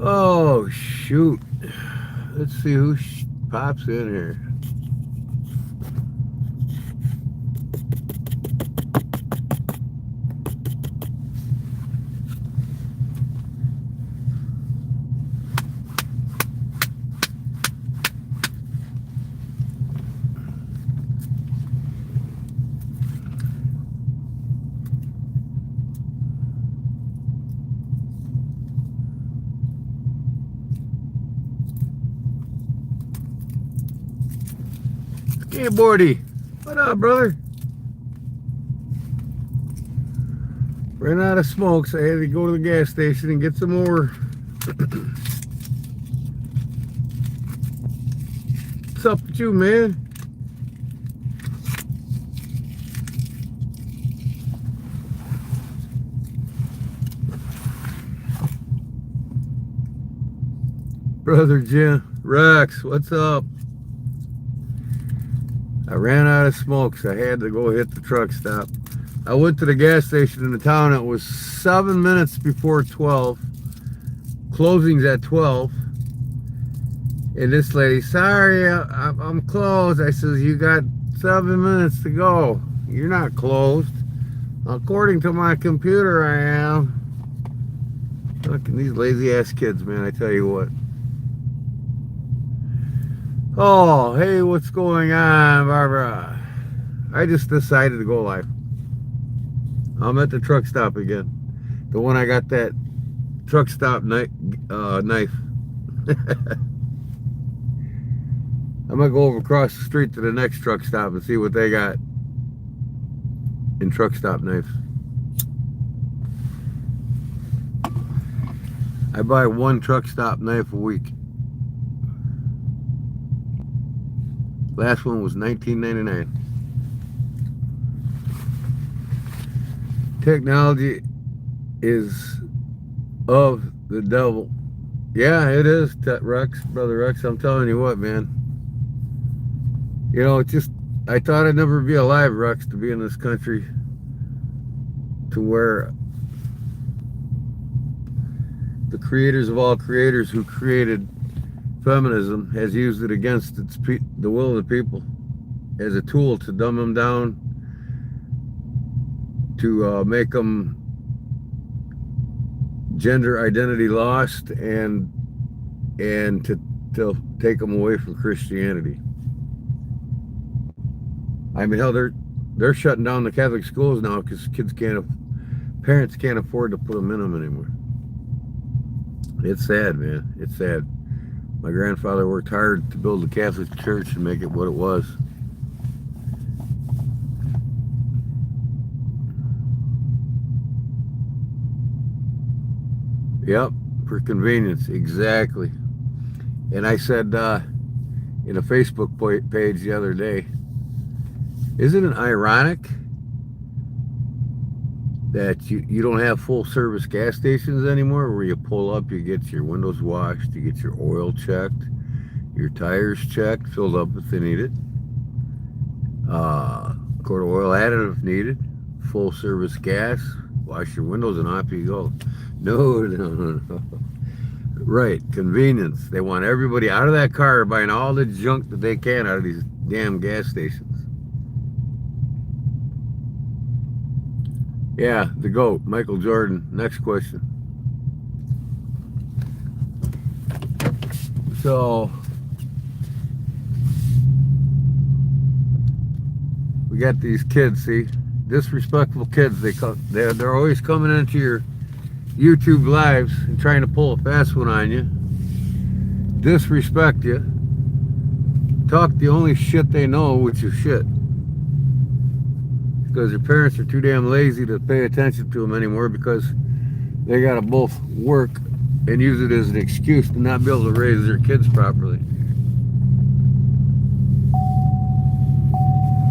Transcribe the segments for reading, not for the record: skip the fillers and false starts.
Oh, shoot. Let's see who pops in here. Skateboardy. What up, brother? Ran out of smoke, so I had to go to the gas station and get some more. What's up with you, man? Brother Jim. Rex, what's up? I ran out of smoke, so I had to go hit the truck stop. I went to the gas station in the town. It was 7 minutes before 12. Closing's at 12. And this lady, sorry, I'm closed. I says, you got 7 minutes to go. You're not closed. According to my computer, I am. Fucking these lazy ass kids, man, I tell you what. Oh, hey, what's going on, Barbara? I just decided to go live. I'm at the truck stop again. The one I got that truck stop knife. I'm gonna go over across the street to the next truck stop and see what they got in truck stop knives. I buy one truck stop knife a week. Last one was $19.99. Technology is of the devil. Yeah, it is, Rex, Brother Rex. I'm telling you what, man. You know, I thought I'd never be alive, Rex, to be in this country to where the creators of all creators who created feminism has used it against the will of the people as a tool to dumb them down, to make them gender identity lost, and to take them away from Christianity. I mean, hell, they're shutting down the Catholic schools now because parents can't afford to put them in them anymore. It's sad, man. It's sad. My grandfather worked hard to build the Catholic Church and make it what it was. Yep, for convenience, exactly. And I said in a Facebook page the other day, isn't it ironic that you don't have full service gas stations anymore where you pull up, you get your windows washed, you get your oil checked, your tires checked, filled up if they need it, quart of oil additive needed, full service gas, wash your windows and off you go. No. Right, convenience. They want everybody out of that car buying all the junk that they can out of these damn gas stations. Yeah, the GOAT, Michael Jordan. Next question. So, we got these kids, see? Disrespectful kids. They're always coming into your YouTube lives and trying to pull a fast one on you. Disrespect you. Talk the only shit they know, which is shit. Because their parents are too damn lazy to pay attention to them anymore because they gotta both work and use it as an excuse to not be able to raise their kids properly.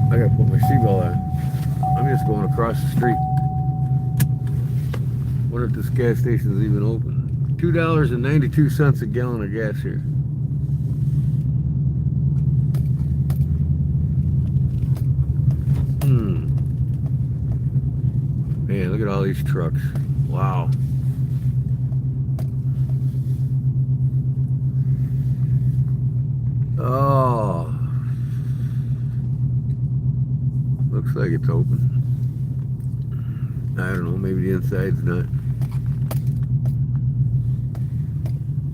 I gotta put my seatbelt on. I'm just going across the street. Wonder if this gas station is even open. $2.92 a gallon of gas here. Man, look at all these trucks. Wow. Oh, looks like it's open. I don't know, maybe the inside's not.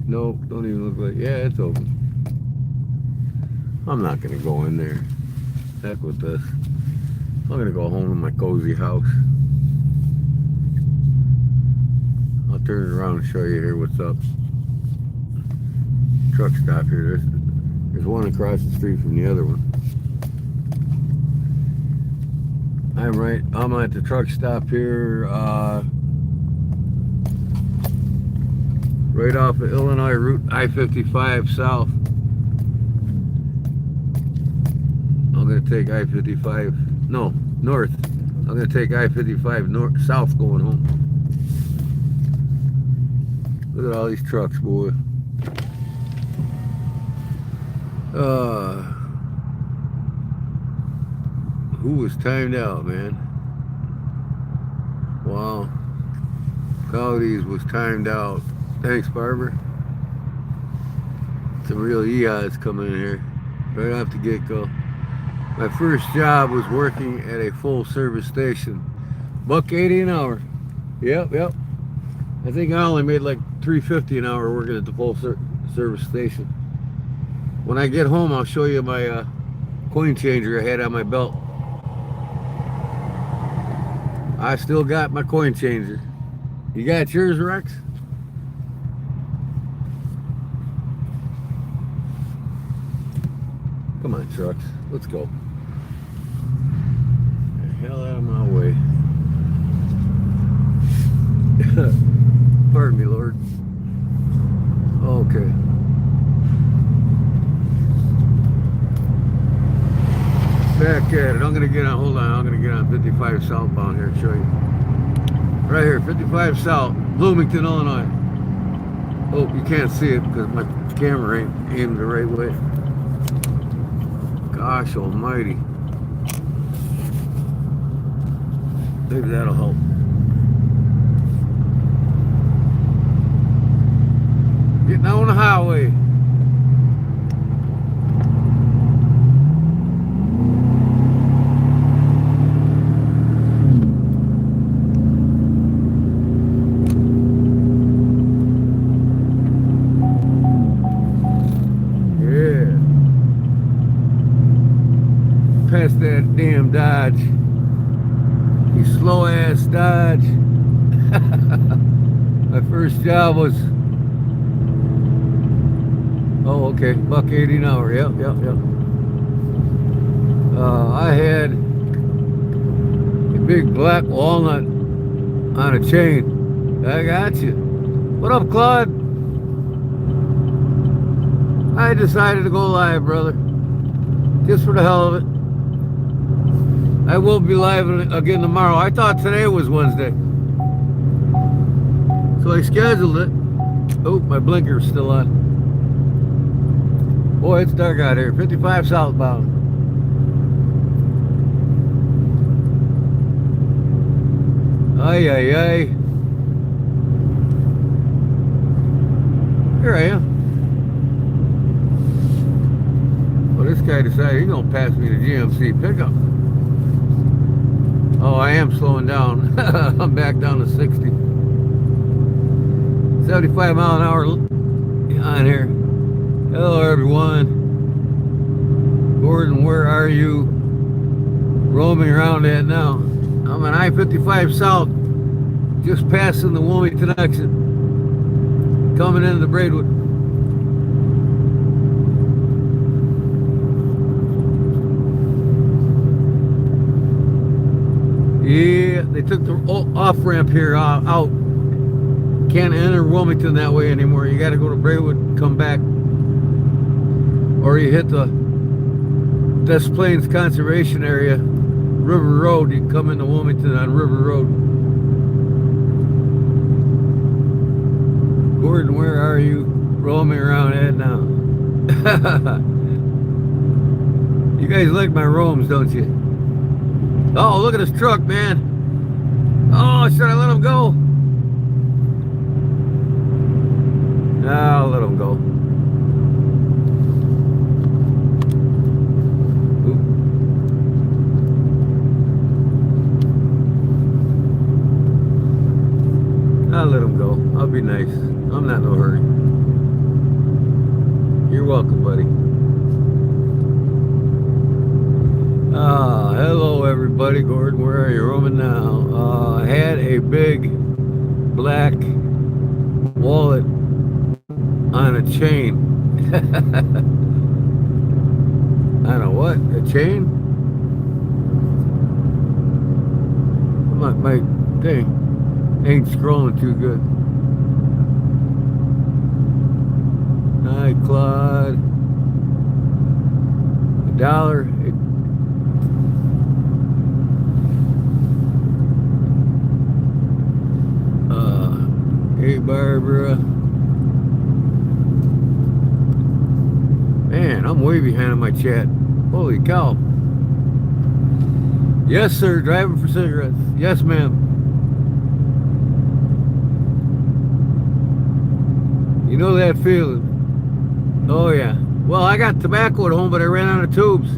Nope, don't even look like, yeah, it's open. I'm not gonna go in there. Heck with this. I'm gonna go home to my cozy house. I'll turn it around and show you here what's up. Truck stop here. There's one across the street from the other one. I'm at the truck stop here, right off of Illinois Route I-55 south. I'm gonna take I-55, no, north. I'm gonna take I-55 north, south going home. Look at all these trucks, boy. Who was timed out, man? Wow. Cody's was timed out. Thanks, Barber. Some real EIs coming in here right off the get-go. My first job was working at a full service station. $1.80 an hour. Yep. I think I only made like $3.50 an hour working at the full service station. When I get home, I'll show you my coin changer I had on my belt. I still got my coin changer. You got yours, Rex? Come on, trucks. Let's go. Get the hell out of my way. Pardon me, Lord. Okay. Back at it. I'm gonna get on. Hold on. I'm gonna get on 55 southbound here and show you. Right here, 55 south, Bloomington, Illinois. Oh, you can't see it because my camera ain't aimed the right way. Gosh almighty. Maybe that'll help. Getting on the highway. Past that damn Dodge. You slow ass Dodge. My first job was, oh okay, $1.80 an hour. Yep. I had a big black walnut on a chain. I got you. What up, Claude? I decided to go live, brother. Just for the hell of it. I will be live again tomorrow. I thought today was Wednesday. So I scheduled it. Oh, my blinker's still on. Boy, it's dark out here. 55 southbound. Ay. Here I am. Well, this guy decided he's going to pass me the GMC pickup. Oh, I am slowing down. I'm back down to 60. 75 mile an hour on here. Hello, everyone. Gordon, where are you roaming around at now? I'm on I-55 South, just passing the Wilmington exit, coming into the Braidwood. Yeah, they took the off-ramp here out. Can't enter Wilmington that way anymore. You got to go to Braidwood and come back. Or you hit the Des Plaines Conservation Area, River Road. You can come into Wilmington on River Road. Gordon, where are you roaming around at now? You guys like my roams, don't you? Oh, look at this truck, man. Oh, should I let him go? No, I'll let him go. I'll let him go. I'll be nice. I'm not in no hurry. You're welcome, buddy. Hello everybody. Gordon, where are you? Roman now. I had a big black wallet on a chain. On a what? A chain? My thing ain't scrolling too good. Hi, Claude. $1. Hey, Barbara. Man, I'm way behind on my chat. Holy cow. Yes, sir. Driving for cigarettes. Yes, ma'am. You know that feeling. Oh, yeah. Well, I got tobacco at home, but I ran out of tubes.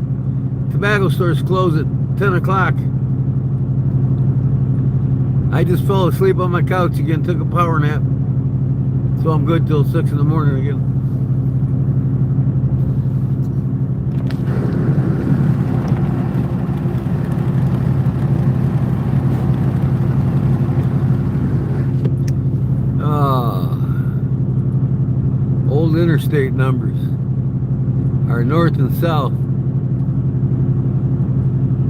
Tobacco stores close at 10 o'clock. I just fell asleep on my couch again, took a power nap. So I'm good till 6 in the morning again. Old interstate numbers are north and south.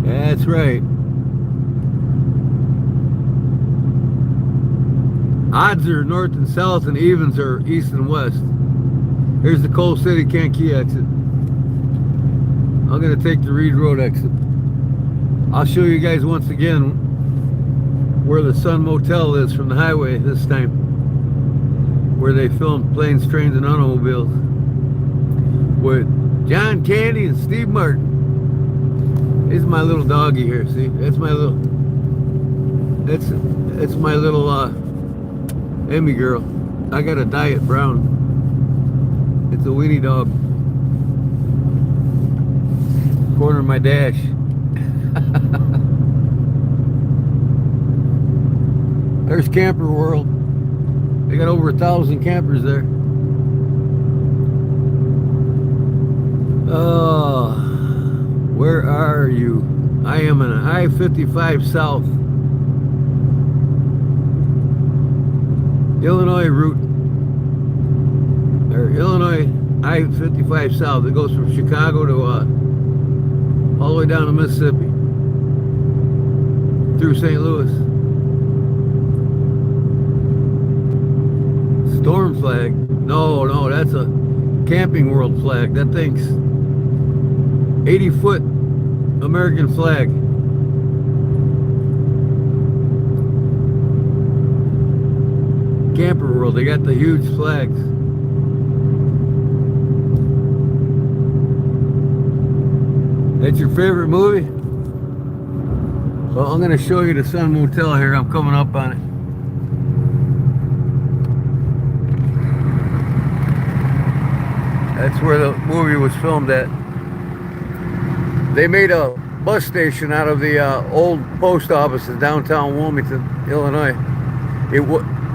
That's right. Odds are north and south, and evens are east and west. Here's the Coal City Kankakee exit. I'm going to take the Reed Road exit. I'll show you guys once again where the Sun Motel is from the highway this time, where they filmed Planes, Trains, and Automobiles with John Candy and Steve Martin. This is my little doggy here, see? That's my little Emmy girl. I got a diet brown. It's a weenie dog. Corner of my dash. There's Camper World. They got over 1,000 campers there. Where are you? I am on I-55 South. Illinois route, or Illinois I-55 South. It goes from Chicago to all the way down to Mississippi through St. Louis. Storm flag? No, that's a Camping World flag. That thing's 80-foot American flag. Camper World, they got the huge flags. That's your favorite movie? Well, I'm going to show you the Sun Motel here. I'm coming up on it. That's where the movie was filmed at. They made a bus station out of the old post office in downtown Wilmington, Illinois.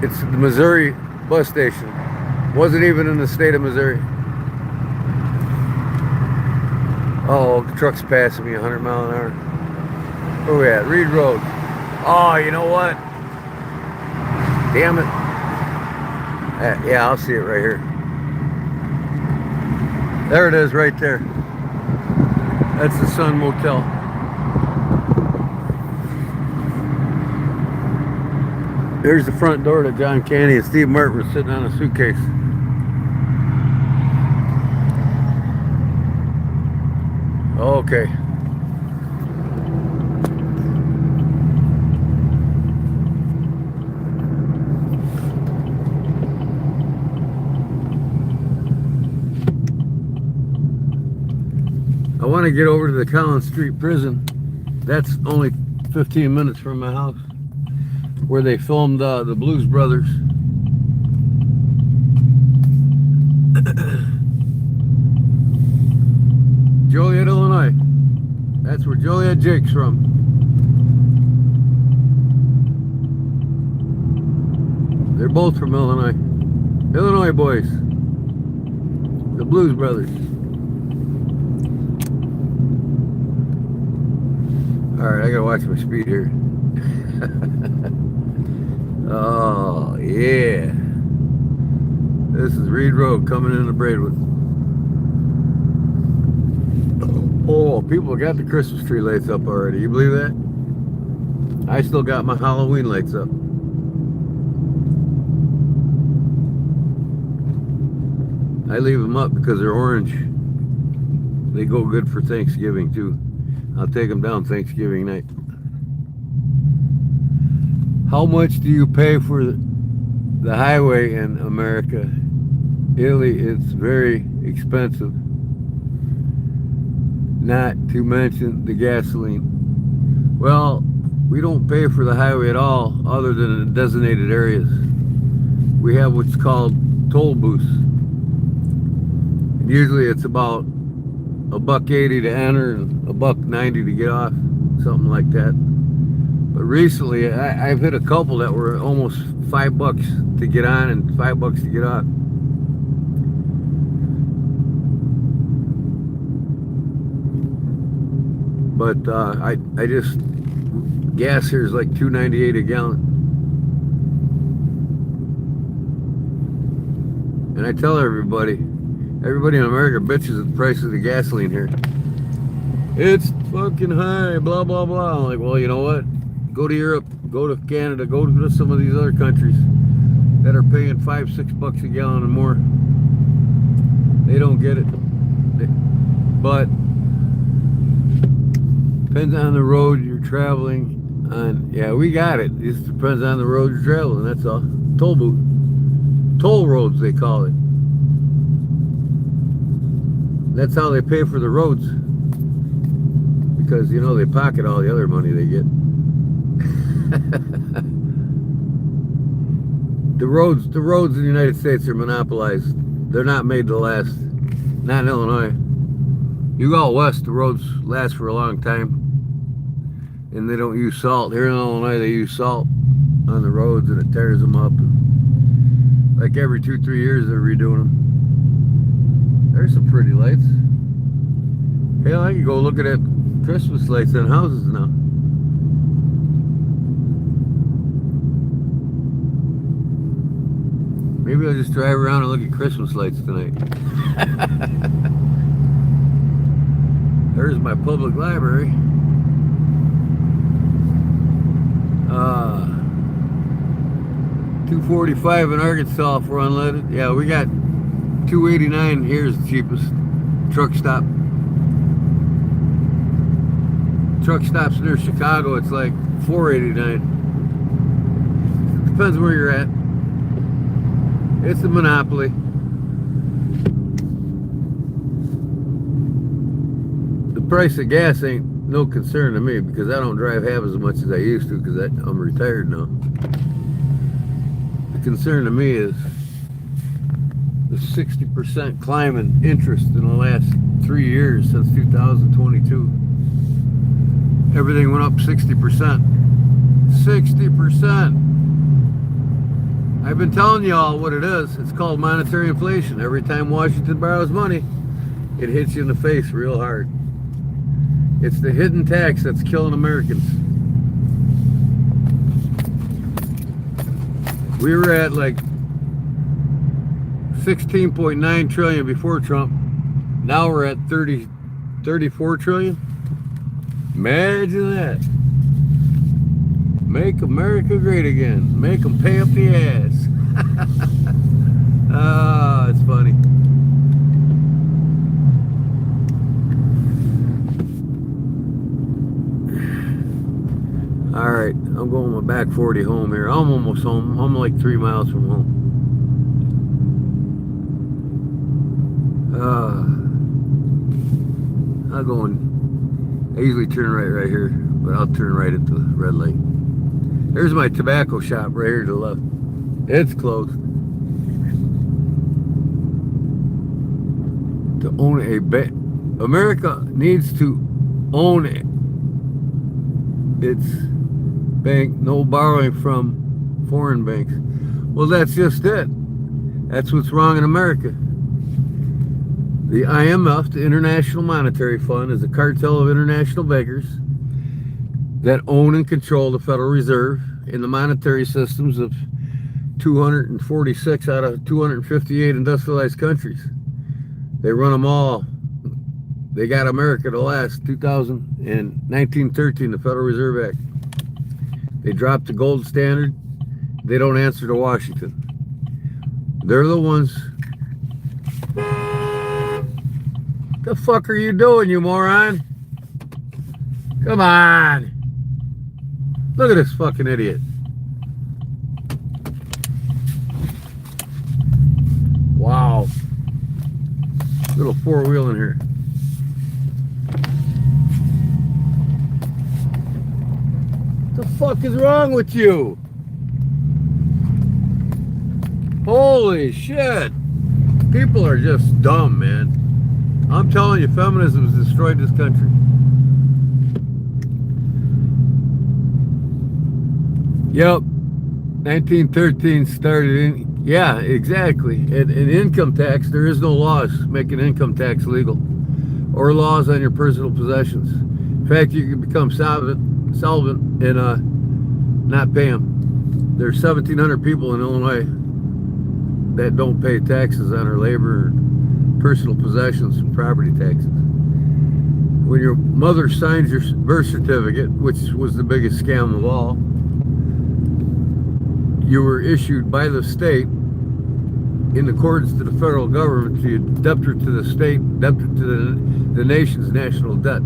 It's the Missouri bus station. Wasn't even in the state of Missouri. Oh, the truck's passing me 100 miles an hour. Where we at? Reed Road. Oh, you know what? Damn it. Yeah, I'll see it right here. There it is right there. That's the Sun Motel. There's the front door to John Candy and Steve Martin was sitting on a suitcase. Okay. I want to get over to the Collins Street Prison. That's only 15 minutes from my house, where they filmed the Blues Brothers. Joliet, Illinois. That's where Joliet Jake's from. They're both from Illinois. Illinois boys. The Blues Brothers. Alright, I gotta watch my speed here. Oh, yeah. This is Reed Road coming into Braidwood. Oh, people got the Christmas tree lights up already. You believe that? I still got my Halloween lights up. I leave them up because they're orange. They go good for Thanksgiving too. I'll take them down Thanksgiving night. How much do you pay for the highway in America? Italy, it's very expensive. Not to mention the gasoline. Well, we don't pay for the highway at all other than in designated areas. We have what's called toll booths. And usually it's about $1.80 to enter and $1.90 to get off, something like that. But recently I've hit a couple that were almost $5 to get on and $5 to get off. But I just, gas here is like $2.98 a gallon. And I tell everybody in America bitches at the price of the gasoline here. It's fucking high, blah, blah, blah. I'm like, well, you know what? Go to Europe, go to Canada, go to some of these other countries that are paying $5-6 a gallon and more. They don't get it. But depends on the road you're traveling on. Yeah, we got it. It just depends on the road you're traveling, that's all. Toll booth. Toll roads, they call it. That's how they pay for the roads. Because, you know, they pocket all the other money they get. The roads in the United States are monopolized. They're not made to last. Not in Illinois. You go out west, the roads last for a long time. And they don't use salt. Here in Illinois, they use salt on the roads and it tears them up. Like every 2-3 years, they're redoing them. There's some pretty lights. Hell, I can go look at that Christmas lights on houses now. Maybe I'll just drive around and look at Christmas lights tonight. There's my public library. 245 in Arkansas for unleaded. Yeah, we got 289 here is the cheapest. Truck stop. Truck stops near Chicago, it's like $4.89. Depends where you're at. It's a monopoly. The price of gas ain't no concern to me because I don't drive half as much as I used to because I'm retired now. The concern to me is the 60% climb in interest in the last 3 years since 2022. Everything went up 60%. 60%. I've been telling y'all what it is. It's called monetary inflation. Every time Washington borrows money, it hits you in the face real hard. It's the hidden tax that's killing Americans. We were at like 16.9 trillion before Trump. Now we're at 34 trillion. Imagine that. Make America great again. Make them pay up the ass. Ah, it's funny. Alright, I'm going my back 40 home here. I'm almost home. I'm like 3 miles from home. I'll go and I usually turn right here, but I'll turn right at the red light. There's my tobacco shop right here to the left. It's closed. To own a bank, America needs to own its bank. No borrowing from foreign banks. Well, that's just it. That's what's wrong in America. The IMF, the International Monetary Fund, is a cartel of international bankers that own and control the Federal Reserve and the monetary systems of 246 out of 258 industrialized countries. They run them all. They got America to last. 1913, the Federal Reserve Act. They dropped the gold standard. They don't answer to Washington. They're the ones. The fuck are you doing, you moron? Come on. Look at this fucking idiot. Wow. Little four-wheel in here. What the fuck is wrong with you? Holy shit. People are just dumb, man. I'm telling you, feminism has destroyed this country. Yep. 1913 started in, yeah, exactly. And income tax, there is no laws making income tax legal or laws on your personal possessions. In fact, you can become solvent and not pay them. There's 1,700 people in Illinois that don't pay taxes on their labor, personal possessions, and property taxes. When your mother signs your birth certificate, which was the biggest scam of all, you were issued by the state in accordance to the federal government to debtor to the state, debtor to the nation's national debt.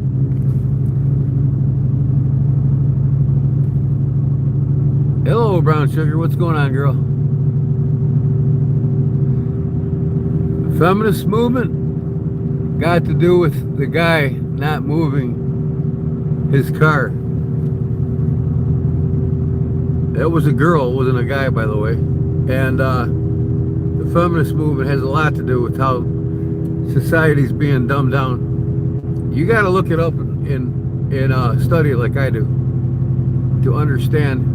Hello, brown sugar. What's going on, girl? The feminist movement got to do with the guy not moving his car. That was a girl, wasn't a guy, by the way. And the feminist movement has a lot to do with how society's being dumbed down. You got to look it up and study it like I do to understand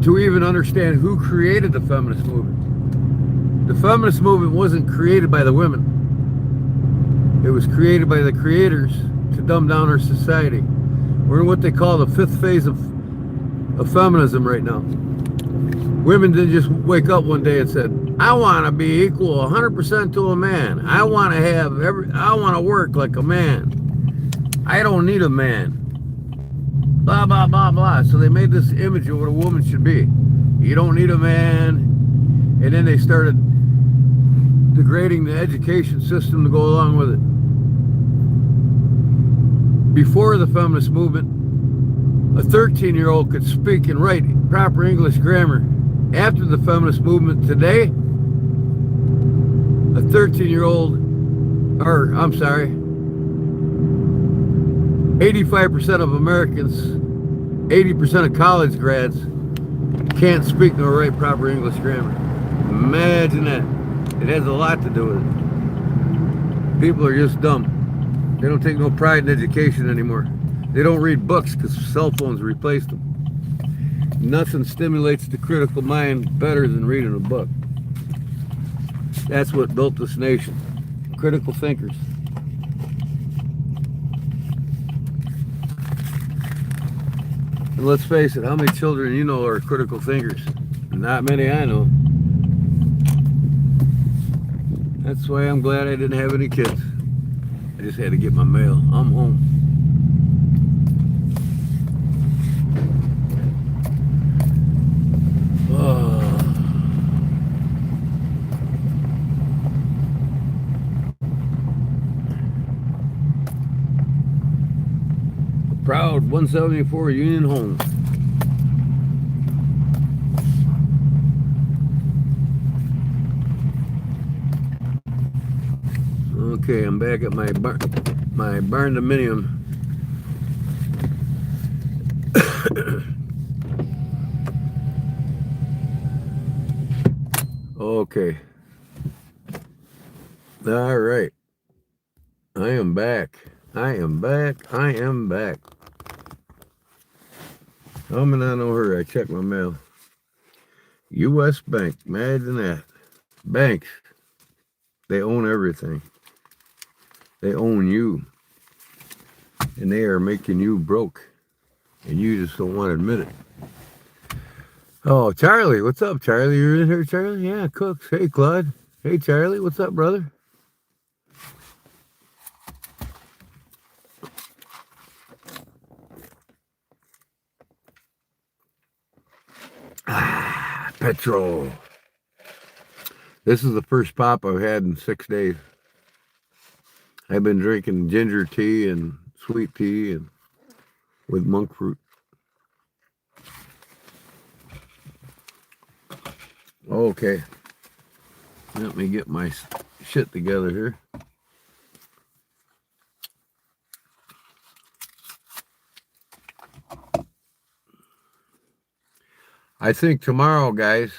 to even understand who created the feminist movement. The feminist movement wasn't created by the women. It was created by the creators to dumb down our society. We're in what they call the fifth phase of feminism right now. Women didn't just wake up one day and said, I want to be equal 100% to a man. I want to work like a man. I don't need a man. Blah, blah, blah, blah. So they made this image of what a woman should be. You don't need a man. And then they started degrading the education system to go along with it. Before the feminist movement, a 13-year-old could speak and write proper English grammar. After the feminist movement today, a 13-year-old, 85% of Americans, 80% of college grads can't speak nor write proper English grammar. Imagine that. It has a lot to do with it. People are just dumb. They don't take no pride in education anymore. They don't read books because cell phones replaced them. Nothing stimulates the critical mind better than reading a book. That's what built this nation. Critical thinkers. And let's face it, how many children you know are critical thinkers? Not many I know. That's why I'm glad I didn't have any kids. I just had to get my mail. I'm home. Proud 174 Union home. Okay, I'm back at my barn dominium. Okay. All right. I am back. I'm in no hurry. I checked my mail. U.S. Bank. Imagine that. Banks, they own everything. They own you. And they are making you broke. And you just don't want to admit it. Oh, Charlie. What's up, Charlie? You're in here, Charlie? Yeah, Cooks. Hey, Claude. Hey, Charlie. What's up, brother? Ah, petrol. This is the first pop I've had in 6 days. I've been drinking ginger tea and sweet tea and with monk fruit. Okay. Let me get my shit together here. I think tomorrow, guys,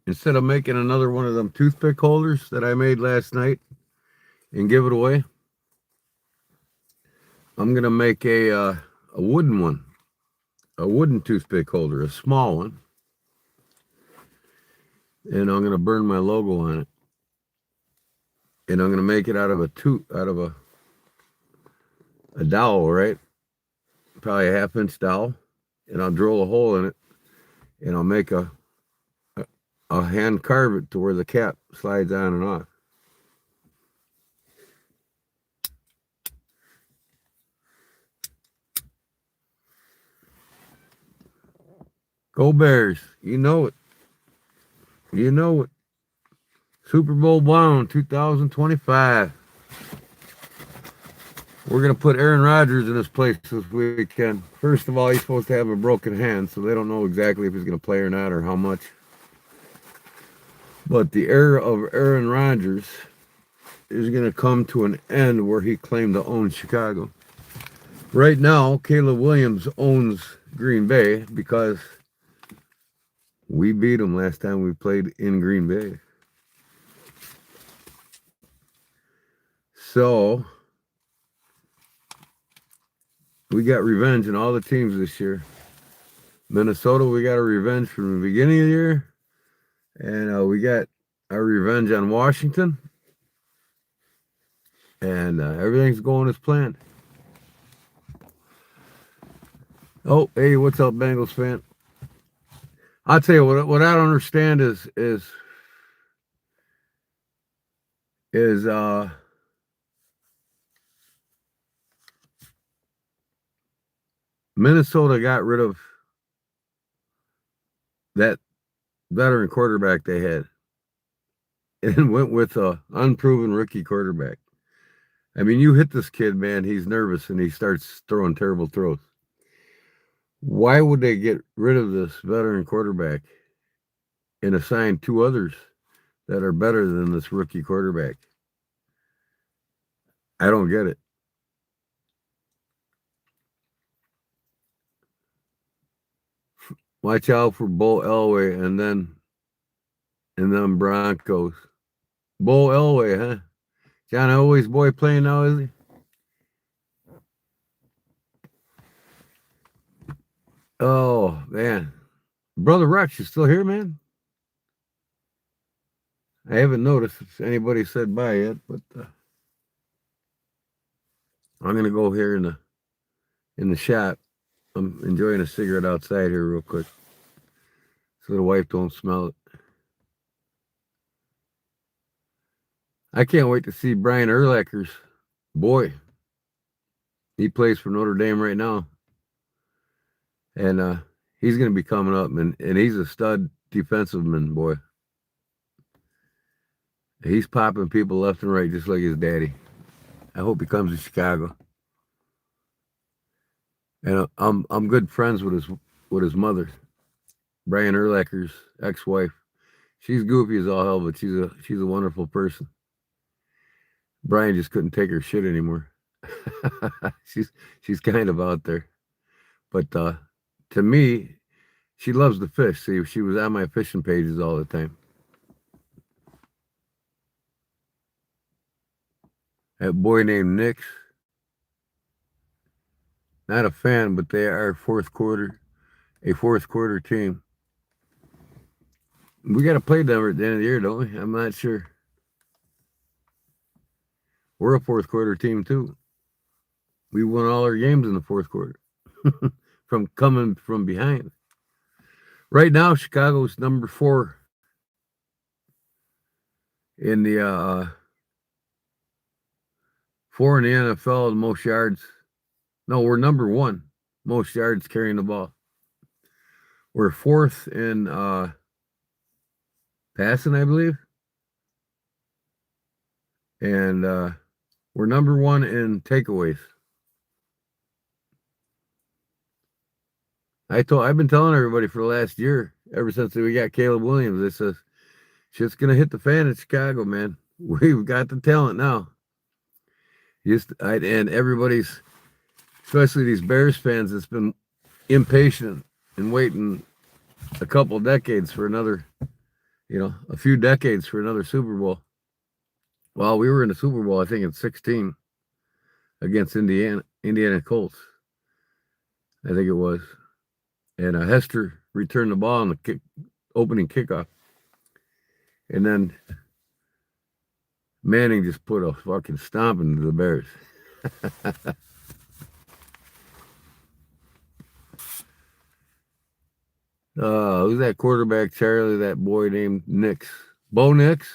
instead of making another one of them toothpick holders that I made last night and give it away, I'm going to make a wooden one, a wooden toothpick holder, a small one. And I'm going to burn my logo on it. And I'm going to make it out of a dowel, right? Probably a 1/2-inch dowel. And I'll drill a hole in it. And I'll make a hand carve it to where the cap slides on and off. Go Bears. You know it. You know it. Super Bowl bound 2025. We're going to put Aaron Rodgers in his place this weekend. First of all, he's supposed to have a broken hand, so they don't know exactly if he's going to play or not or how much. But the era of Aaron Rodgers is going to come to an end where he claimed to own Chicago. Right now, Caleb Williams owns Green Bay because we beat him last time we played in Green Bay. So we got revenge in all the teams this year. Minnesota, we got a revenge from the beginning of the year. And we got our revenge on Washington. And everything's going as planned. Oh, hey, what's up, Bengals fan? I'll tell you what I don't understand is Minnesota got rid of that veteran quarterback they had and went with a unproven rookie quarterback. I mean, you hit this kid, man, he's nervous and he starts throwing terrible throws. Why would they get rid of this veteran quarterback and assign 2 others that are better than this rookie quarterback? I don't get it. Watch out for Bo Elway and then Broncos. Bo Elway, huh? John Elway's boy playing now, is he? Oh, man. Brother Rex, you still here, man? I haven't noticed if anybody said bye yet, but I'm gonna go here in the shop. I'm enjoying a cigarette outside here real quick, so the wife don't smell it. I can't wait to see Brian Urlacher's boy. He plays for Notre Dame right now, and he's gonna be coming up, and he's a stud defensive-man, boy. He's popping people left and right just like his daddy. I hope he comes to Chicago. And I'm good friends with his mother, Brian Urlacher's ex-wife. She's goofy as all hell, but she's a wonderful person. Brian just couldn't take her shit anymore. she's kind of out there. But to me, she loves to fish. See, she was on my fishing pages all the time. That boy named Nick's. Not a fan, but they are a fourth quarter team. We got to play Denver at the end of the year, don't we? I'm not sure. We're a fourth quarter team too. We won all our games in the fourth quarter from coming from behind. Right now, Chicago's number 4 in the 4 in the NFL in most yards. No, we're number 1 most yards carrying the ball. We're 4th in passing, I believe, and we're number 1 in takeaways. I've been telling everybody for the last year, ever since we got Caleb Williams, it says shit's gonna hit the fan in Chicago, man. We've got the talent now. And everybody's, especially these Bears fans, that's been impatient and waiting a couple decades for another, a few decades for another Super Bowl. Well, we were in the Super Bowl, I think, in 16 against Indiana Colts. I think it was. And Hester returned the ball on the opening kickoff. And then Manning just put a fucking stomp into the Bears. Who's that quarterback, Charlie? That boy named Nix. Bo Nix?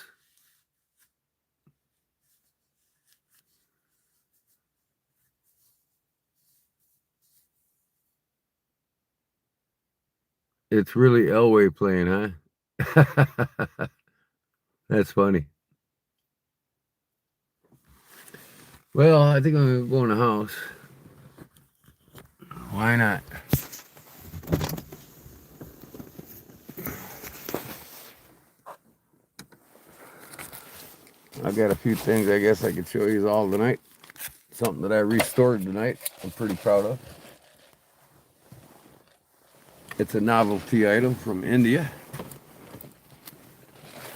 It's really Elway playing, huh? That's funny. Well, I think I'm going to go in the house. Why not? I've got a few things I guess I could show you all tonight. Something that I restored tonight I'm pretty proud of. It's a novelty item from India.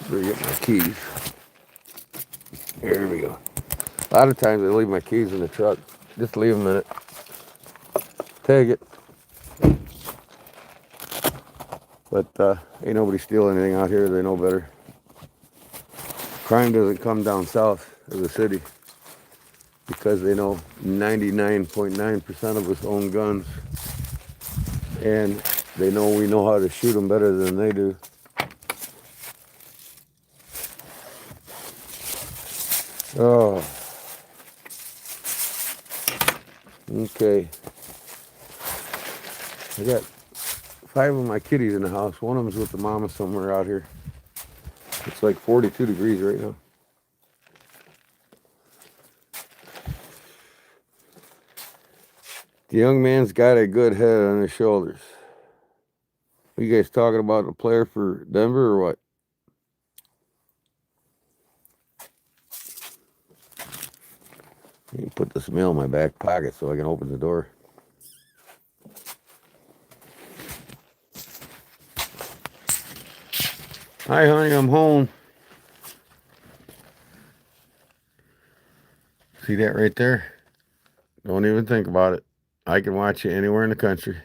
Better get my keys. Here we go. A lot of times I leave my keys in the truck. Just leave them in it. Tag it. But ain't nobody stealing anything out here. They know better. Crime doesn't come down south of the city because they know 99.9% of us own guns. And they know we know how to shoot them better than they do. Oh. Okay. I got 5 of my kitties in the house. One of them's with the mama somewhere out here. It's like 42 degrees right now. The young man's got a good head on his shoulders. Are you guys talking about a player for Denver or what? Let me put this mail in my back pocket so I can open the door. Hi, honey, I'm home. See that right there? Don't even think about it. I can watch you anywhere in the country.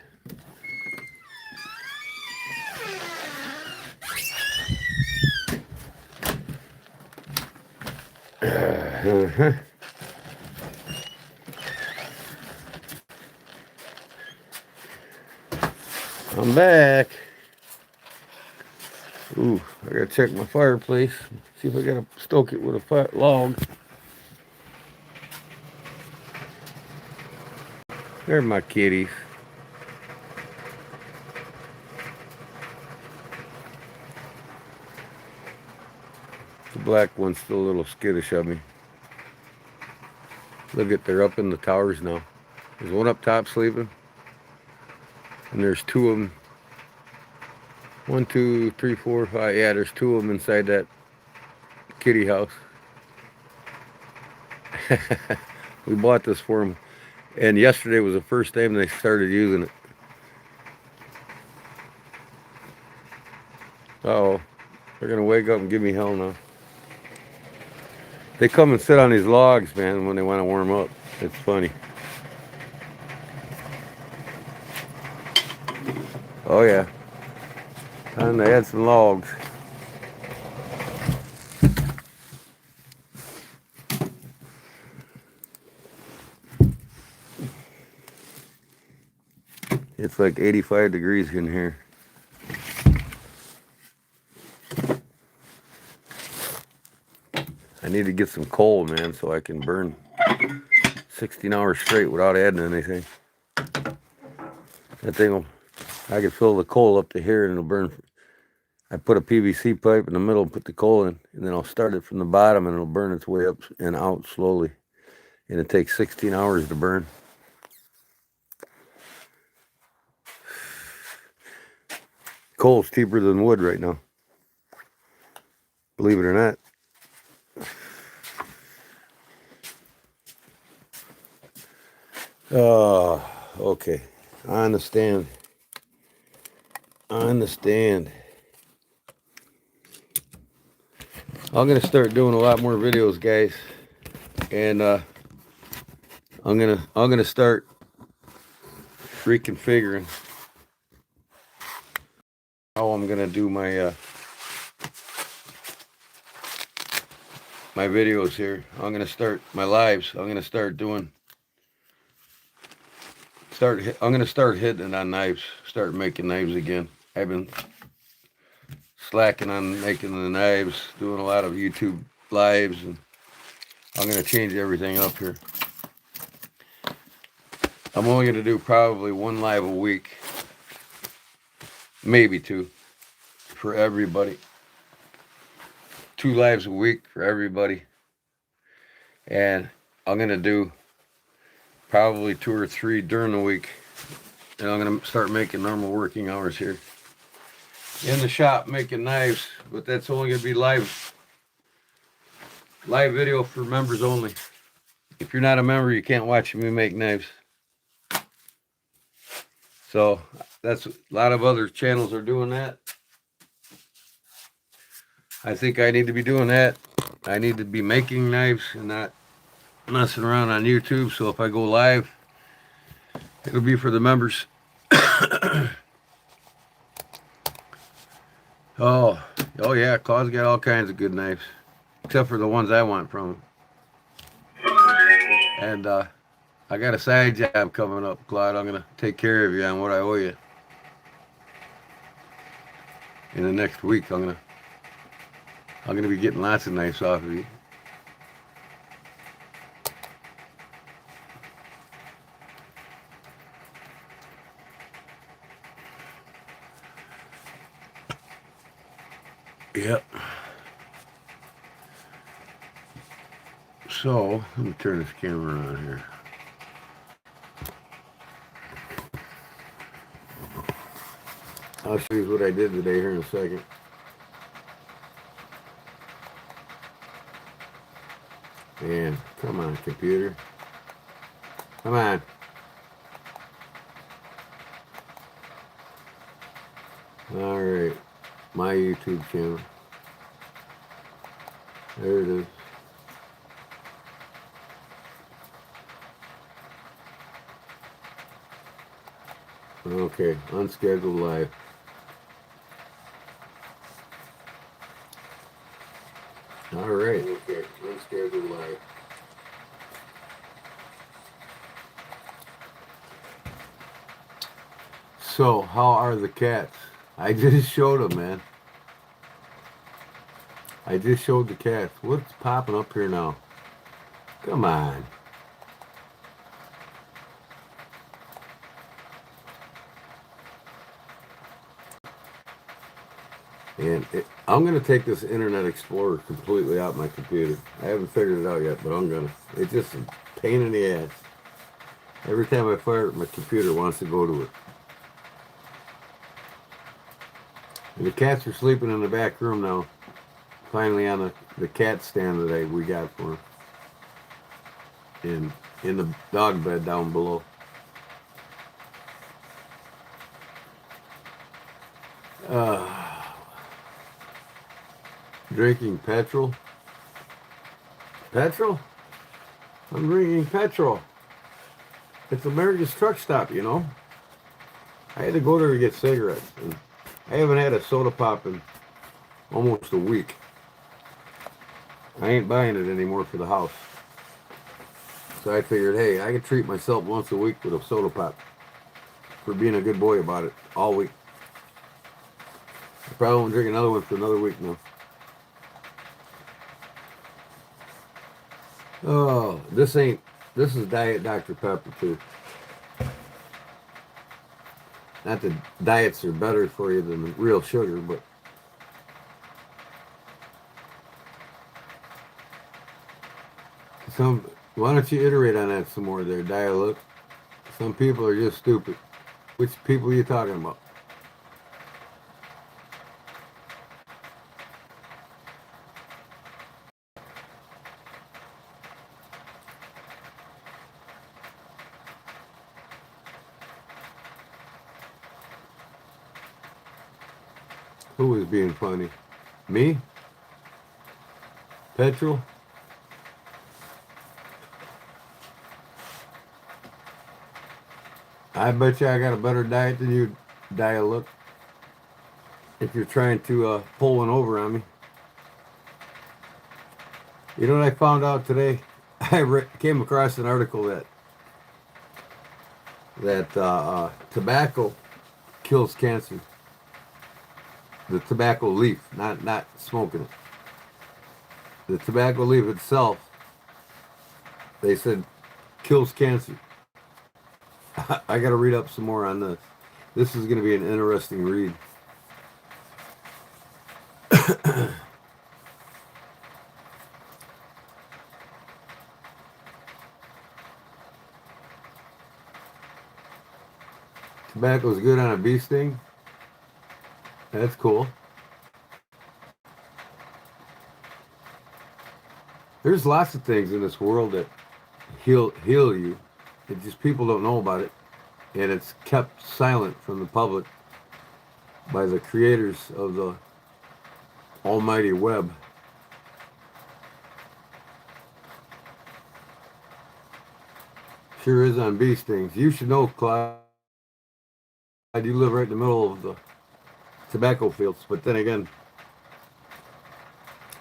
I'm back. Ooh, I gotta check my fireplace. See if I gotta stoke it with a log. They're my kitties. The black one's still a little skittish of me. Look at, they're up in the towers now. There's one up top sleeping. And there's 2 of them. 1, 2, 3, 4, 5. Yeah, there's 2 of them inside that kitty house. We bought this for them. And yesterday was the first time they started using it. Uh-oh. They're going to wake up and give me hell now. They come and sit on these logs, man, when they want to warm up. It's funny. Oh, yeah. Time to add some logs. like 85 degrees in here. I need to get some coal, man, so I can burn 16 hours straight without adding anything. That thing will, I can fill the coal up to here and it'll burn. I put a PVC pipe in the middle and put the coal in, and then I'll start it from the bottom and it'll burn its way up and out slowly. And it takes 16 hours to burn. Coal's cheaper than wood right now. Believe it or not. Oh, okay. I understand. I'm gonna start doing a lot more videos, guys, and I'm gonna start reconfiguring how I'm gonna do my my videos here. I'm gonna start my lives. I'm gonna start hitting it on knives. Start making knives again. I've been slacking on making the knives, doing a lot of YouTube lives, and I'm gonna change everything up here. I'm only gonna do probably one live a week, maybe two, for everybody. 2 lives a week for everybody, and I'm gonna do probably 2 or 3 during the week, and I'm gonna start making normal working hours here in the shop making knives, but that's only gonna be live video for members only. If you're not a member, you can't watch me make knives. So that's a lot of other channels are doing that. I think I need to be doing that. I need to be making knives and not messing around on YouTube. So if I go live, it'll be for the members. Oh yeah, Claw's got all kinds of good knives, except for the ones I want from him. And I got a side job coming up, Claude. I'm gonna take care of you on what I owe you. In the next week, I'm gonna be getting lots of knives off of you. Yep. So, let me turn this camera on here. I'll show you what I did today here in a second. Man, come on, computer. Come on. All right, my YouTube channel. There it is. Okay, unscheduled live. All right, okay, unscheduled live. So, how are the cats? I just showed them, man. I just showed the cats. What's popping up here now? Come on. And I'm going to take this Internet Explorer completely out my computer. I haven't figured it out yet, but I'm going to. It's just a pain in the ass. Every time I fire it, my computer wants to go to it. And the cats are sleeping in the back room now. Finally on the cat stand that we got for them. In the dog bed down below. Drinking petrol. Petrol? I'm drinking petrol. It's America's truck stop, you know. I had to go there to get cigarettes. And I haven't had a soda pop in almost a week. I ain't buying it anymore for the house. So I figured, hey, I could treat myself once a week with a soda pop. for being a good boy about it all week. I probably won't drink another one for another week now. Oh, this is Diet Dr. Pepper too. Not that diets are better for you than real sugar, but why don't you iterate on that some more there, Dial-Up? Some people are just stupid. Which people are you talking about? Who was being funny? Me? Petrol? I bet you I got a better diet than you, Dial-Up. If you're trying to pull one over on me. You know what I found out today? I came across an article that tobacco kills cancer. The tobacco leaf, not smoking it. The tobacco leaf itself, they said, kills cancer. I got to read up some more on this. This is going to be an interesting read. Tobacco's good on a bee sting. That's cool. There's lots of things in this world that heal you. It just people don't know about it, and it's kept silent from the public by the creators of the almighty web. Sure is on bee stings. You should know, Clyde. You live right in the middle of the tobacco fields, but then again,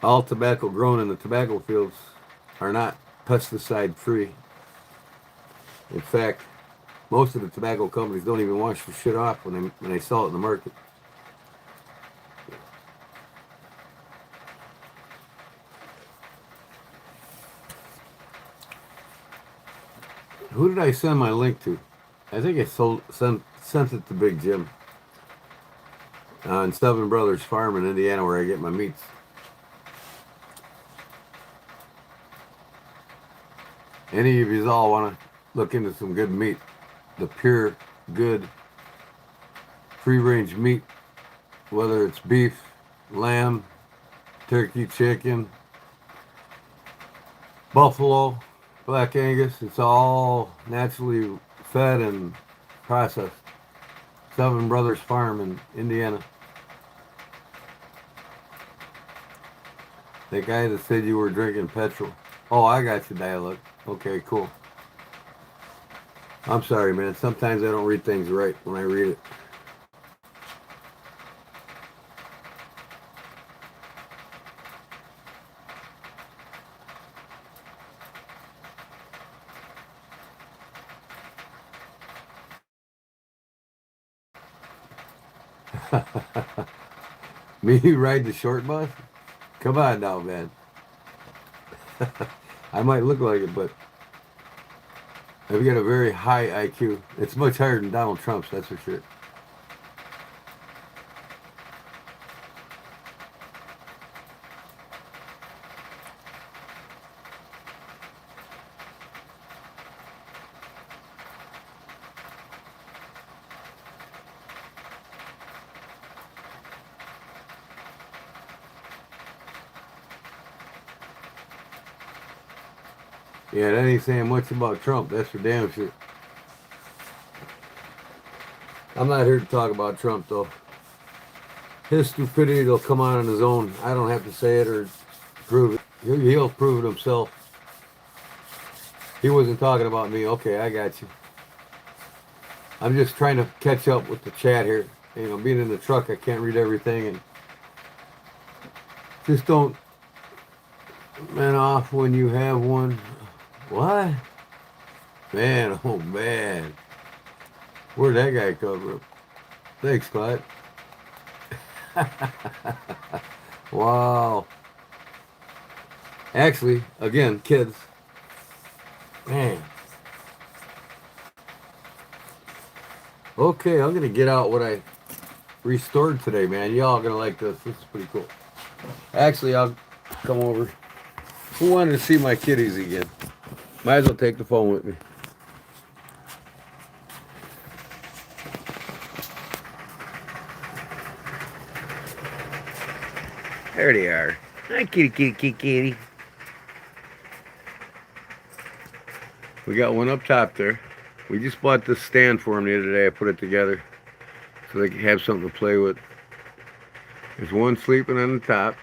all tobacco grown in the tobacco fields are not pesticide free. In fact, most of the tobacco companies don't even wash the shit off when they sell it in the market. Who did I send my link to? I think I sent it to Big Jim on Seven Brothers Farm in Indiana, where I get my meats. Any of you all want to look into some good meat, the pure, good, free-range meat, whether it's beef, lamb, turkey, chicken, buffalo, Black Angus, it's all naturally fed and processed. Seven Brothers Farm in Indiana. The guy that said you were drinking petrol. Oh, I got you, Dial-Up. Okay, cool. I'm sorry, man. Sometimes I don't read things right when I read it. Me ride the short bus? Come on now, man. I might look like it, but I've got a very high IQ. It's much higher than Donald Trump's, that's for sure. Yeah, that ain't saying much about Trump. That's for damn sure. I'm not here to talk about Trump, though. His stupidity will come on his own. I don't have to say it or prove it. He'll prove it himself. He wasn't talking about me. Okay, I got you. I'm just trying to catch up with the chat here. You know, being in the truck, I can't read everything. And just don't man off when you have one. What? Man, oh man. Where'd that guy come from? Thanks, Clyde. Wow. Actually, again, kids. Man. Okay, I'm gonna get out what I restored today, man. Y'all gonna like this. This is pretty cool. Actually, I'll come over. Who wanted to see my kitties again? Might as well take the phone with me. There they are. Hi, kitty, kitty, kitty, kitty. We got one up top there. We just bought this stand for them the other day. I put it together so they can have something to play with. There's one sleeping on the top.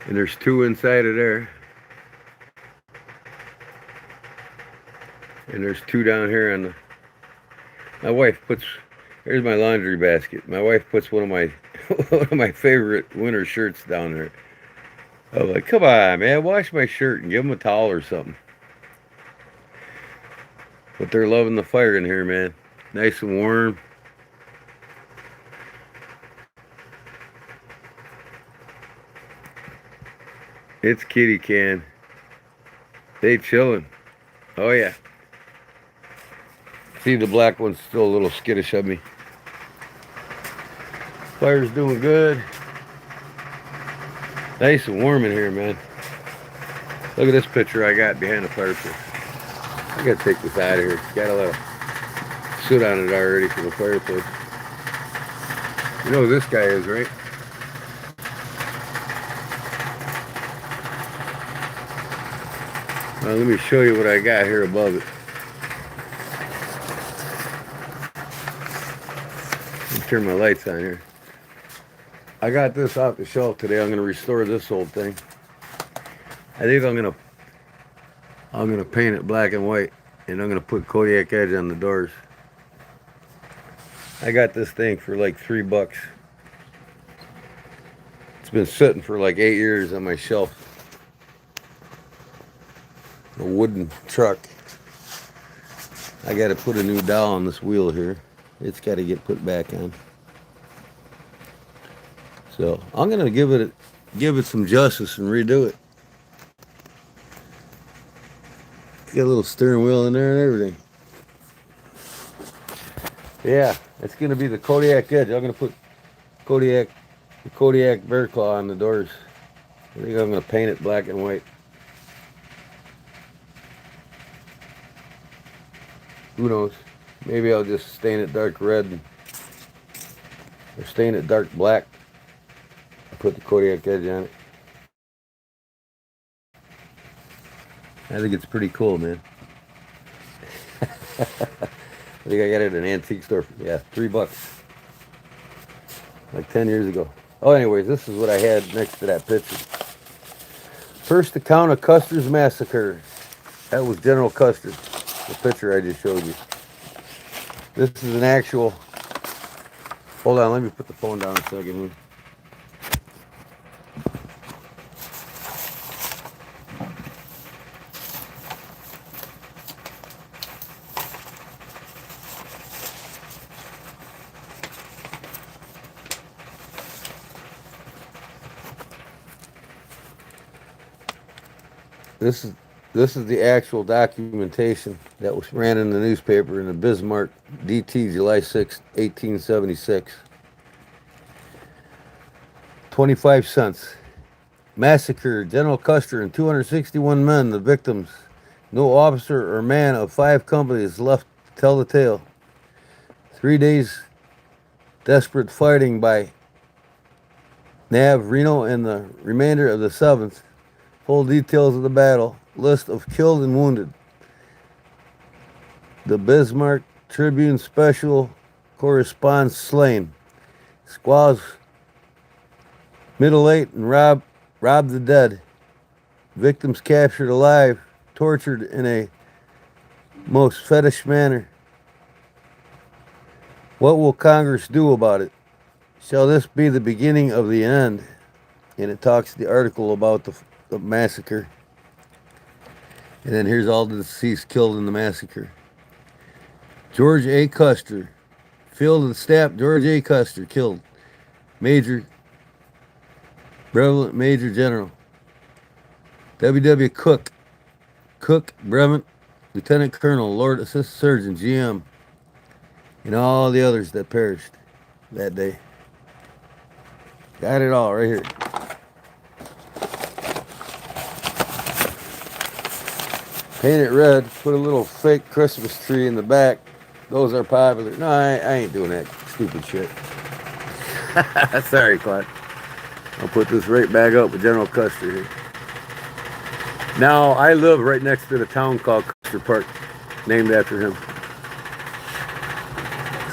And there's two inside of there. And there's two down here on the... My wife puts... Here's my laundry basket. My wife puts one of my one of my favorite winter shirts down there. I'm like, come on, man, wash my shirt and give them a towel or something. But they're loving the fire in here, man. Nice and warm. It's kitty can. They chilling. Oh yeah. See, the black one's still a little skittish of me. Fire's doing good. Nice and warm in here, man. Look at this picture I got behind the fireplace. I gotta take this out of here. It's got a lot of soot on it already from the fireplace. You know who this guy is, right? Let me show you what I got here above it. Let me turn my lights on here. I got this off the shelf today. I'm going to restore this old thing. I think I'm going to paint it black and white, and I'm going to put Kodiak Edge on the doors. I got this thing for like $3. It's been sitting for like 8 years on my shelf. A wooden truck. I got to put a new dowel on this wheel here. It's got to get put back on. So I'm gonna give it some justice and redo it. Got a little steering wheel in there and everything. Yeah, it's gonna be the Kodiak Edge. I'm gonna put the Kodiak bear claw on the doors. I think I'm gonna paint it black and white. Who knows? Maybe I'll just stain it dark red or stain it dark black. Put the Kodiak Edge on it. I think it's pretty cool, man. I think I got it at an antique store. Yeah, $3. Like 10 years ago. Oh, anyways, this is what I had next to that picture. First account of Custer's massacre. That was General Custer. The picture I just showed you. This is an actual... Hold on, let me put the phone down a second here. This is the actual documentation that was ran in the newspaper in the Bismarck, DT, July 6, 1876. 25 cents. Massacre, General Custer and 261 men, the victims. No officer or man of 5 companies left to tell the tale. 3 days desperate fighting by Nav, Reno, and the remainder of the 7th. Full details of the battle. List of killed and wounded. The Bismarck Tribune Special corresponds slain. Squaws mutilate and rob the dead. Victims captured alive, tortured in a most fetish manner. What will Congress do about it? Shall this be the beginning of the end? And it talks the article about the massacre. And then here's all the deceased killed in the massacre. George A. Custer. Field and staff, George A. Custer, killed. Major, Brevet Major General. W. Cook. Cook, Brevet, Lieutenant Colonel, Lord Assistant Surgeon, GM, and all the others that perished that day. Got it all right here. Paint it red, put a little fake Christmas tree in the back. Those are popular. No, I ain't doing that stupid shit. Sorry, Clyde. I'll put this right back up with General Custer here. Now, I live right next to the town called Custer Park, named after him.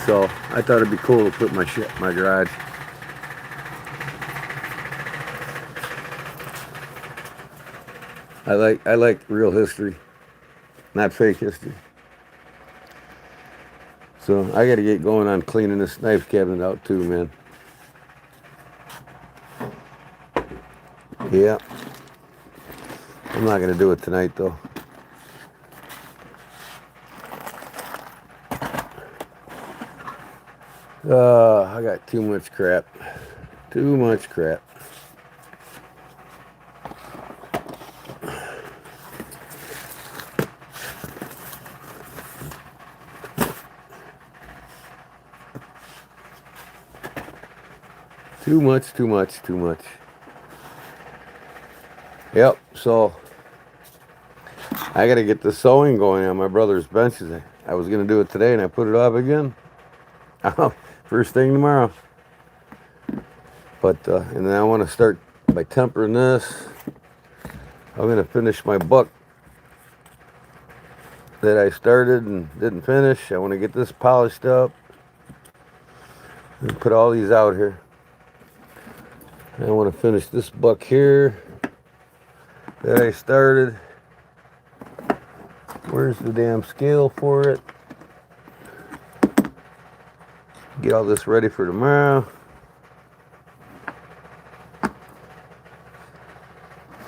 So, I thought it'd be cool to put my shit in my garage. I like real history, not fake history. So, I gotta get going on cleaning this knife cabinet out too, man. Yeah. I'm not gonna do it tonight though. I got too much crap. Too much crap. Too much, too much, too much. Yep, so I got to get the sewing going on my brother's benches. I was going to do it today and I put it off again. First thing tomorrow. But, and then I want to start by tempering this. I'm going to finish my buck that I started and didn't finish. I want to get this polished up and put all these out here. I want to finish this buck here that I started. Where's the damn scale for it? Get all this ready for tomorrow.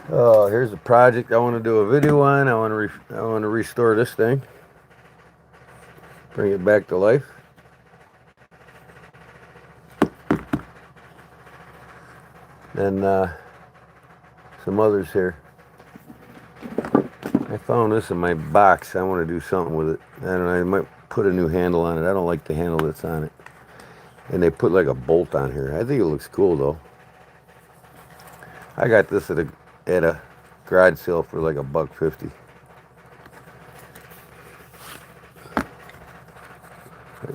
Oh, here's a project I want to do a video on. I want to restore this thing, bring it back to life. And some others here. I found this in my box. I want to do something with it. I don't know, I might put a new handle on it. I don't like the handle that's on it. And they put like a bolt on here. I think it looks cool though. I got this at a garage sale for like $1.50.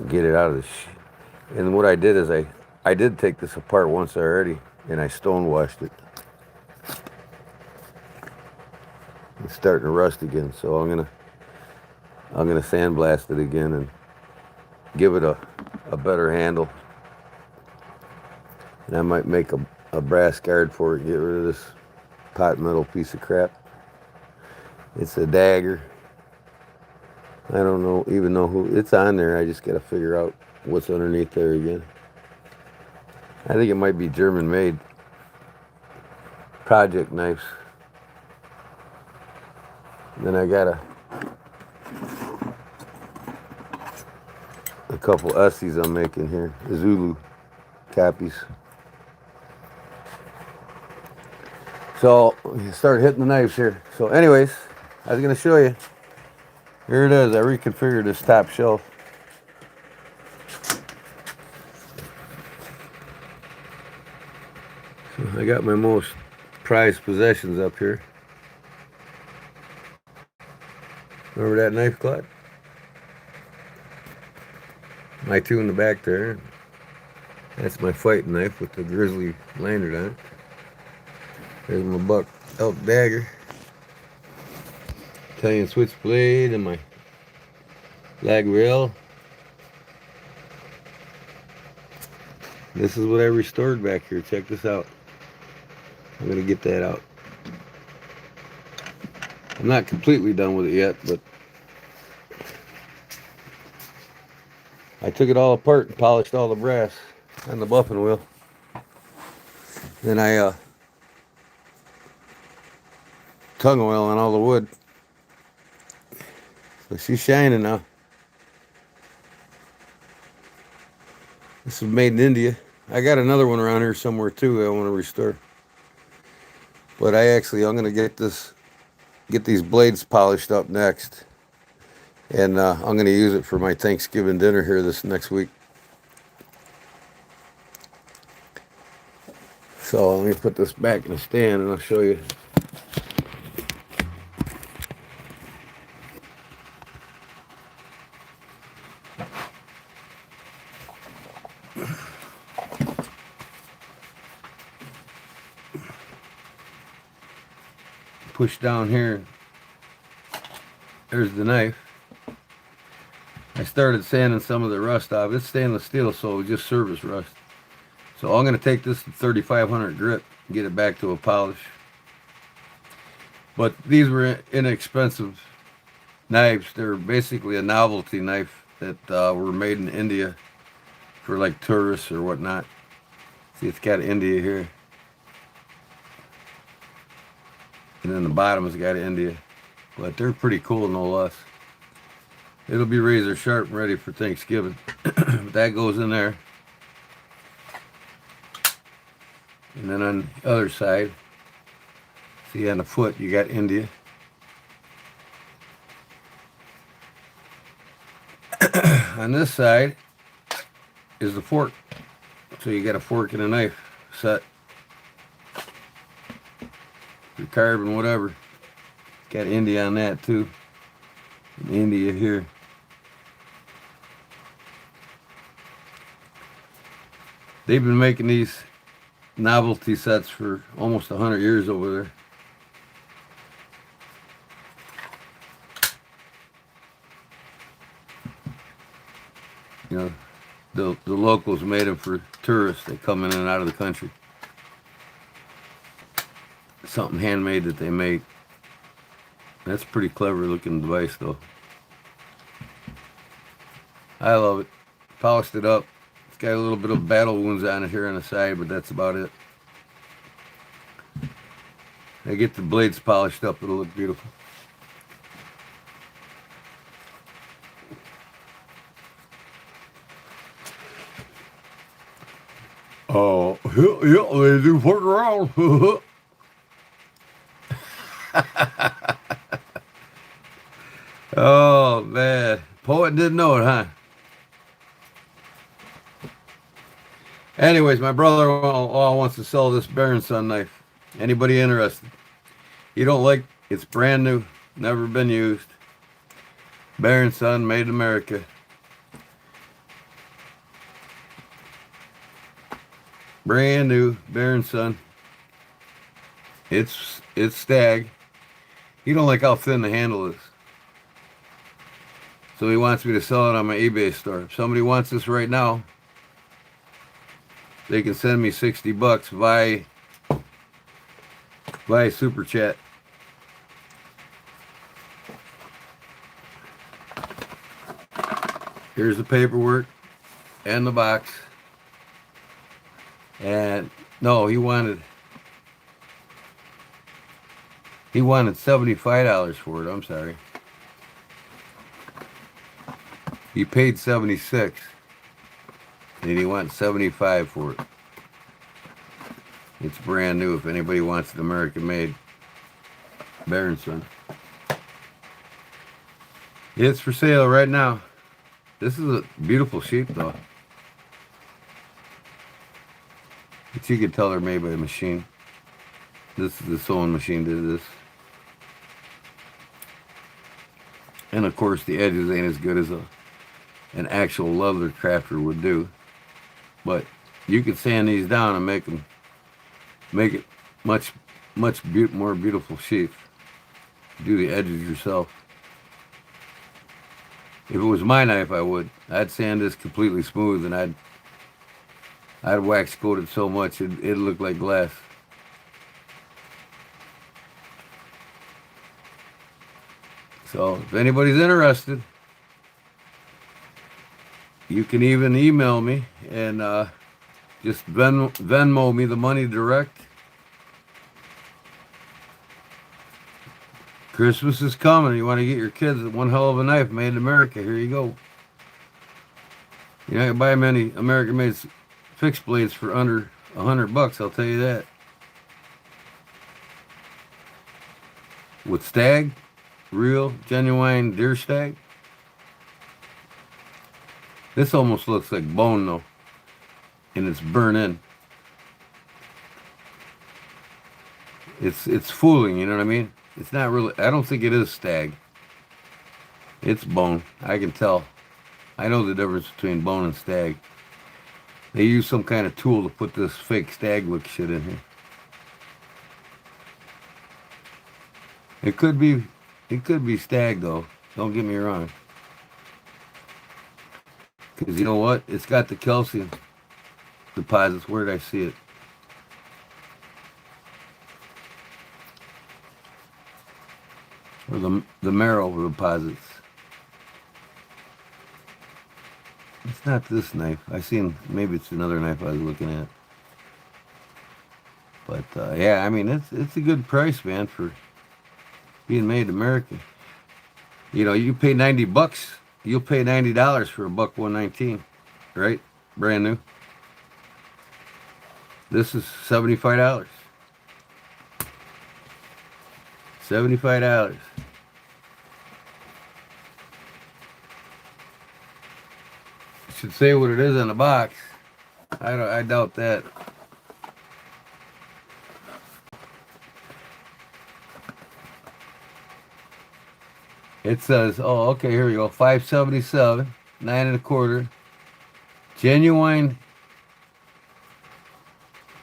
Get it out of the and what I did is I did take this apart once already and I stone washed it. It's starting to rust again, so I'm gonna sandblast it again and give it a better handle. And I might make a brass guard for it and get rid of this pot metal piece of crap. It's a dagger. I don't even know who it's on there. I just gotta figure out what's underneath there again. I think it might be German made. Project knives. And then I got a couple Ussies I'm making here. Zulu copies. So start hitting the knives here. So anyways, I was gonna show you. Here it is. I reconfigured this top shelf. So I got my most prized possessions up here. Remember that knife, Clyde? My two in the back there. That's my fighting knife with the grizzly lanyard on it. There's my buck elk dagger. Italian switchblade and my lag rail. This is what I restored back here. Check this out. I'm gonna get that out. I'm not completely done with it yet, but I took it all apart and polished all the brass on the buffing wheel. Then I tongue oil on all the wood. So she's shining now. This is made in India. I got another one around here somewhere too I want to restore. But I'm gonna get these blades polished up next. And I'm gonna use it for my Thanksgiving dinner here this next week. So let me put this back in the stand and I'll show you. Push down here. There's the knife. I started sanding some of the rust off. It's stainless steel, so it's just surface rust. So I'm going to take this to 3500 grit and get it back to a polish. But these were inexpensive knives. They're basically a novelty knife that were made in India for like tourists or whatnot. See, it's got India here. And then the bottom has got India. But they're pretty cool, no less. It'll be razor sharp and ready for Thanksgiving. That goes in there. And then on the other side, see on the foot, you got India. On this side is the fork. So you got a fork and a knife set. For carving, whatever. Got India on that too. And India here. They've been making these novelty sets for almost 100 years over there. You know, the locals made them for tourists that come in and out of the country. Something handmade that they make. That's a pretty clever looking device though. I love it. Polished it up. It's got a little bit of battle wounds on it here on the side, but that's about it. I get the blades polished up, it'll look beautiful. Oh, yeah, they do fuck around. Oh, man. Poet didn't know it, huh? Anyways, my brother wants to sell this Baron Son knife. Anybody interested? You don't like, it's brand new, never been used. Baron Son, made in America. Brand new, Baron Son. It's stag. He don't like how thin the handle is. So he wants me to sell it on my eBay store. If somebody wants this right now, they can send me $60 via Super Chat. Here's the paperwork and the box. And no, he wanted $75 for it. I'm sorry. He paid $76, and he wants $75 for it. It's brand new. If anybody wants it, American made. Baron Son. It's for sale right now. This is a beautiful sheep, though. But you can tell they're made by a machine. This is the sewing machine did this. And of course, the edges ain't as good as an actual leather crafter would do. But you could sand these down and make it much more beautiful sheep. Do the edges yourself. If it was my knife, I'd sand this completely smooth, and I'd wax coat it so much it'd look like glass. So if anybody's interested, you can even email me and just Venmo me the money direct. Christmas is coming. You want to get your kids one hell of a knife made in America. Here you go. You know, I can buy many American-made fixed blades for under $100. I'll tell you that. With stag, real, genuine deer stag. This almost looks like bone though, and it's burnt in. It's fooling, you know what I mean? It's not really. I don't think it is stag. It's bone. I can tell. I know the difference between bone and stag. They use some kind of tool to put this fake stag look shit in here. It could be stag though. Don't get me wrong. Because you know what? It's got the calcium deposits. Where did I see it? Or the marrow deposits. It's not this knife. I seen maybe it's another knife I was looking at. But yeah, I mean it's a good price, man, for being made American. You know, you pay $90. You'll pay $90 for a buck 119, right? Brand new. This is $75. $75. Should say what it is on the box. I doubt that. It says, oh, okay, here we go. 577, 9 1/4. Genuine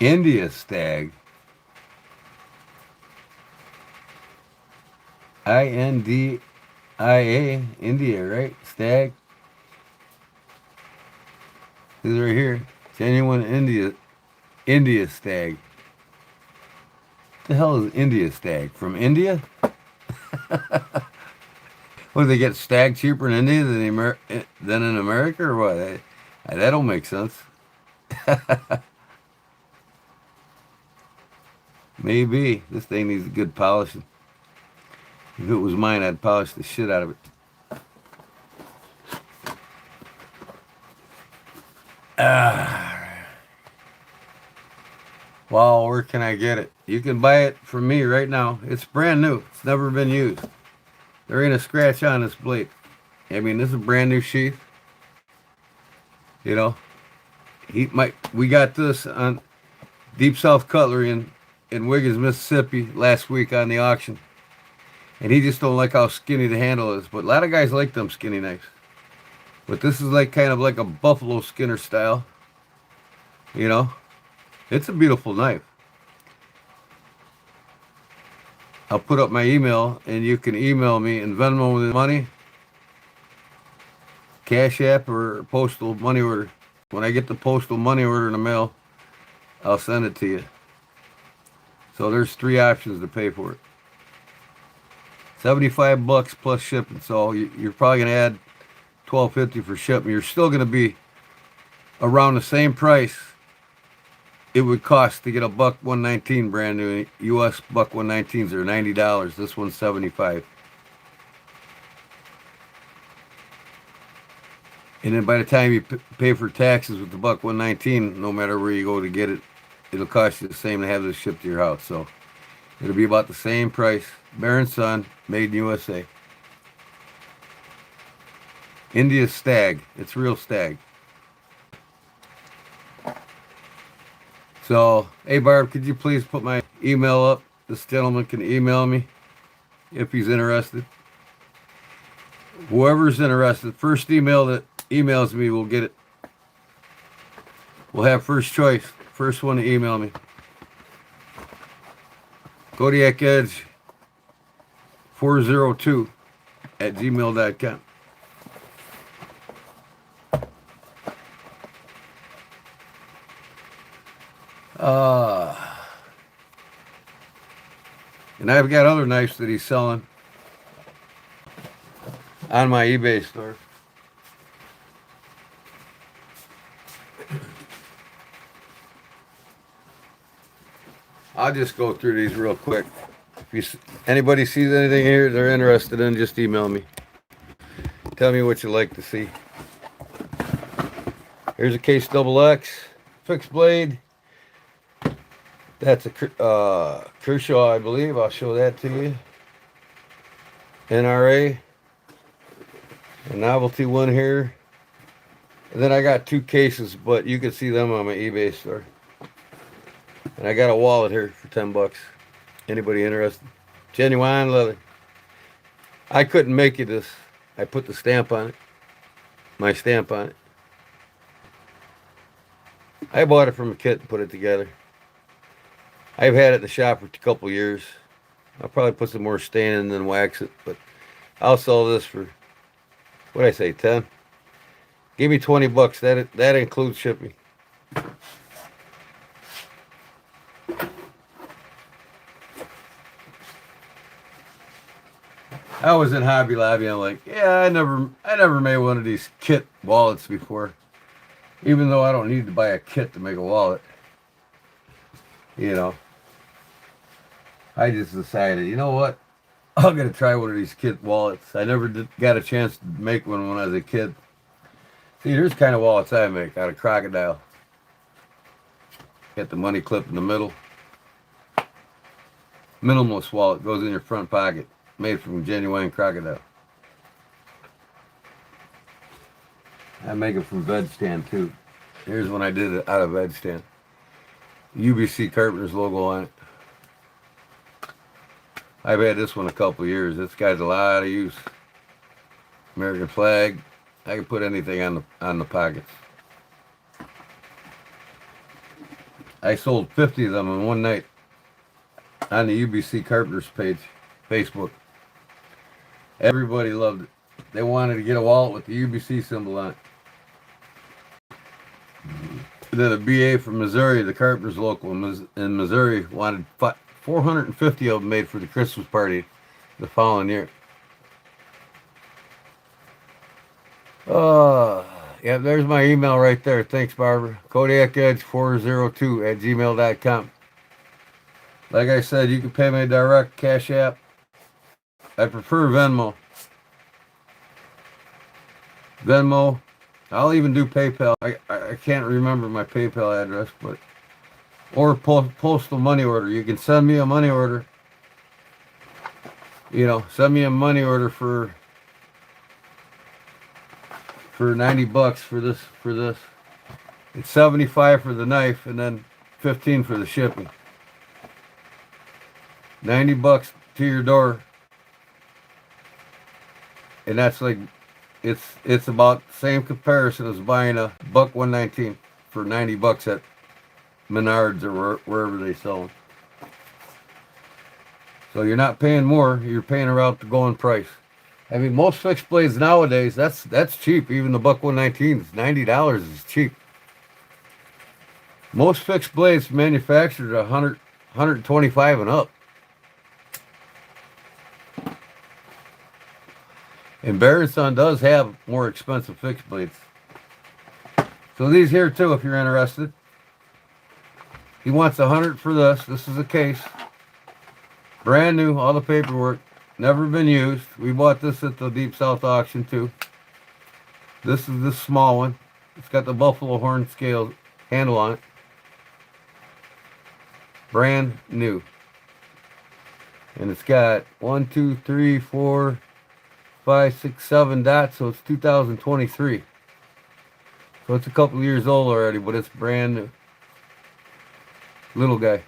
India stag. India, India, right? Stag. This is right here. Genuine India stag. What the hell is India stag? From India? What, do they get stag cheaper in India than in America, or what? That don't make sense. Maybe. This thing needs a good polishing. If it was mine, I'd polish the shit out of it. Well, where can I get it? You can buy it from me right now. It's brand new. It's never been used. There ain't a scratch on this blade. I mean, this is a brand new sheath. You know, we got this on Deep South Cutlery in Wiggins, Mississippi last week on the auction. And he just don't like how skinny the handle is. But a lot of guys like them skinny knives. But this is like kind of like a buffalo skinner style. You know, it's a beautiful knife. I'll put up my email, and you can email me and Venmo with the money, Cash App, or postal money order. When I get the postal money order in the mail, I'll send it to you. So there's 3 options to pay for it. $75 plus shipping. So you're probably gonna add $12.50 for shipping. You're still gonna be around the same price it would cost to get a buck 119 brand new. US buck 119s are $90. This one's $75. And then by the time you pay for taxes with the buck 119, no matter where you go to get it, it'll cost you the same to have this shipped to your house. So it'll be about the same price. Baron Son, made in USA. India stag. It's real stag. So, hey Barb, could you please put my email up? This gentleman can email me if he's interested. Whoever's interested, first email that emails me will get it. We'll have first choice. First one to email me. Kodiak Edge 402 at gmail.com. And I've got other knives that he's selling on my eBay store. I'll just go through these real quick. If anybody sees anything here they're interested in, just email me. Tell me what you'd like to see. Here's a case double X fixed blade. That's a Kershaw, I believe. I'll show that to you. NRA. A novelty one here. And then I got 2 cases, but you can see them on my eBay store. And I got a wallet here for 10 bucks. Anybody interested? Genuine leather. I couldn't make you this. I put the stamp on it. My stamp on it. I bought it from a kit and put it together. I've had it in the shop for a couple years. I'll probably put some more stain in and then wax it, but I'll sell this for, what'd I say, 10? Give me 20 bucks. That includes shipping. I was in Hobby Lobby and I'm like, yeah, I never made one of these kit wallets before. Even though I don't need to buy a kit to make a wallet. You know. I just decided, you know what? I'm going to try one of these kit wallets. I never got a chance to make one when I was a kid. See, here's the kind of wallets I make out of crocodile. Got the money clip in the middle. Minimalist wallet goes in your front pocket. Made from genuine crocodile. I make it from veg stand too. Here's one I did out of veg stand. UBC Carpenter's logo on it. I've had this one a couple of years. It's got a lot of use. American flag. I can put anything on the pockets. I sold 50 of them in one night on the UBC Carpenters page, Facebook. Everybody loved it. They wanted to get a wallet with the UBC symbol on it. And then a BA from Missouri, the Carpenters local in Missouri, wanted 450 of them made for the Christmas party the following year. Yeah, there's my email right there. Thanks, Barbara. Kodiak Edge 402 at gmail.com. Like I said, you can pay me direct, Cash App. I prefer Venmo. I'll even do PayPal. I can't remember my PayPal address, but or postal money order. You can send me a money order. You know, send me a money order for 90 bucks for this. It's 75 for the knife and then 15 for the shipping. 90 bucks to your door. And that's like, it's about the same comparison as buying a buck 119 for 90 bucks at Menards or wherever they sell them. So you're not paying more, you're paying around the going price. I mean, most fixed blades nowadays, that's cheap. Even the buck 119 is $90 is cheap. Most fixed blades manufactured 100, 125 and up. And Bear & Son does have more expensive fixed blades. So these here too, if you're interested. He wants 100 for this. This is a case. Brand new, all the paperwork. Never been used. We bought this at the Deep South auction too. This is the small one. It's got the buffalo horn scale handle on it. Brand new. And it's got 1, 2, 3, 4, 5, 6, 7 dots, so it's 2023. So it's a couple years old already, but it's brand new. Little guy.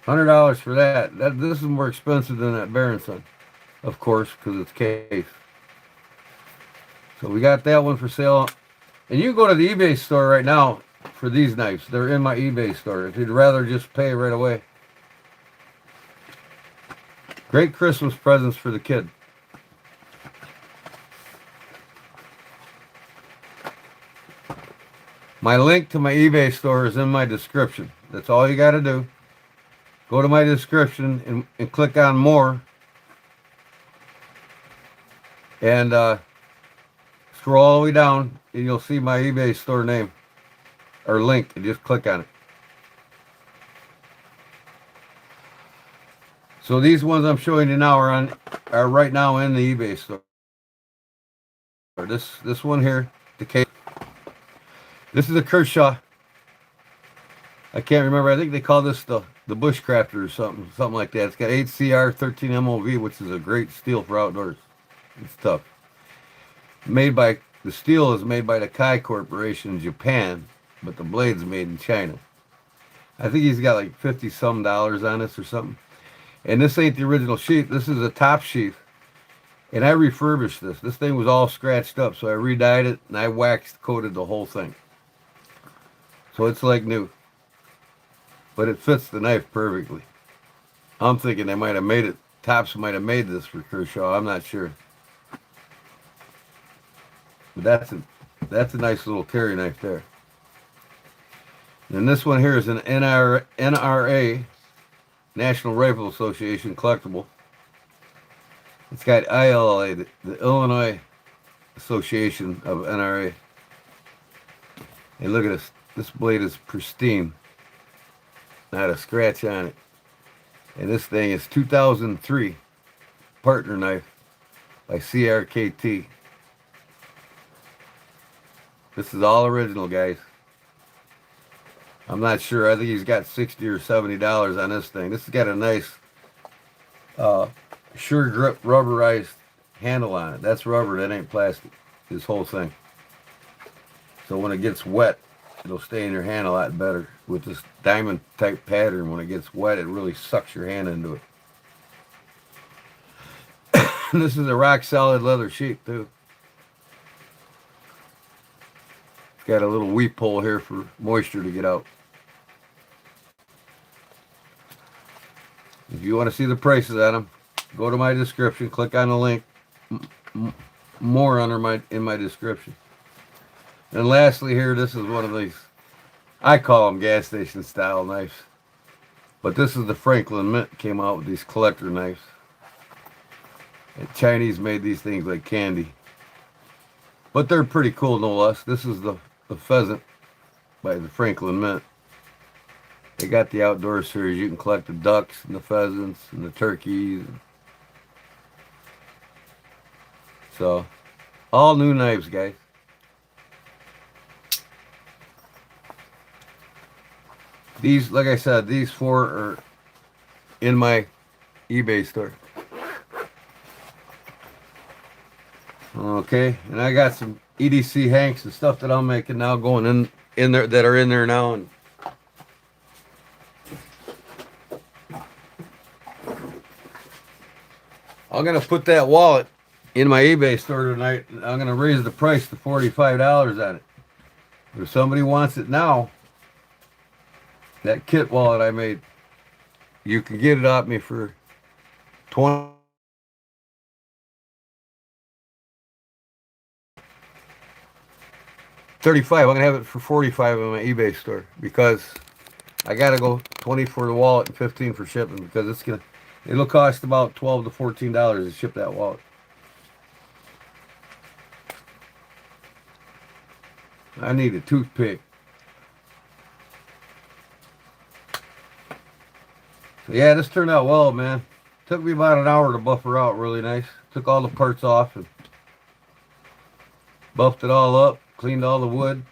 $100 for that. This is more expensive than that Bear & Son, of course, because it's case. So we got that one for sale. And you can go to the eBay store right now for these knives. They're in my eBay store if you'd rather just pay right away. Great Christmas presents for the kid. My link to my eBay store is in my description. That's all you got to do. Go to my description and click on more. And scroll all the way down and you'll see my eBay store name or link, and just click on it. So these ones I'm showing you now are right now in the eBay store. This one here, the case. This is a Kershaw. I can't remember. I think they call this the Bushcrafter or something like that. It's got 8CR 13 MOV, which is a great steel for outdoors. It's tough. The steel is made by the Kai Corporation in Japan, but the blade's made in China. I think he's got like 50 some dollars on this or something. And this ain't the original sheath. This is a top sheath. And I refurbished this. This thing was all scratched up, so I re-dyed it and I coated the whole thing. So it's like new. But it fits the knife perfectly. I'm thinking they might have made it. Tops might have made this for Kershaw. I'm not sure. But that's a nice little carry knife there. And this one here is an NRA, National Rifle Association collectible. It's got ILA, the Illinois Association of NRA. And look at this. This blade is pristine. Not a scratch on it. And this thing is 2003 partner knife by CRKT. This is all original, guys. I'm not sure. I think he's got $60 or $70 on this thing. This has got a nice sure grip rubberized handle on it. That's rubber, that ain't plastic. This whole thing. So when it gets wet, it'll stay in your hand a lot better. With this diamond type pattern, when it gets wet, it really sucks your hand into it. This is a rock solid leather sheath too. It's got a little weep hole here for moisture to get out. If you want to see the prices on them, go to my description, click on the link. More in my description. And lastly here, this is one of these, I call them gas station style knives. But this is the Franklin Mint came out with these collector knives. And Chinese made these things like candy. But they're pretty cool no less. This is the pheasant by the Franklin Mint. They got the outdoor series. You can collect the ducks and the pheasants and the turkeys. So, all new knives, guys. These, like I said, these four are in my eBay store. Okay, and I got some EDC hanks and stuff that I'm making now going in there that are in there now. And I'm gonna put that wallet in my eBay store tonight. I'm gonna raise the price to $45 on it. If somebody wants it now, that kit wallet I made, you can get it off me for 20. $35. I'm gonna have it for $45 in my eBay store because I gotta go 20 for the wallet and 15 for shipping because it'll cost about $12 to $14 to ship that wallet. I need a toothpick. So yeah, this turned out well, man. Took me about an hour to buff her out really nice. Took all the parts off and buffed it all up. Cleaned all the wood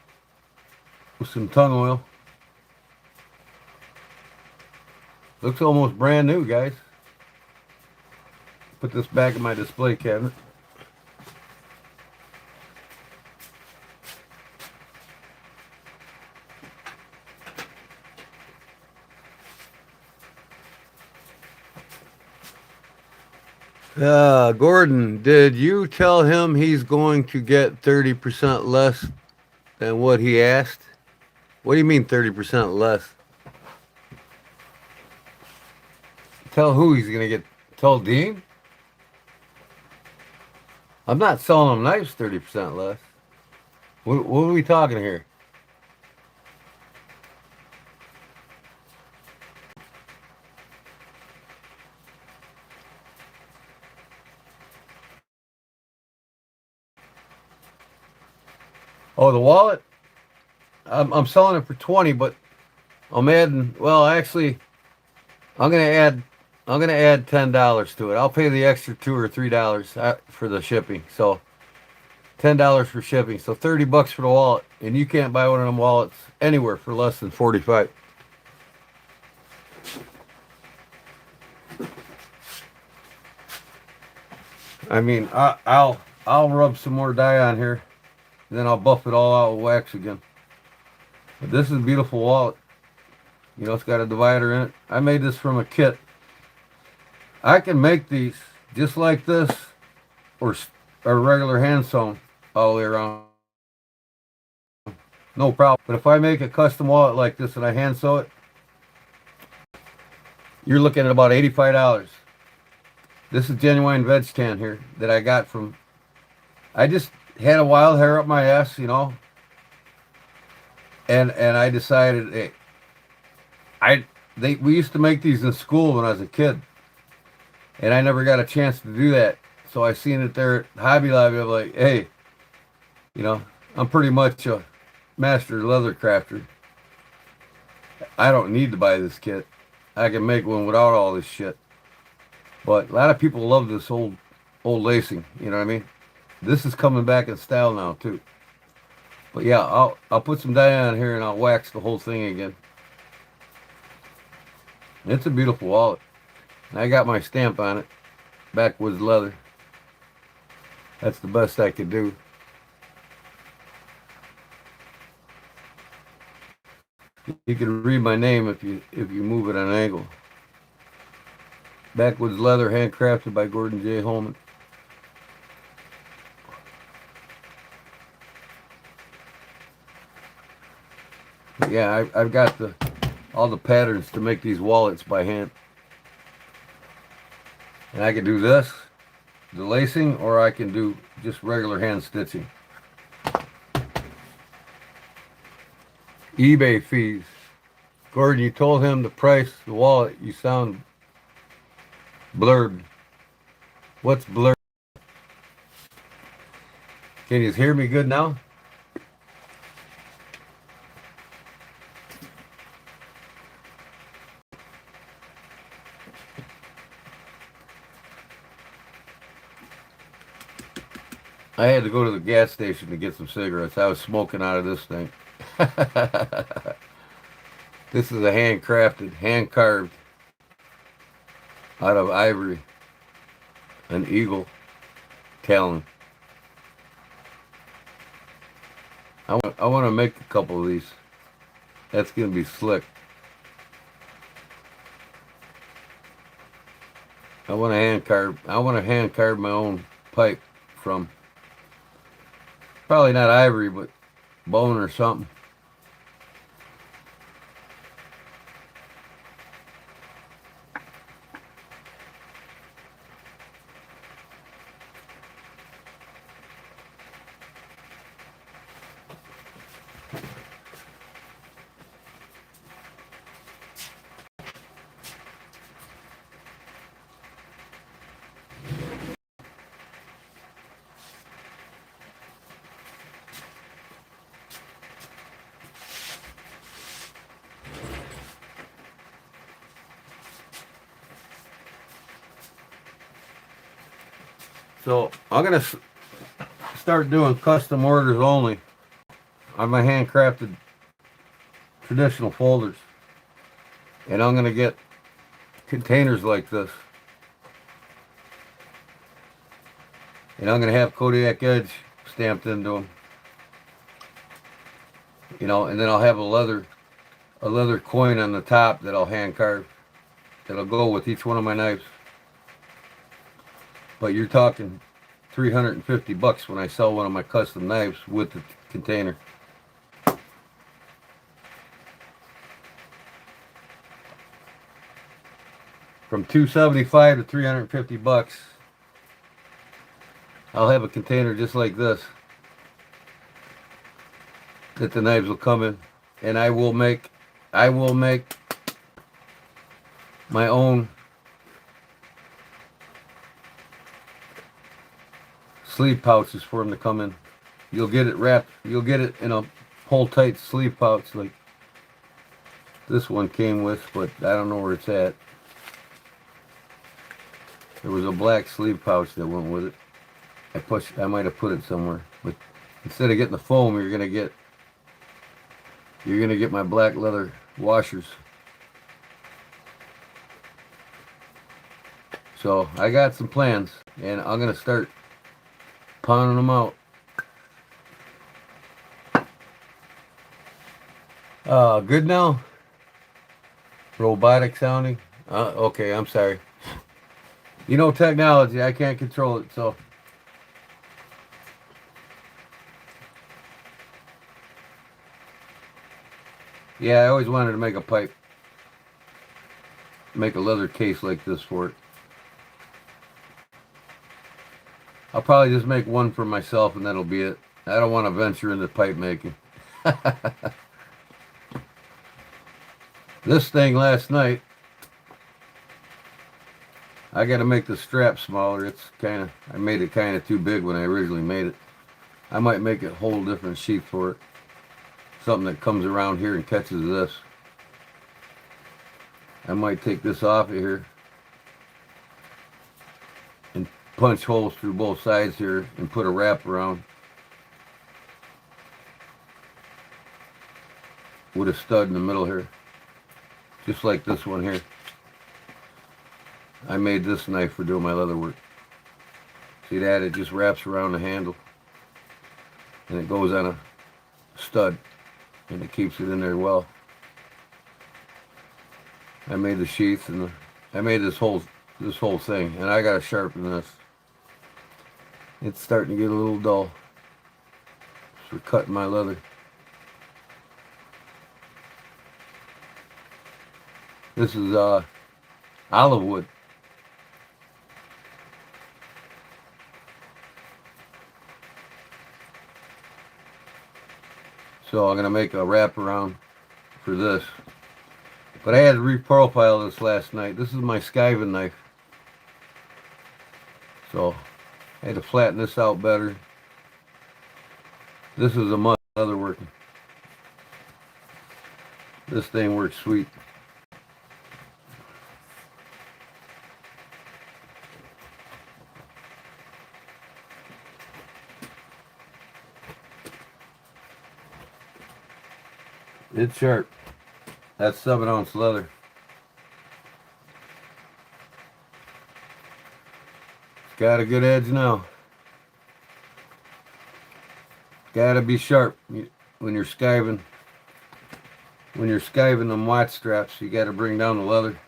with some tung oil. Looks almost brand new, guys. Put this back in my display cabinet. Gordon, did you tell him he's going to get 30% less than what he asked? What do you mean 30% less? Tell who he's going to get? Tell Dean? I'm not selling him knives 30% less. What are we talking here? Oh, the wallet? I'm selling it for 20, but I'm adding. Well, actually, I'm gonna add $10 to it. I'll pay the extra $2 or $3 for the shipping. So $10 for shipping. So $30 for the wallet. And you can't buy one of them wallets anywhere for less than 45. I mean, I'll rub some more dye on here, and then I'll buff it all out with wax again. But this is a beautiful wallet. You know, it's got a divider in it. I made this from a kit. I can make these just like this, or regular hand sewn all the way around. No problem. But if I make a custom wallet like this and I hand sew it, you're looking at about $85. This is genuine veg tan here that I got from, I just had a wild hair up my ass, you know, and I decided, hey, we used to make these in school when I was a kid, and I never got a chance to do that. So I seen it there at Hobby Lobby. I'm like, hey, you know, I'm pretty much a master leather crafter. I don't need to buy this kit. I can make one without all this shit. But a lot of people love this old lacing, you know what I mean? This is coming back in style now too. But yeah, I'll put some dye on here and I'll wax the whole thing again. It's a beautiful wallet. And I got my stamp on it. Backwoods leather. That's the best I could do. You can read my name if you move it at an angle. Backwoods leather, handcrafted by Gordon J. Holman. But yeah, I've got all the patterns to make these wallets by hand. And I can do this, the lacing, or I can do just regular hand stitching. eBay fees. Gordon, you told him the price, the wallet, you sound blurred. What's blurred? Can you hear me good now? I had to go to the gas station to get some cigarettes. I was smoking out of this thing. This is a handcrafted, hand-carved out of ivory, an eagle talon. I want to make a couple of these. That's going to be slick. I want to hand carve my own pipe from probably not ivory, but bone or something. So I'm going to start doing custom orders only on my handcrafted traditional folders. And I'm going to get containers like this. And I'm going to have Kodiak Edge stamped into them. You know, and then I'll have a leather coin on the top that I'll hand carve. That'll go with each one of my knives. But you're talking $350 when I sell one of my custom knives with the container. From $275 to $350, I'll have a container just like this that the knives will come in, and I will make my own sleeve pouches for them to come in. You'll get it wrapped. You'll get it in a whole tight sleeve pouch like this one came with, but I don't know where it's at. There was a black sleeve pouch that went with it. I might have put it somewhere, but instead of getting the foam, you're gonna get you're going to get my black leather washers. So I got some plans, and I'm going to start pounding them out. Good now? Robotic sounding? Okay, I'm sorry. You know, technology, I can't control it, so. Yeah, I always wanted to make a pipe. Make a leather case like this for it. I'll probably just make one for myself and that'll be it. I don't want to venture into pipe making. This thing last night, I got to make the strap smaller. I made it kind of too big when I originally made it. I might make a whole different sheath for it. Something that comes around here and catches this. I might take this off of here and punch holes through both sides here and put a wrap around with a stud in the middle here. Just like this one here. I made this knife for doing my leather work. See that? It just wraps around the handle and it goes on a stud and it keeps it in there well. I made the sheath and I made this whole thing, and I gotta sharpen this. It's starting to get a little dull for cutting my leather. This is olive wood. So I'm gonna make a wraparound for this. But I had to reprofile this last night. This is my skiving knife. So I had to flatten this out better. This is a must leatherworking. This thing works sweet. It's sharp. That's 7-ounce leather. It's got a good edge now. Gotta be sharp when you're skiving. When you're skiving them watch straps, you gotta bring down the leather.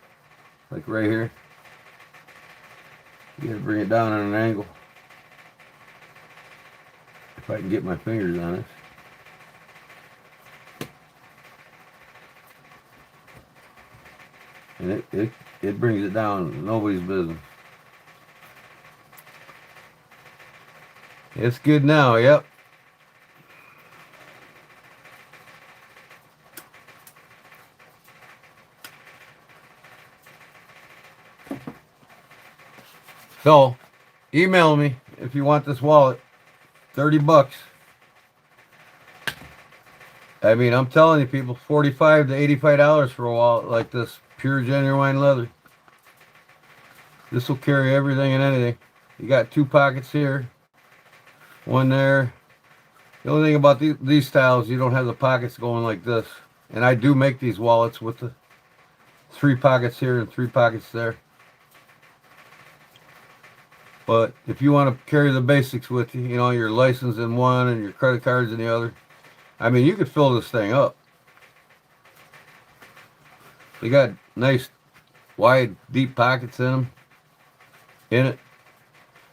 Like right here. You gotta bring it down at an angle. If I can get my fingers on it. And it brings it down. Nobody's business. It's good now, yep. So, email me if you want this wallet. $30. I mean, I'm telling you people, $45 to $85 for a wallet like this. Pure genuine leather. This will carry everything and anything. You got 2 pockets here, one there. The only thing about these styles, you don't have the pockets going like this. And I do make these wallets with the 3 pockets here and 3 pockets there. But if you want to carry the basics with you, you know, your license in one and your credit cards in the other, I mean, you could fill this thing up. They got nice, wide, deep pockets in it.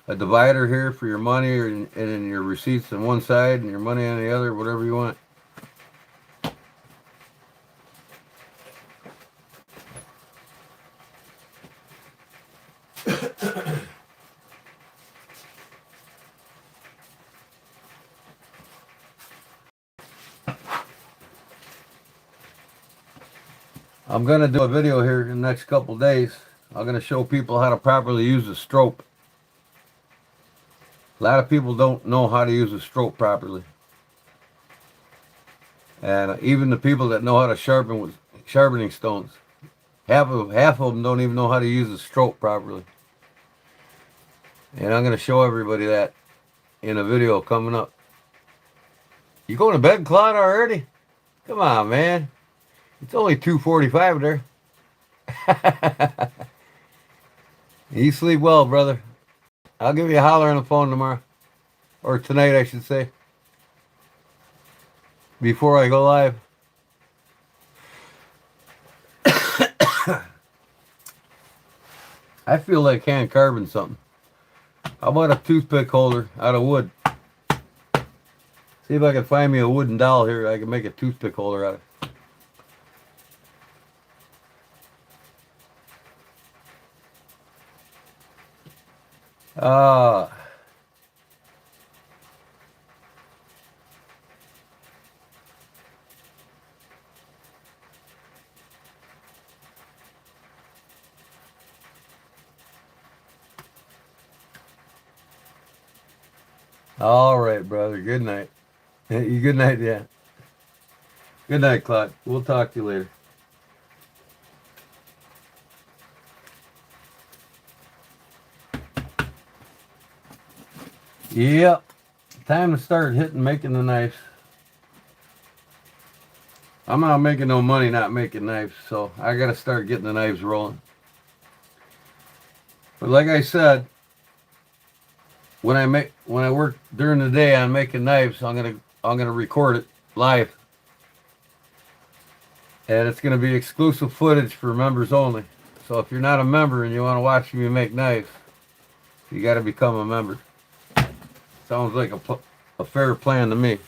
A divider here for your money and then your receipts on one side and your money on the other, whatever you want. I'm going to do a video here in the next couple days. I'm going to show people how to properly use a stroke. A lot of people don't know how to use a stroke properly. And even the people that know how to sharpen with sharpening stones, half of them don't even know how to use a stroke properly. And I'm going to show everybody that in a video coming up. You going to bed, Claude, already? Come on, man. It's only 2:45 there. You sleep well, brother. I'll give you a holler on the phone tomorrow. Or tonight, I should say. Before I go live. I feel like hand carving something. How about a toothpick holder out of wood? See if I can find me a wooden dowel here I can make a toothpick holder out of. Ah. All right, brother. Good night. You good night, yeah. Good night, Claude. We'll talk to you later. Yep. Time to start making the knives. I'm not making no money not making knives, so I gotta start getting the knives rolling. But like I said, when I work during the day on making knives, I'm gonna record it live. And it's gonna be exclusive footage for members only. So if you're not a member and you want to watch me make knives, you gotta become a member. Sounds like a fair plan to me.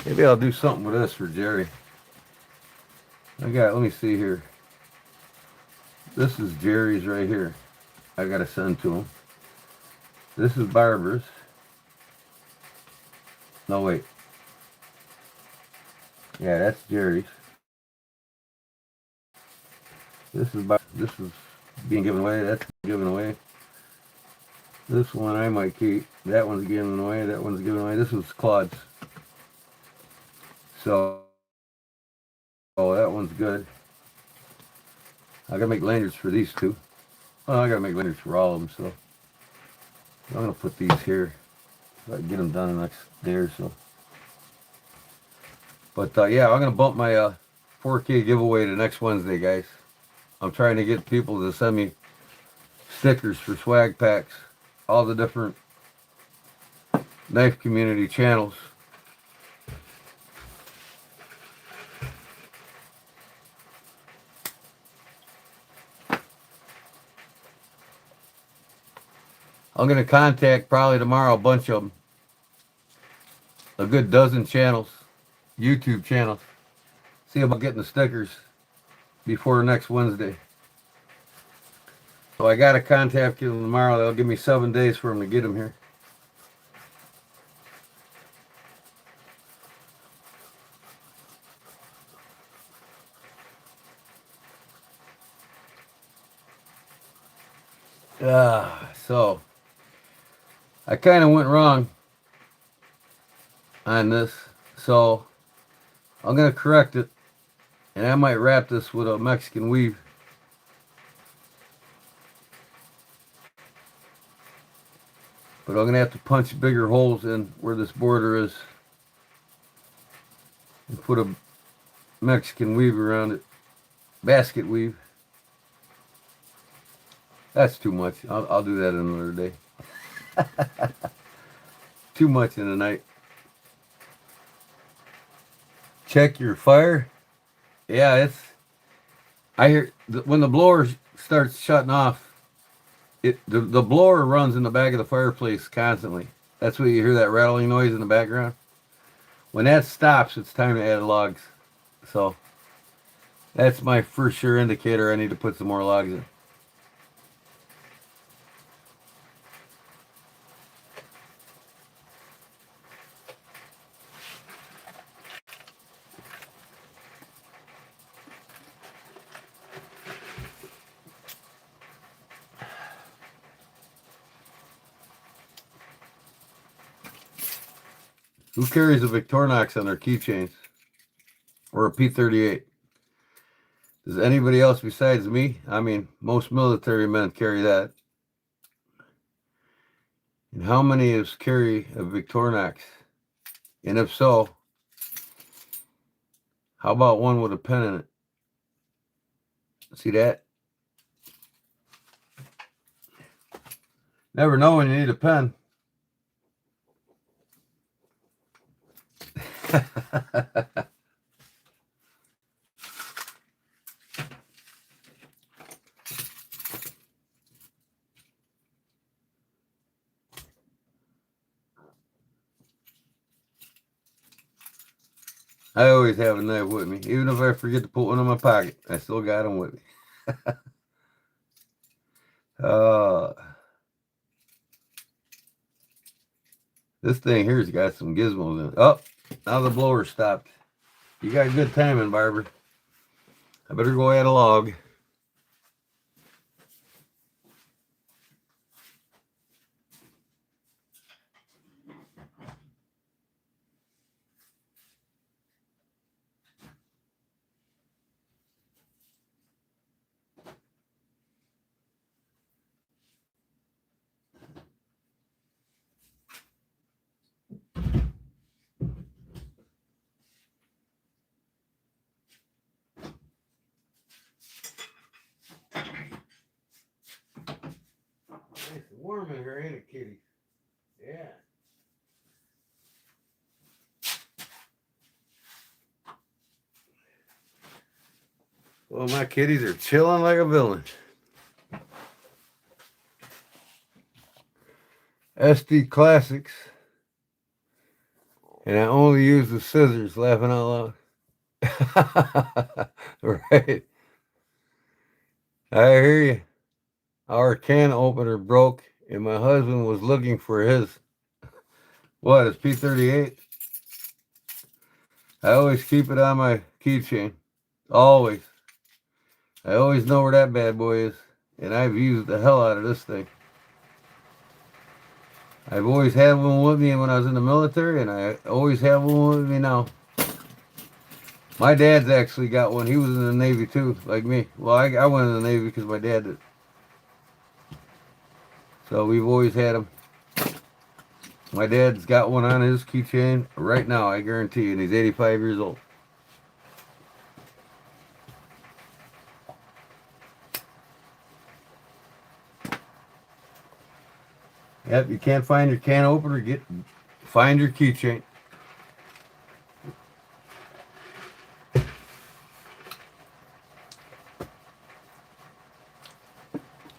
Maybe I'll do something with this for Jerry. Let me see here. This is Jerry's right here. I gotta send to him. This is Barbara's. No, wait. Yeah, that's Jerry's. This is being given away. That's given away. This one I might keep. That one's given away. That one's given away. This was Claude's. So, oh, that one's good. I gotta make lanyards for these two. Well, I gotta make lanyards for all of them, so I'm gonna put these here. So I can get them done in the next day or so. But yeah, I'm gonna bump my 4K giveaway to next Wednesday, guys. I'm trying to get people to send me stickers for swag packs, all the different knife community channels. I'm going to contact probably tomorrow a bunch of them. A good dozen channels, YouTube channels. See about getting the stickers before next Wednesday. So I got to contact them tomorrow. They'll give me 7 days for them to get them here. So I kind of went wrong on this, so I'm going to correct it, and I might wrap this with a Mexican weave. But I'm going to have to punch bigger holes in where this border is and put a Mexican weave around it. Basket weave. That's too much. I'll do that another day. Too much in the night. Check your fire. Yeah, I hear when the blower starts shutting off, the blower runs in the back of the fireplace constantly. That's why you hear that rattling noise in the background. When that stops, it's time to add logs. So that's my for sure indicator I need to put some more logs in. Who carries a Victorinox on their keychains? Or a P38? Does anybody else besides me? I mean, most military men carry that. And how many of us carry a Victorinox? And if so, how about one with a pen in it? See that? Never know when you need a pen. I always have a knife with me. Even if I forget to put one in my pocket, I still got them with me. This thing here's got some gizmos in it. Oh, now the blower stopped. You got good timing, Barbara. I better go add a log. Nice and warm in here, ain't it, kitty? Yeah. Well, my kitties are chilling like a villain. SD Classics. And I only use the scissors, laughing out loud. Right. I hear you. Our can opener broke, and my husband was looking for his, what, his P38? I always keep it on my keychain. Always. I always know where that bad boy is, and I've used the hell out of this thing. I've always had one with me when I was in the military, and I always have one with me now. My dad's actually got one. He was in the Navy too, like me. Well, I went in the Navy because my dad did. So we've always had them. My dad's got one on his keychain right now, I guarantee you, and he's 85 years old. Yep, you can't find your can opener, find your keychain.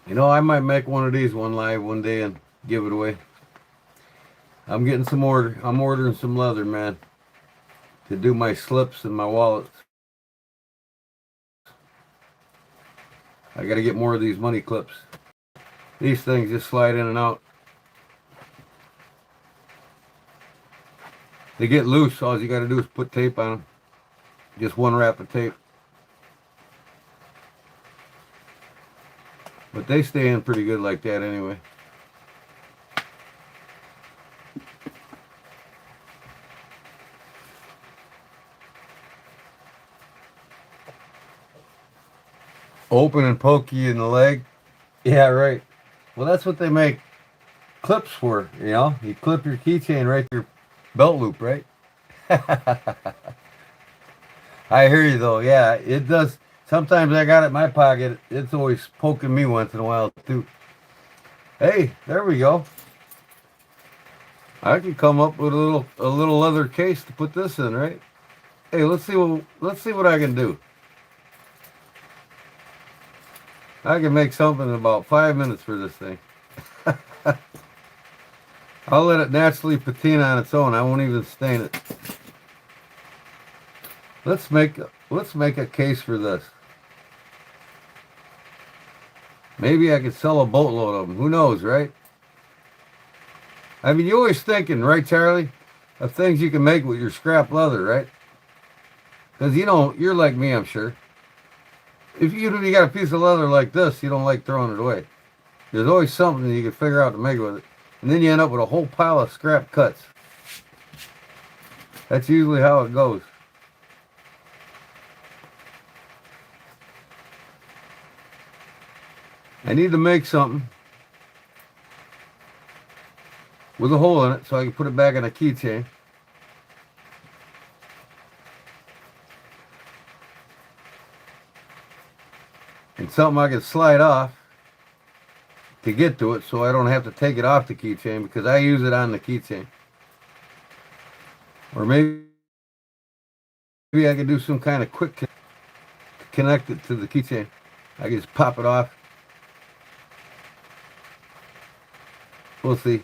You know, I might make one of these one live one day and give it away. I'm getting some order. I'm ordering some leather, man, to do my slips and my wallets. I got to get more of these money clips. These things just slide in and out. They get loose. All you got to do is put tape on them. Just one wrap of tape. But they stay in pretty good like that anyway. Open and pokey in the leg. Yeah, right. Well, that's what they make clips for, you know. You clip your keychain right to your belt loop, right? I hear you, though. Yeah, it does. Sometimes I got it in my pocket. It's always poking me once in a while, too. Hey, there we go. I could come up with a little leather case to put this in, right? Hey, let's see what I can do. I can make something in about 5 minutes for this thing. I'll let it naturally patina on its own. I won't even stain it. Let's make a case for this. Maybe I could sell a boatload of them. Who knows, right? I mean, you're always thinking, right, Charlie, of things you can make with your scrap leather, right? Because, you know, you're like me, I'm sure. If you got a piece of leather like this, you don't like throwing it away. There's always something you can figure out to make with it. And then you end up with a whole pile of scrap cuts. That's usually how it goes. I need to make something with a hole in it so I can put it back in a keychain. And something I can slide off to get to it so I don't have to take it off the keychain because I use it on the keychain. Or maybe I could do some kind of quick to connect it to the keychain. I can just pop it off. We'll see.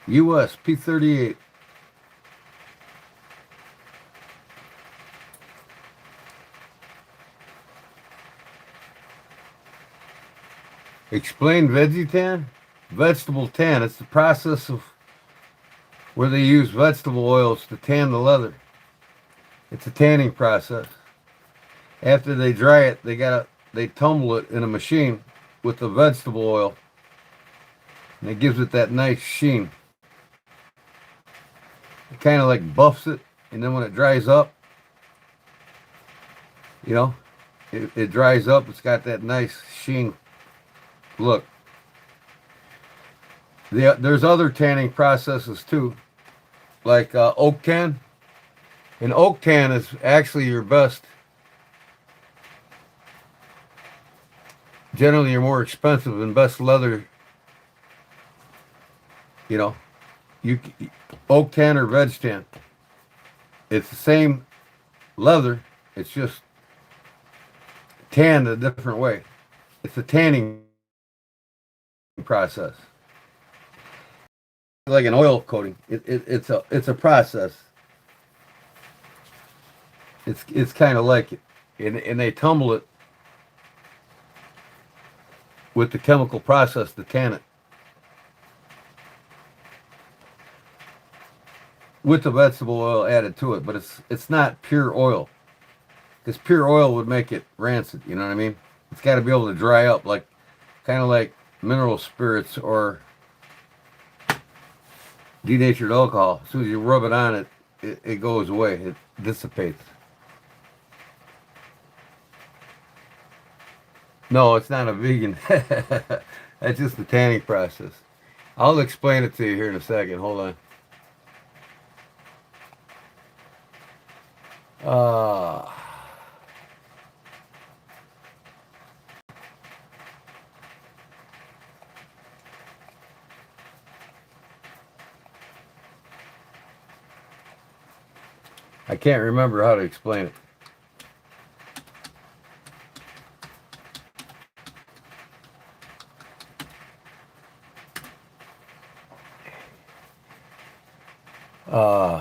US P38. Explain veggie tan? Vegetable tan. It's the process of where they use vegetable oils to tan the leather. It's a tanning process. After they dry it, they tumble it in a machine with the vegetable oil, and it gives it that nice sheen. It kind of like buffs it, and then when it dries up, you know, it dries up. It's got that nice sheen look. There's other tanning processes too, like oak tan. And oak tan is actually your best. Generally, you're more expensive and best leather. You know, you oak tan or veg tan. It's the same leather. It's just tanned a different way. It's a tanning process, like an oil coating. It's a process. It's kind of like it, and they tumble it with the chemical process to tan it with the vegetable oil added to it. But it's not pure oil, because pure oil would make it rancid. You know what I mean? It's got to be able to dry up, like kind of like mineral spirits or denatured alcohol. As soon as you rub it on, it goes away. It dissipates. No, it's not a vegan. That's just the tanning process. I'll explain it to you here in a second. Hold on. Uh, I can't remember how to explain it. Uh,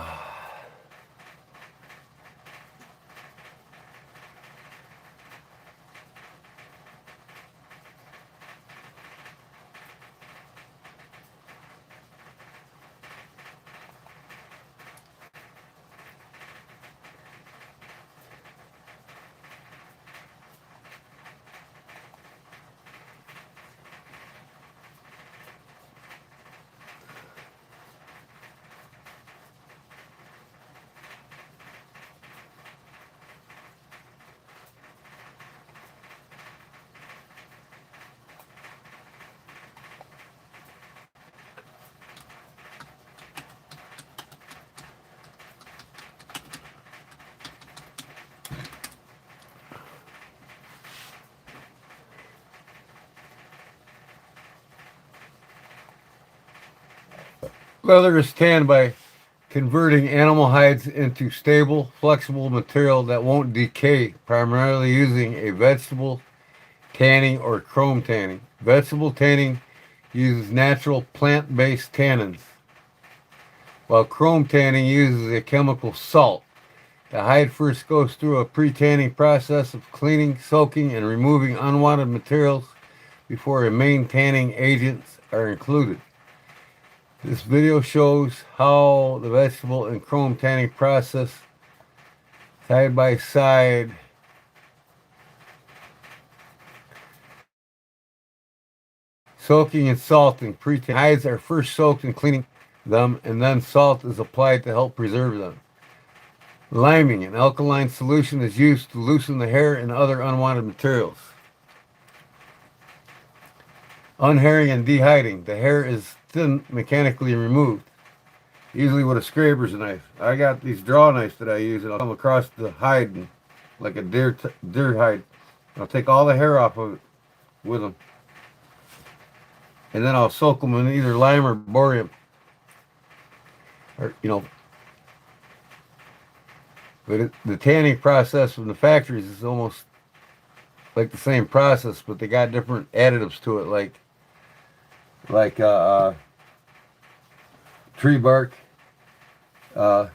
Leather is tanned by converting animal hides into stable, flexible material that won't decay, primarily using a vegetable tanning or chrome tanning. Vegetable tanning uses natural plant-based tannins, while chrome tanning uses a chemical salt. The hide first goes through a pre-tanning process of cleaning, soaking, and removing unwanted materials before a main tanning agents are included. This video shows how the vegetable and chrome tanning process side by side soaking and salting. Pre-tan hides are first soaked and cleaning them, and then salt is applied to help preserve them. Liming, an alkaline solution, is used to loosen the hair and other unwanted materials. Unhairing and dehiding, the hair is then mechanically removed, usually with a scraper's knife. I got these draw knives that I use, and I'll come across the hide, and, like a deer hide. I'll take all the hair off of it with them, and then I'll soak them in either lime or borium, or But the tanning process from the factories is almost like the same process, but they got different additives to it, like tree bark. Uh,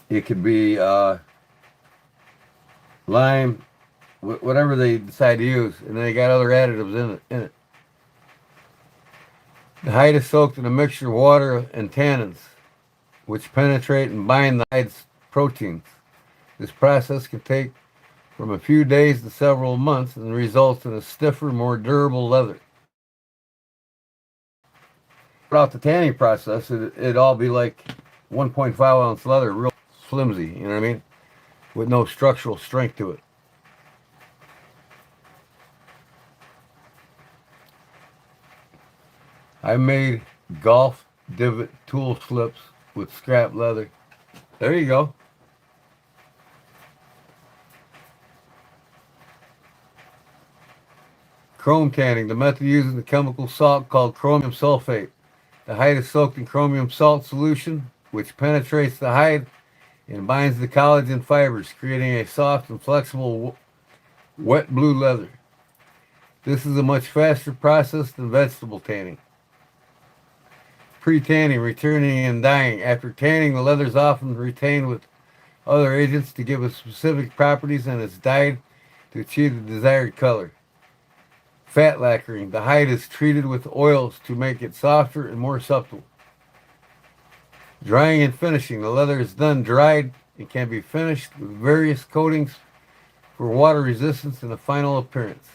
it could be lime, whatever they decide to use, and then they got other additives in it. The hide is soaked in a mixture of water and tannins, which penetrate and bind the hide's proteins. This process can take from a few days to several months and results in a stiffer, more durable leather. Throughout the tanning process, it'd all be like 1.5 ounce leather, real flimsy, you know what I mean? With no structural strength to it. I made golf divot tool slips with scrap leather. There you go. Chrome tanning, the method using the chemical salt called chromium sulfate. The hide is soaked in chromium salt solution, which penetrates the hide and binds the collagen fibers, creating a soft and flexible wet blue leather. This is a much faster process than vegetable tanning. Pre-tanning, returning, and dyeing. After tanning, the leather is often retained with other agents to give it specific properties and is dyed to achieve the desired color. Fat lacquering. The hide is treated with oils to make it softer and more supple. Drying and finishing. The leather is then dried and can be finished with various coatings for water resistance and a final appearance.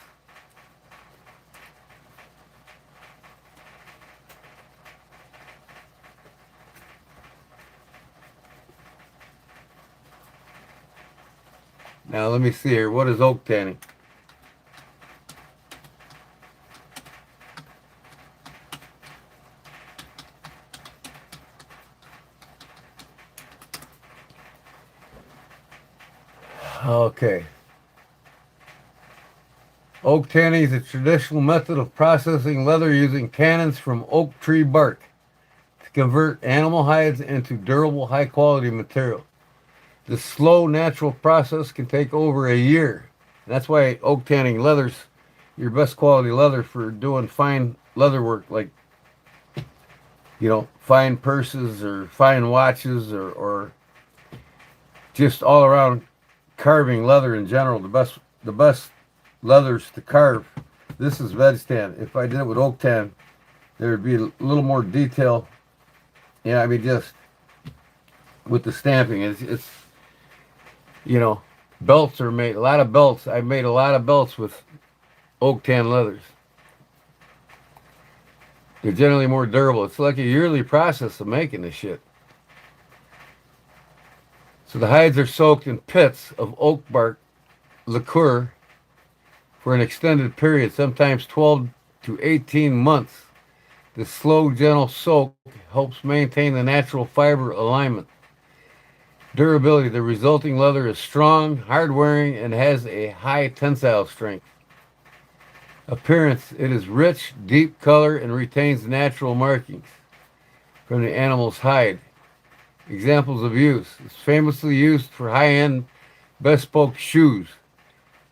Now let me see here. What is oak tanning? Okay. Oak tanning is a traditional method of processing leather using tannins from oak tree bark to convert animal hides into durable, high-quality material. This slow, natural process can take over a year. And that's why oak tanning leather's your best quality leather for doing fine leather work, like, fine purses or fine watches or just all around carving leather in general. The best leathers to carve. This is veg tan. If I did it with oak tan, there would be a little more detail. Just with the stamping. It's belts are made. A lot of belts. I've made a lot of belts with oak tan leathers. They're generally more durable. It's like a yearly process of making this shit. So the hides are soaked in pits of oak bark liqueur for an extended period, sometimes 12 to 18 months. The slow, gentle soak helps maintain the natural fiber alignment. Durability. The resulting leather is strong, hard-wearing, and has a high tensile strength. Appearance. It is rich, deep color, and retains natural markings from the animal's hide. Examples of use. It's famously used for high-end bespoke shoes,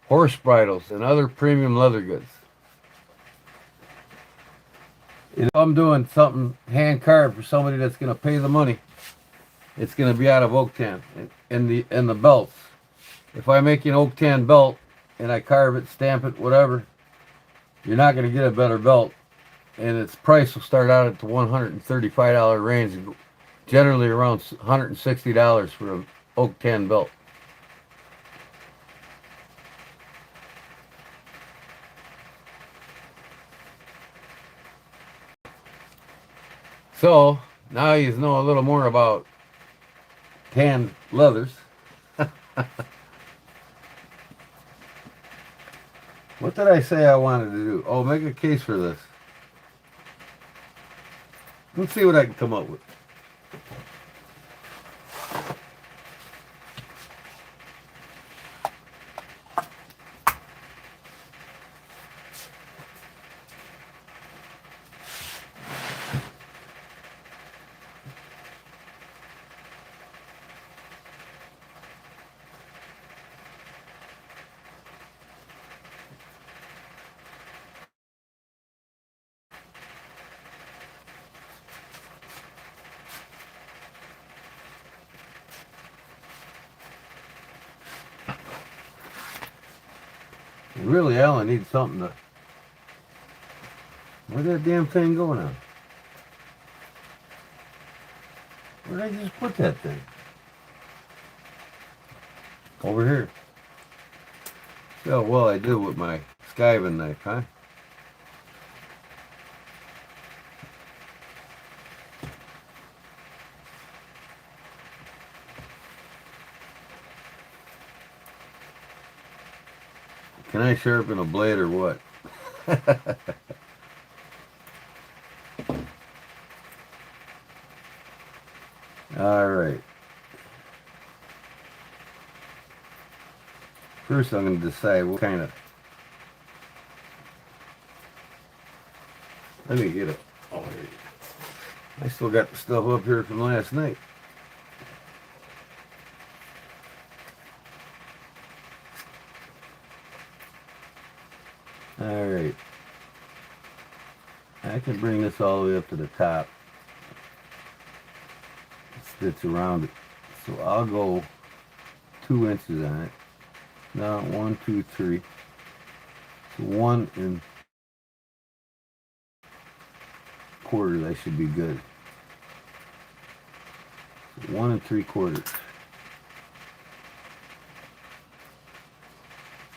horse bridles, and other premium leather goods. If I'm doing something hand-carved for somebody that's going to pay the money, it's going to be out of oak tan. And the belts. If I make an oak tan belt and I carve it, stamp it, whatever, you're not going to get a better belt. And its price will start out at the $135 range, generally around $160 for an oak tan belt. So now you know a little more about tanned leathers. What did I say I wanted to do? Oh, make a case for this. Let's see what I can come up with. Really, I only need something to... Where'd that damn thing go now? Where did I just put that thing? Over here. See how well I did with my skiving knife, huh? Can I sharpen a blade or what? All right. First, I'm going to decide what kind of... Let me get it. Oh, I still got the stuff up here from last night. All right. I can bring this all the way up to the top. Stitch around it. So I'll go 2 inches on it. Now 1, 2, 3. So 1 1/4. I should be good. So 1 3/4.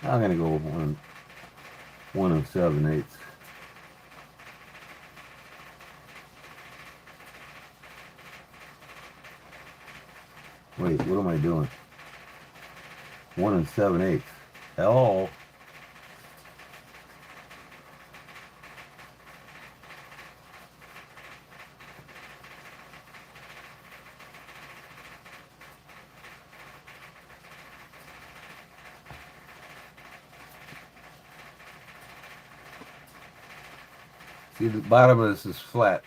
I'm gonna go 1 7/8. Wait, what am I doing? 1 7/8. Hello. See, the bottom of this is flat.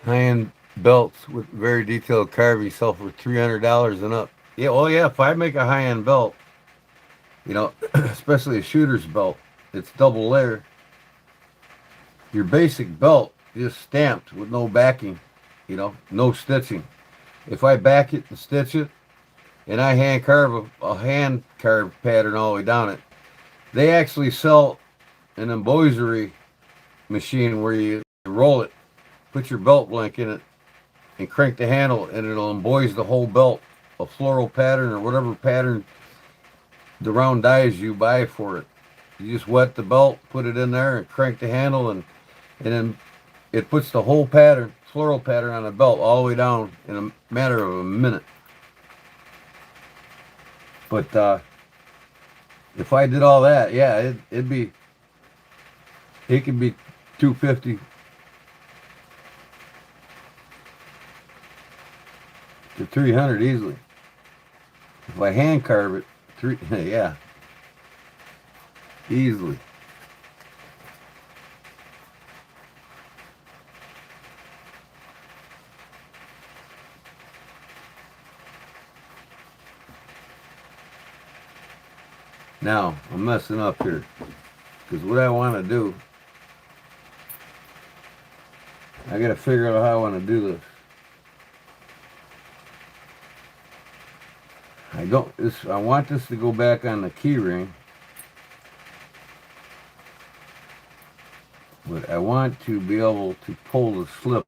High-end belts with very detailed carving sell for $300 and up. Yeah, well, yeah, if I make a high-end belt, especially a shooter's belt, it's double layer. Your basic belt is stamped with no backing, no stitching. If I back it and stitch it, and I hand carve a hand carved pattern all the way down it, they actually sell an embroidery machine where you roll it, put your belt blank in it, and crank the handle, and it'll embroider the whole belt, a floral pattern or whatever pattern the round dies you buy for it. You just wet the belt, put it in there, and crank the handle, and then it puts the whole pattern, floral pattern on the belt all the way down in a matter of a minute. But if I did all that, yeah, it could be 250 to 300 easily. If I hand carve it, yeah, easily. Now, I'm messing up here, because what I want to do, I got to figure out how I want to do this. I want this to go back on the key ring, but I want to be able to pull the slip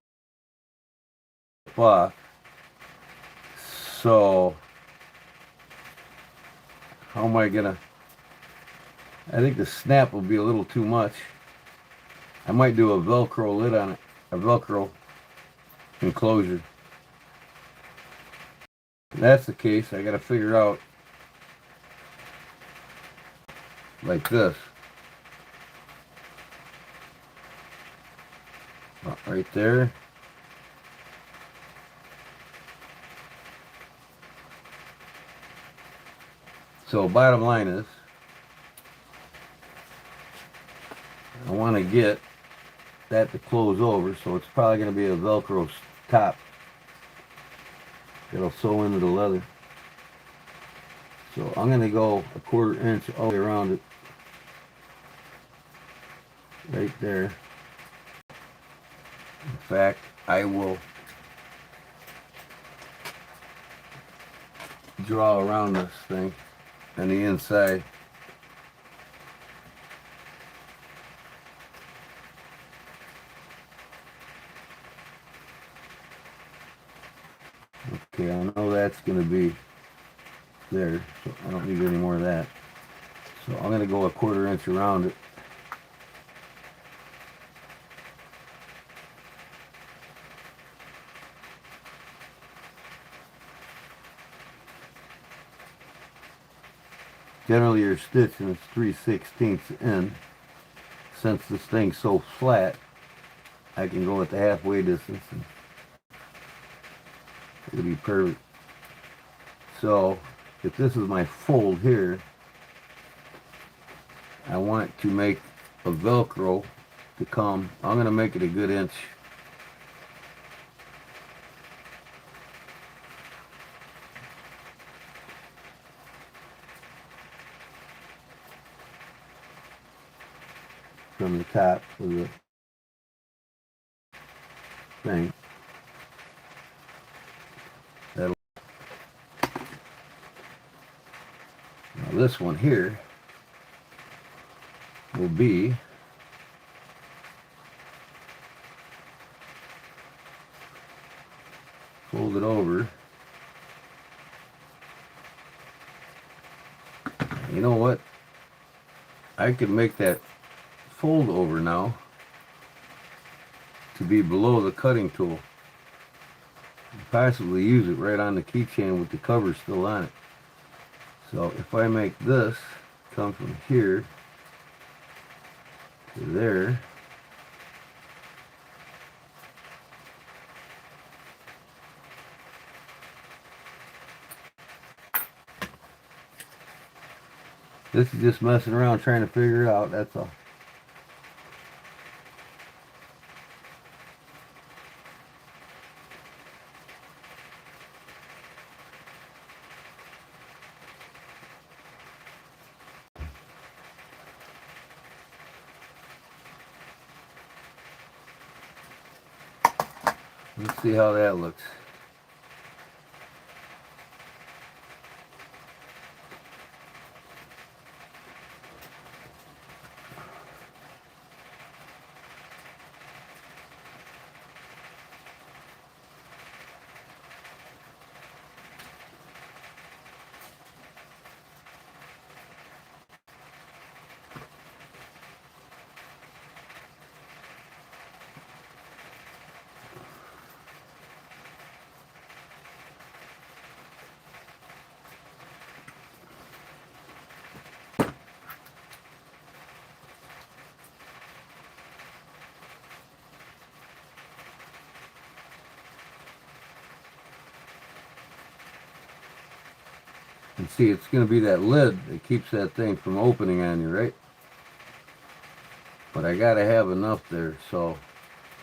off. So how am I gonna, I think the snap will be a little too much. I might do a Velcro lid on it, a Velcro enclosure. If that's the case, I gotta figure out like this. Right there. So bottom line is, I want to get that to close over, so it's probably going to be a Velcro top that'll sew into the leather. So I'm going to go a 1/4 inch all the way around it, right there. In fact, I will draw around this thing on the inside. Okay, I know that's going to be there, so I don't need any more of that. So I'm going to go a 1/4 inch around it. Generally you're stitching it's 3/16 in. Since this thing's so flat, I can go at the halfway distance and it'll be perfect. So if this is my fold here, I want to make a Velcro to come. I'm going to make it a good inch. From the top of the thing. That'll, now this one here will be fold it over. You know what? I could make that fold over now to be below the cutting tool. Possibly use it right on the keychain with the cover still on it. So if I make this come from here to there, this is just messing around trying to figure it out, that's all. Let's see how that looks. And see, it's going to be that lid that keeps that thing from opening on you, right? But I got to have enough there, so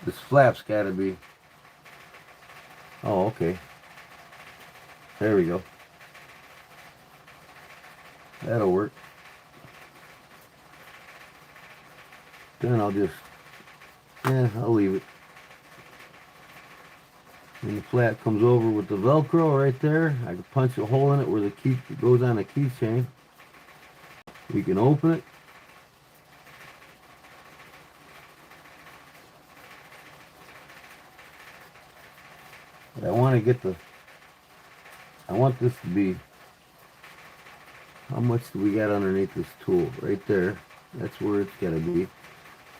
this flap's got to be... Oh, okay. There we go. That'll work. Then I'll just... Yeah, I'll leave it. And the flap comes over with the Velcro right there. I can punch a hole in it where the key goes on the keychain. We can open it. But I want to get I want this to be, how much do we got underneath this tool? Right there. That's where it's got to be.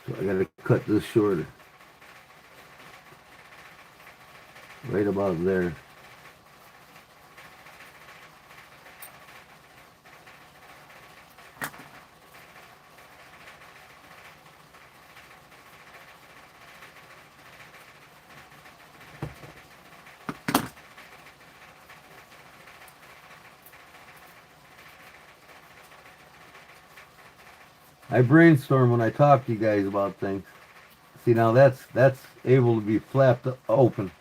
So I got to cut this shorter. Right about there. I brainstorm when I talk to you guys about things. See, now that's able to be flapped open.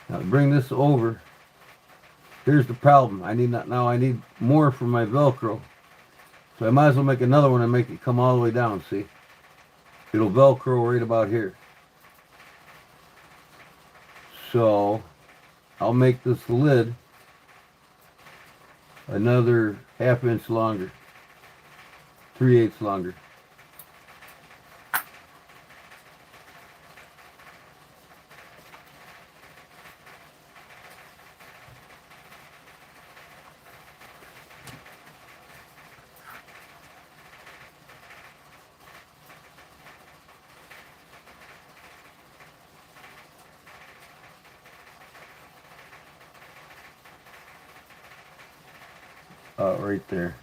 Now to bring this over, here's the problem. I need more for my Velcro. So I might as well make another one and make it come all the way down, see? It'll Velcro right about here. So I'll make this lid another ½ inch longer. 3/8 longer. Right there.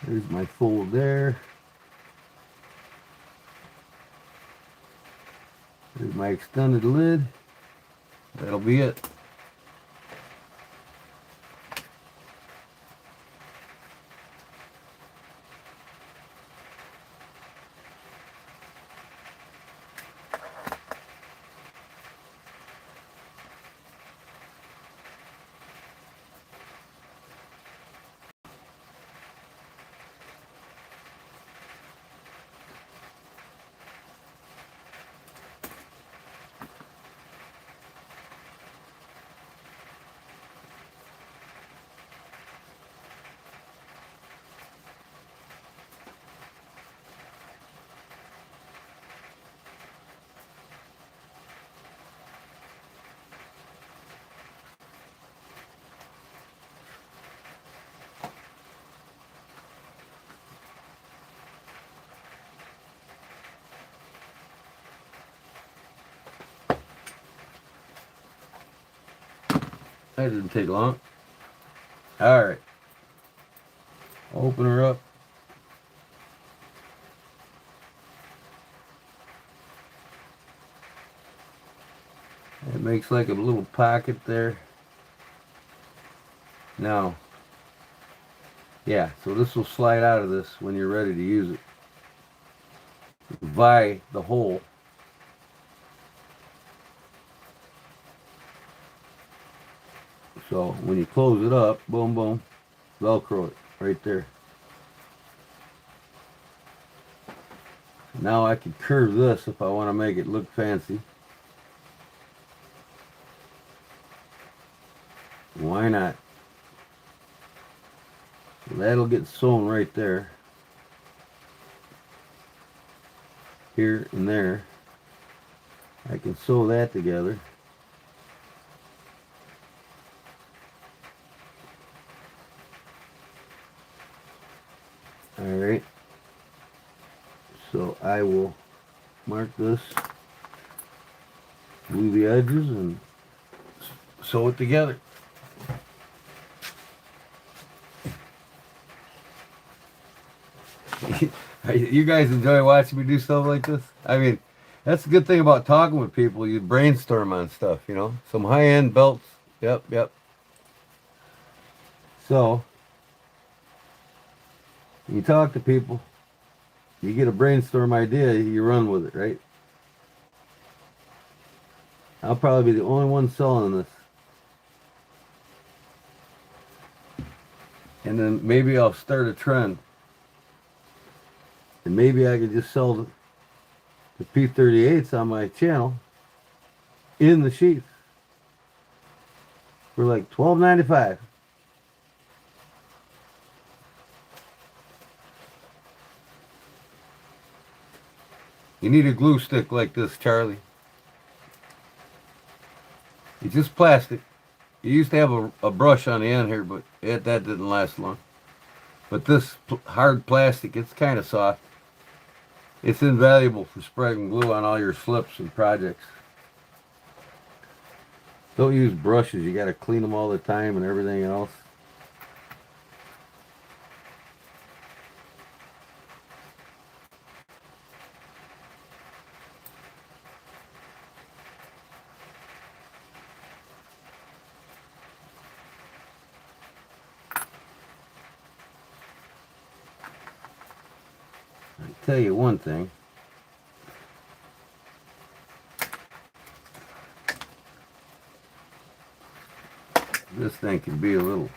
There's my fold there. There's my extended lid. That'll be it. That didn't take long. Alright. Open her up. It makes like a little pocket there. Now, yeah, so this will slide out of this when you're ready to use it. By the hole. So when you close it up, boom, boom, Velcro it right there. Now I can curve this if I want to make it look fancy. Why not? So that'll get sewn right there. Here and there. I can sew that together. Alright. So I will mark this, glue the edges, and sew it together. You guys enjoy watching me do stuff like this? I mean, that's the good thing about talking with people. You brainstorm on stuff, you know? Some high-end belts. Yep, yep. So, you talk to people, You get a brainstorm idea, you run with it, right? I'll probably be the only one selling this. And then maybe I'll start a trend. And maybe I could just sell the P38s on my channel in the sheath for like $12.95. You need a glue stick like this, Charlie. It's just plastic. You used to have a brush on the end here, but that didn't last long. But this hard plastic, it's kind of soft. It's invaluable for spreading glue on all your slips and projects. Don't use brushes. You got to clean them all the time and everything else. I tell you one thing. This thing can be a little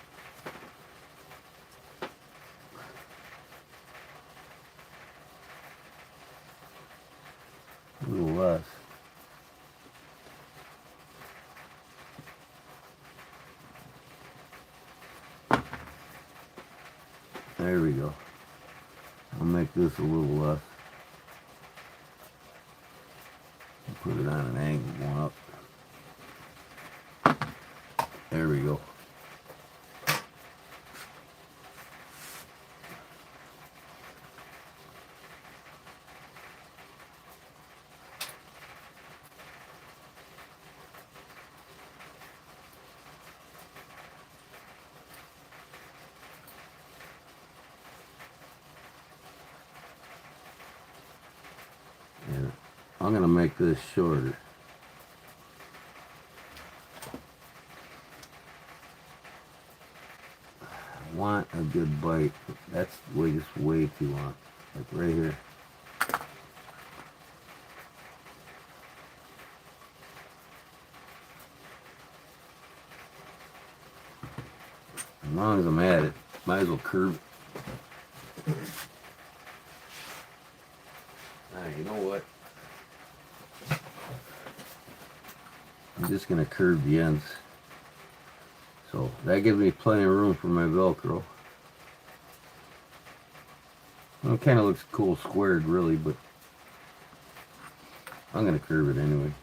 less. There we go. I'll make this a little less. Put it on an angle going up. There we go. And I'm going to make this shorter. I want a good bite. That's just way too long. Like right here. As long as I'm at it, might as well curve it. You know what? I'm just going to curve the ends. So that gives me plenty of room for my Velcro. Well, it kind of looks cool squared really, but I'm going to curve it anyway.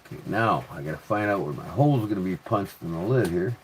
Okay, now I gotta find out where my hole's gonna be punched in the lid here.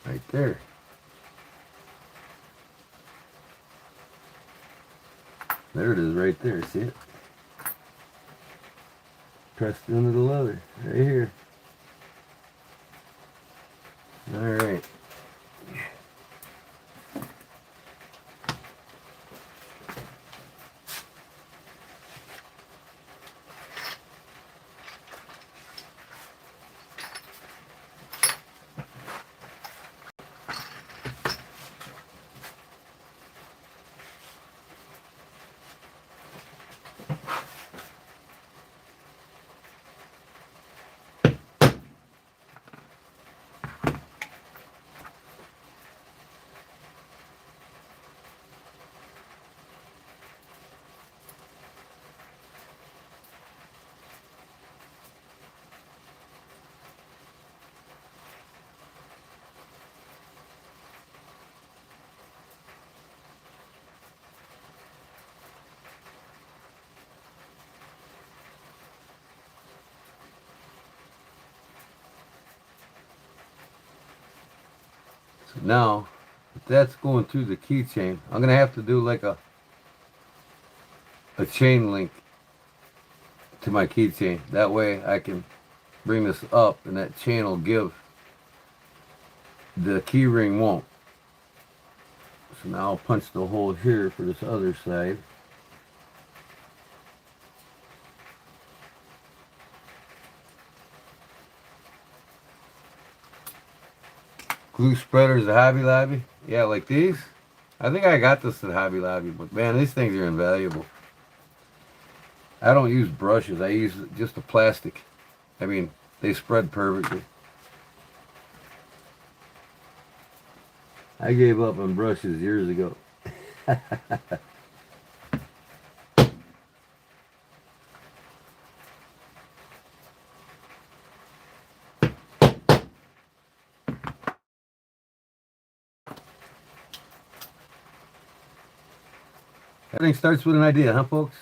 Right there. There it is right there, see it? Pressed into the leather, right here. Alright. Now, if that's going through the keychain, I'm going to have to do like a chain link to my keychain. That way I can bring this up and that chain will give. The key ring won't. So now I'll punch the hole here for this other side. Glue spreaders at Hobby Lobby. Yeah, like these. I think I got this at Hobby Lobby, but man, these things are invaluable. I don't use brushes. I use just the plastic. I mean, they spread perfectly. I gave up on brushes years ago. Everything starts with an idea, huh, folks?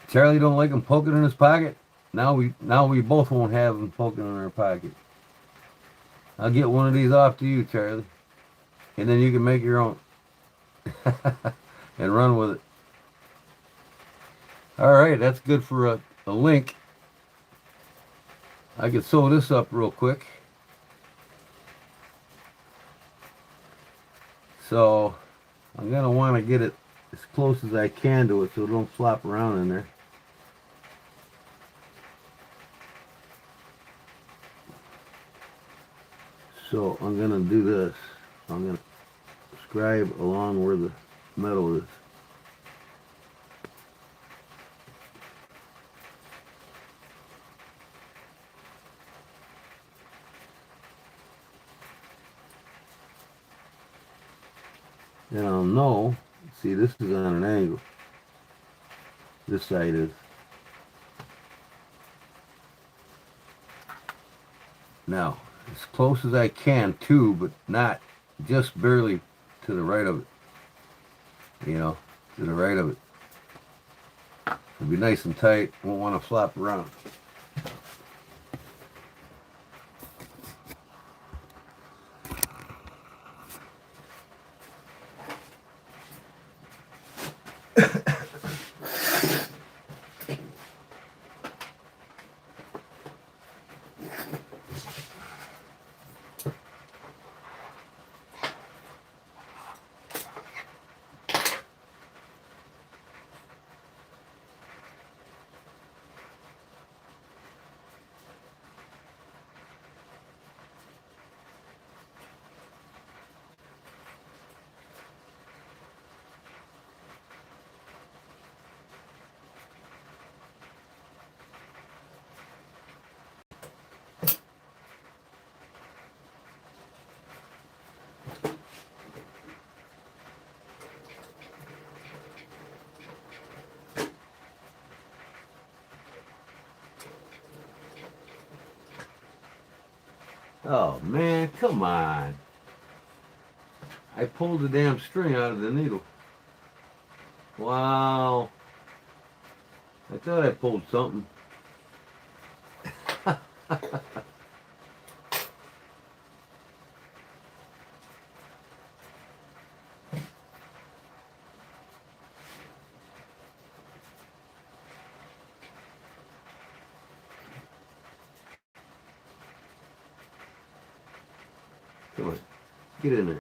Charlie don't like him poking in his pocket. Now we both won't have him poking in our pocket. I'll get one of these off to you, Charlie, and then you can make your own and run with it. All right, that's good for a link. I could sew this up real quick. So I'm gonna want to get it as close as I can to it so it don't flop around in there. So I'm gonna do this. I'm gonna scribe along where the metal is. And I'll know, see, this is on an angle. This side is. Now, as close as I can too, but not just barely to the right of it. You know, to the right of it. It'll be nice and tight, won't want to flop around. Oh man, come on. I pulled the damn string out of the needle. Wow. I thought I pulled something. Come on, get in there.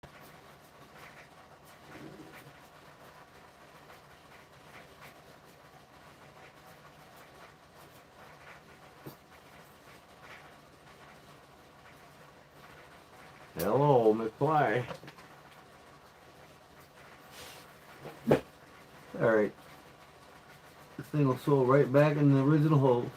Hello, McFly. Alright. This thing will sew right back in the original holes.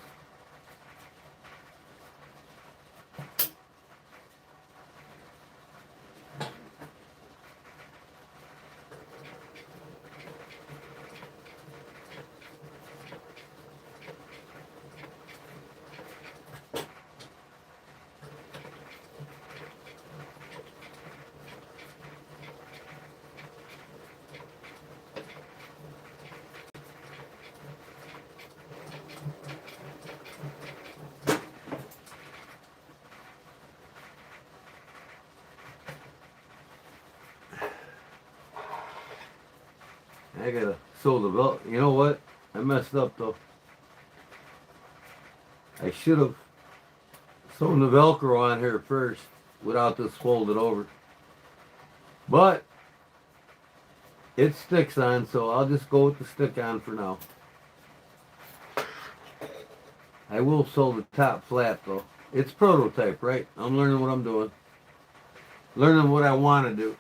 I gotta sew the belt. You know what? I messed up though. I should have sewn the Velcro on here first without this folded over. But it sticks on, so I'll just go with the stick on for now. I will sew the top flat though. It's prototype, right? I'm learning what I'm doing. Learning what I want to do.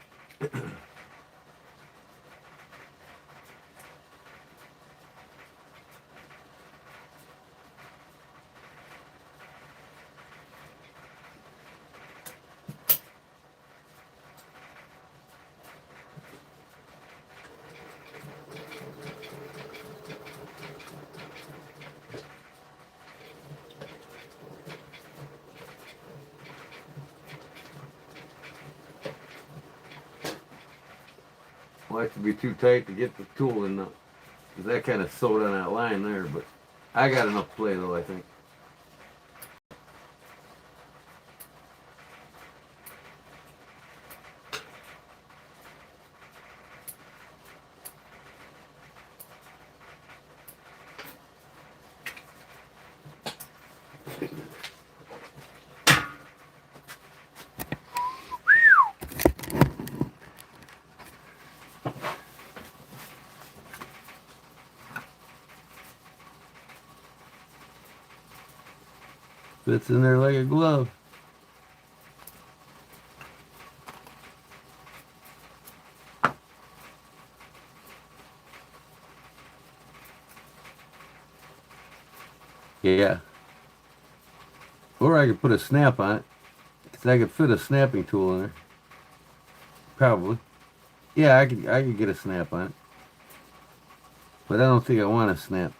Want it to be too tight to get the tool in the, because that kind of sewed on that line there, but I got enough play though, I think. Fits in there like a glove. Yeah. Or I could put a snap on it, because I could fit a snapping tool in there. Probably. Yeah, I could get a snap on it. But I don't think I want a snap.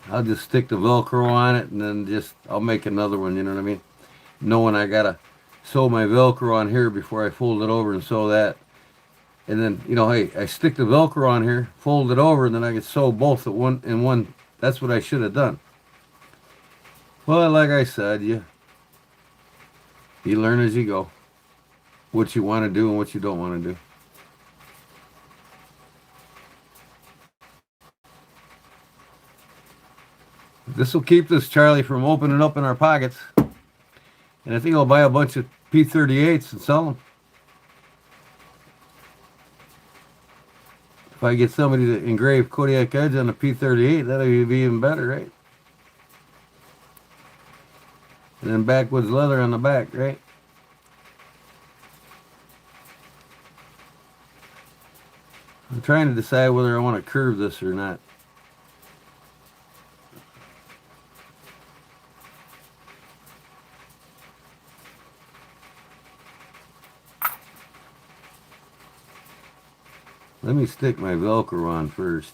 I'll just stick the Velcro on it and then I'll make another one, you know what I mean? Knowing I gotta sew my Velcro on here before I fold it over and sew that. And then, hey, I stick the Velcro on here, fold it over, and then I can sew both at one. That's what I should have done. Well, like I said, you learn as you go. What you want to do and what you don't want to do. This will keep this Charlie from opening up in our pockets. And I think I'll buy a bunch of P38s and sell them. If I get somebody to engrave Kodiak Edge on a P38, that'll be even better, right? And then backwoods leather on the back, right? I'm trying to decide whether I want to curve this or not. Let me stick my Velcro on first.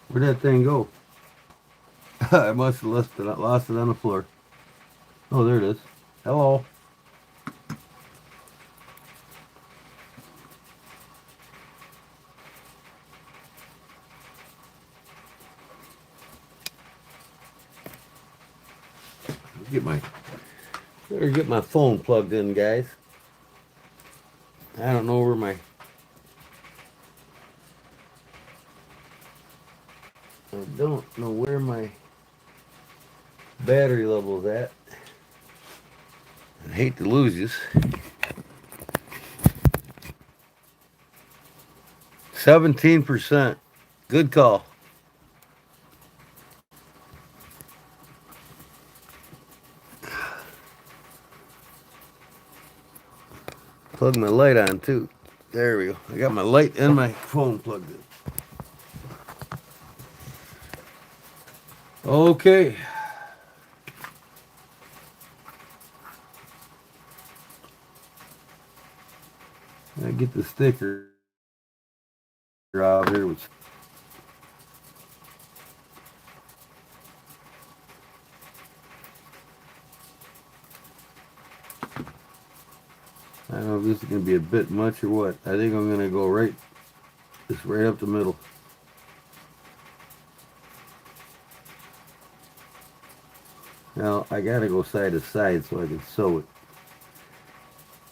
Where'd that thing go? I must have lost it on the floor. Oh, there it is. Hello. Better get my phone plugged in, guys. I don't know where my battery level is at. I hate to lose this. 17%. Good call. Plug my light on too. There we go. I got my light and my phone plugged in. Okay. get the sticker out here, which I don't know if this is going to be a bit much or what. I think I'm going to go just right up the middle. Now, I got to go side to side so I can sew it.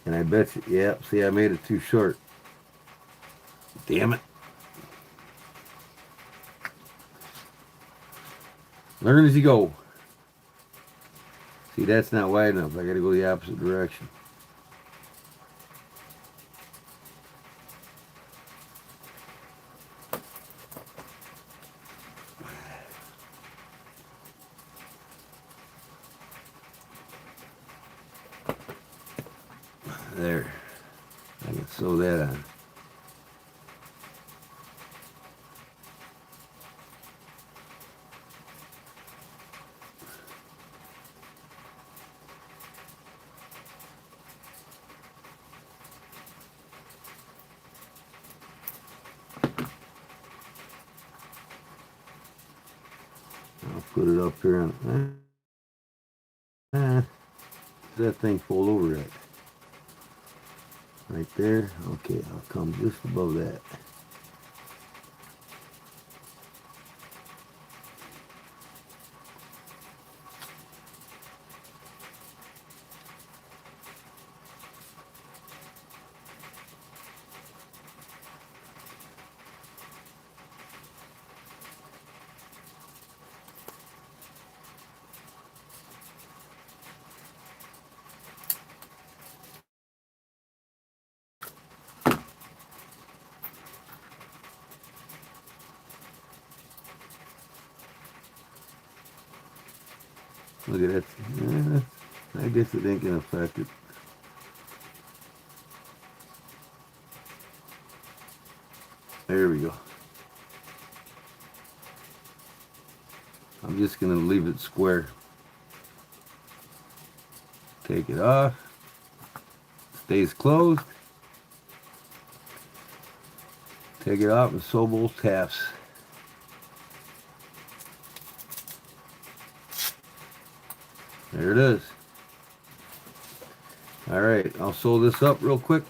And I bet you, yeah, see, I made it too short. Damn it. Learn as you go. See, that's not wide enough. I got to go the opposite direction. There. I can sew that on. I'll put it up here on. That thing fold over that? Right there. Okay, I'll come just above that. Look at that. I guess it ain't gonna affect it. There we go. I'm just gonna leave it square. Take it off. Stays closed. Take it off and sew both halves. There it is. All right, I'll sew this up real quick.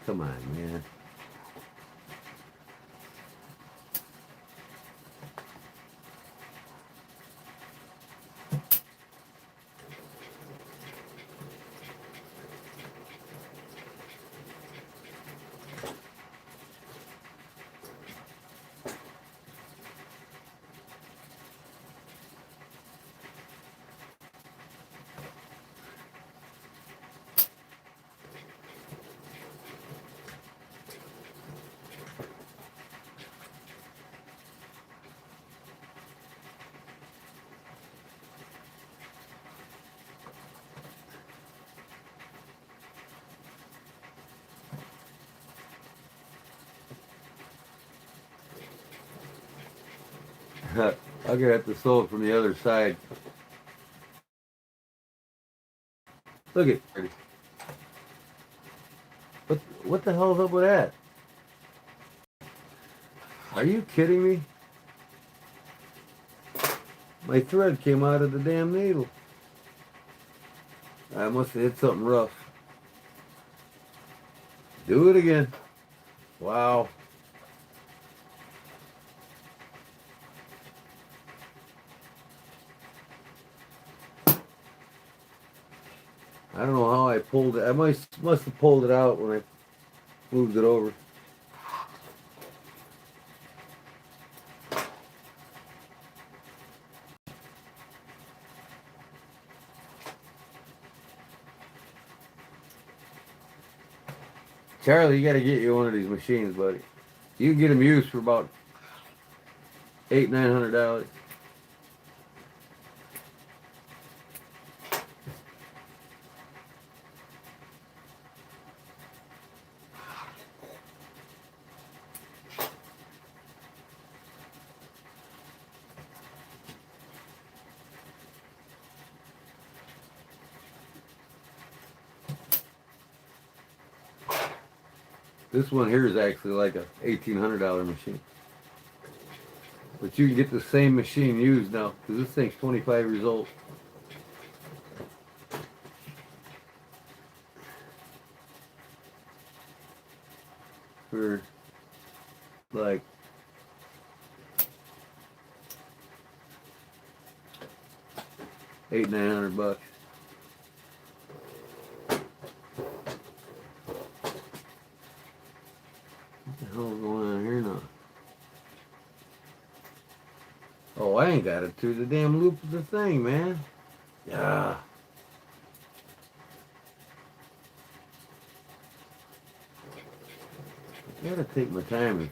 Come on, man. I'm gonna have to sew it from the other side. Look at what the hell's up with that? Are you kidding me? My thread came out of the damn needle. I must have hit something rough. Do it again. Wow. I don't know how I pulled it. I must have pulled it out when I moved it over. Charlie, you got to get you one of these machines, buddy. You can get them used for about $800-900. This one here is actually like a $1,800 machine. But you can get the same machine used now, because this thing's 25 years old. For like $800-900. What the hell is going on here now? Oh, I ain't got it through the damn loop of the thing, man. Yeah. I gotta take my time and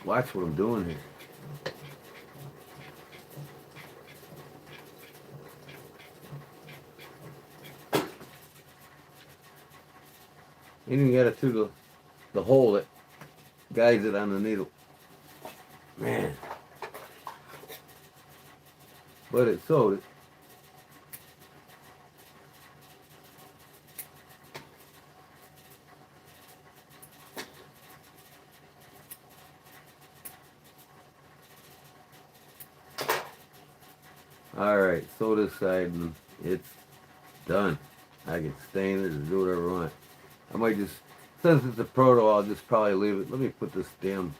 watch what I'm doing here. You even got it through the hole that guides it on the needle. Man. But it sewed it. Alright, sew this side and it's done. I can stain it or do whatever I want. I might just, since it's a proto, I'll just probably leave it. Let me put this damn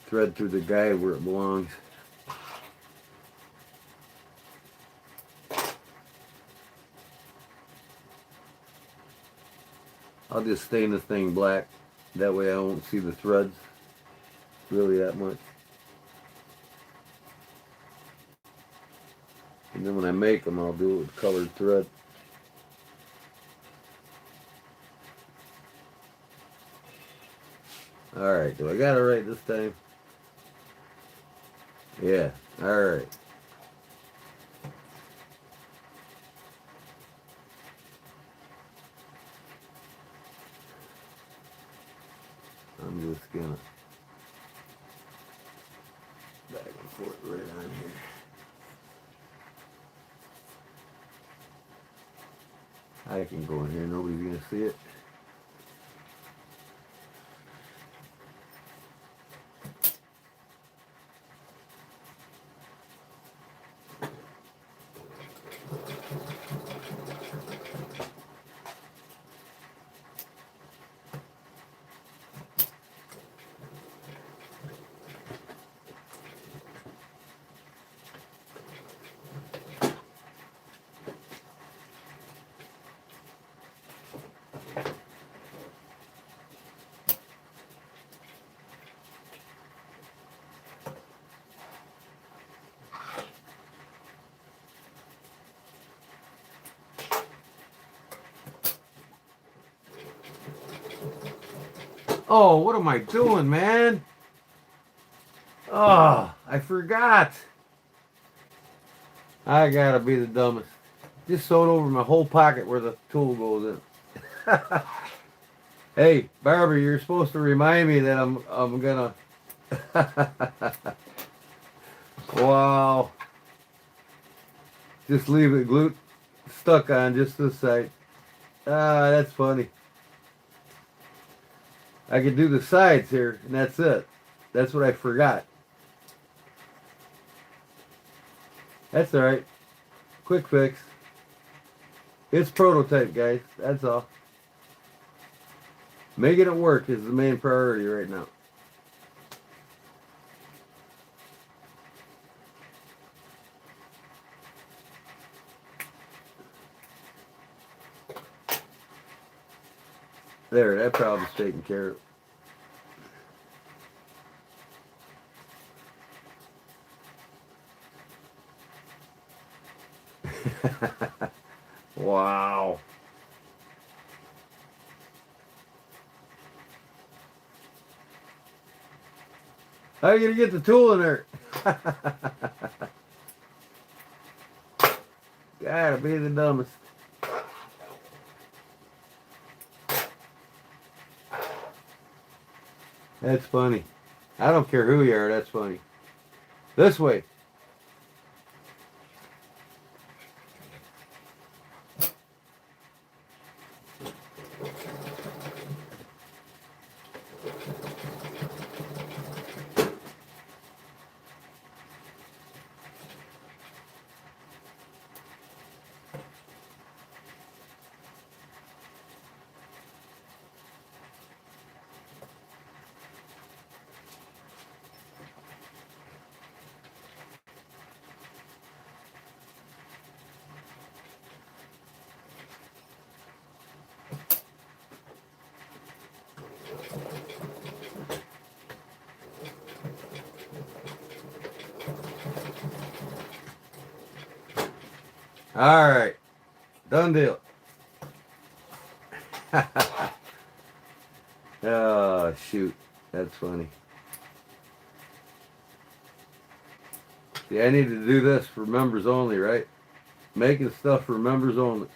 thread through the guide where it belongs. I'll just stain this thing black. That way I won't see the threads really that much. And then when I make them, I'll do it with colored thread. Alright, do I got it right this time? Yeah, alright. I'm just gonna back and forth right on here. I can go in here, nobody's gonna see it. Oh, what am I doing, man? Oh, I forgot. I gotta be the dumbest. Just sewed over my whole pocket where the tool goes in. Hey, Barbara, you're supposed to remind me that I'm gonna. Wow. Just leave it glued stuck on just this side. Ah, that's funny. I could do the sides here, and that's it. That's what I forgot. That's alright. Quick fix. It's prototype, guys. That's all. Making it work is the main priority right now. There, that problem's taken care of. Wow. How are you going to get the tool in there? Gotta be the dumbest. That's funny. I don't care who you are, that's funny. This way. All right, done deal. Oh, shoot. That's funny. See, I need to do this for members only, right? Making stuff for members only.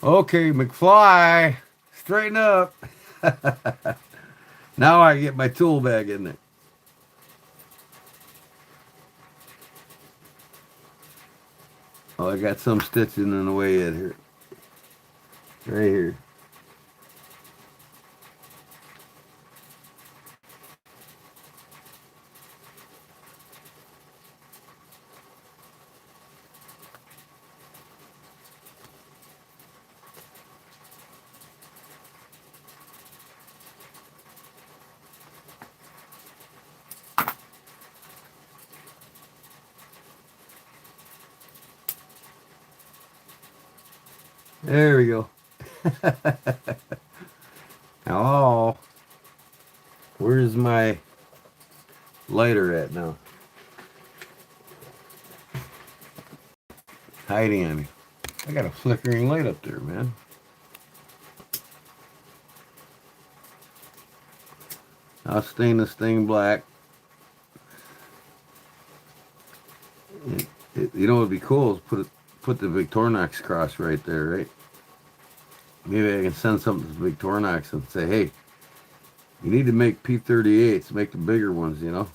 Okay, McFly, straighten up. Now I get my tool bag in there. Oh, I got some stitching in the way in here. Right here. There we go. Oh, where's my lighter at now? Hiding on me. I got a flickering light up there, man. I'll stain this thing black. You know what would be cool is put the Victorinox cross right there, right? Maybe I can send something to Victorinox and say, hey, you need to make P38s, make the bigger ones, you know,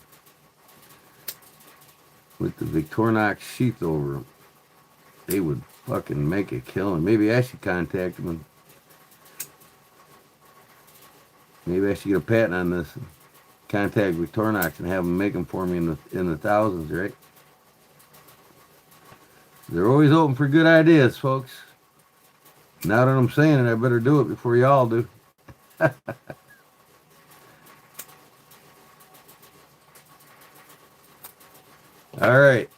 with the Victorinox sheath over them. They would fucking make a killing. Maybe I should contact them and maybe I should get a patent on this and contact Victorinox and have them make them for me in the thousands, right? They're always open for good ideas, folks. Now that I'm saying it, I better do it before y'all do. All right.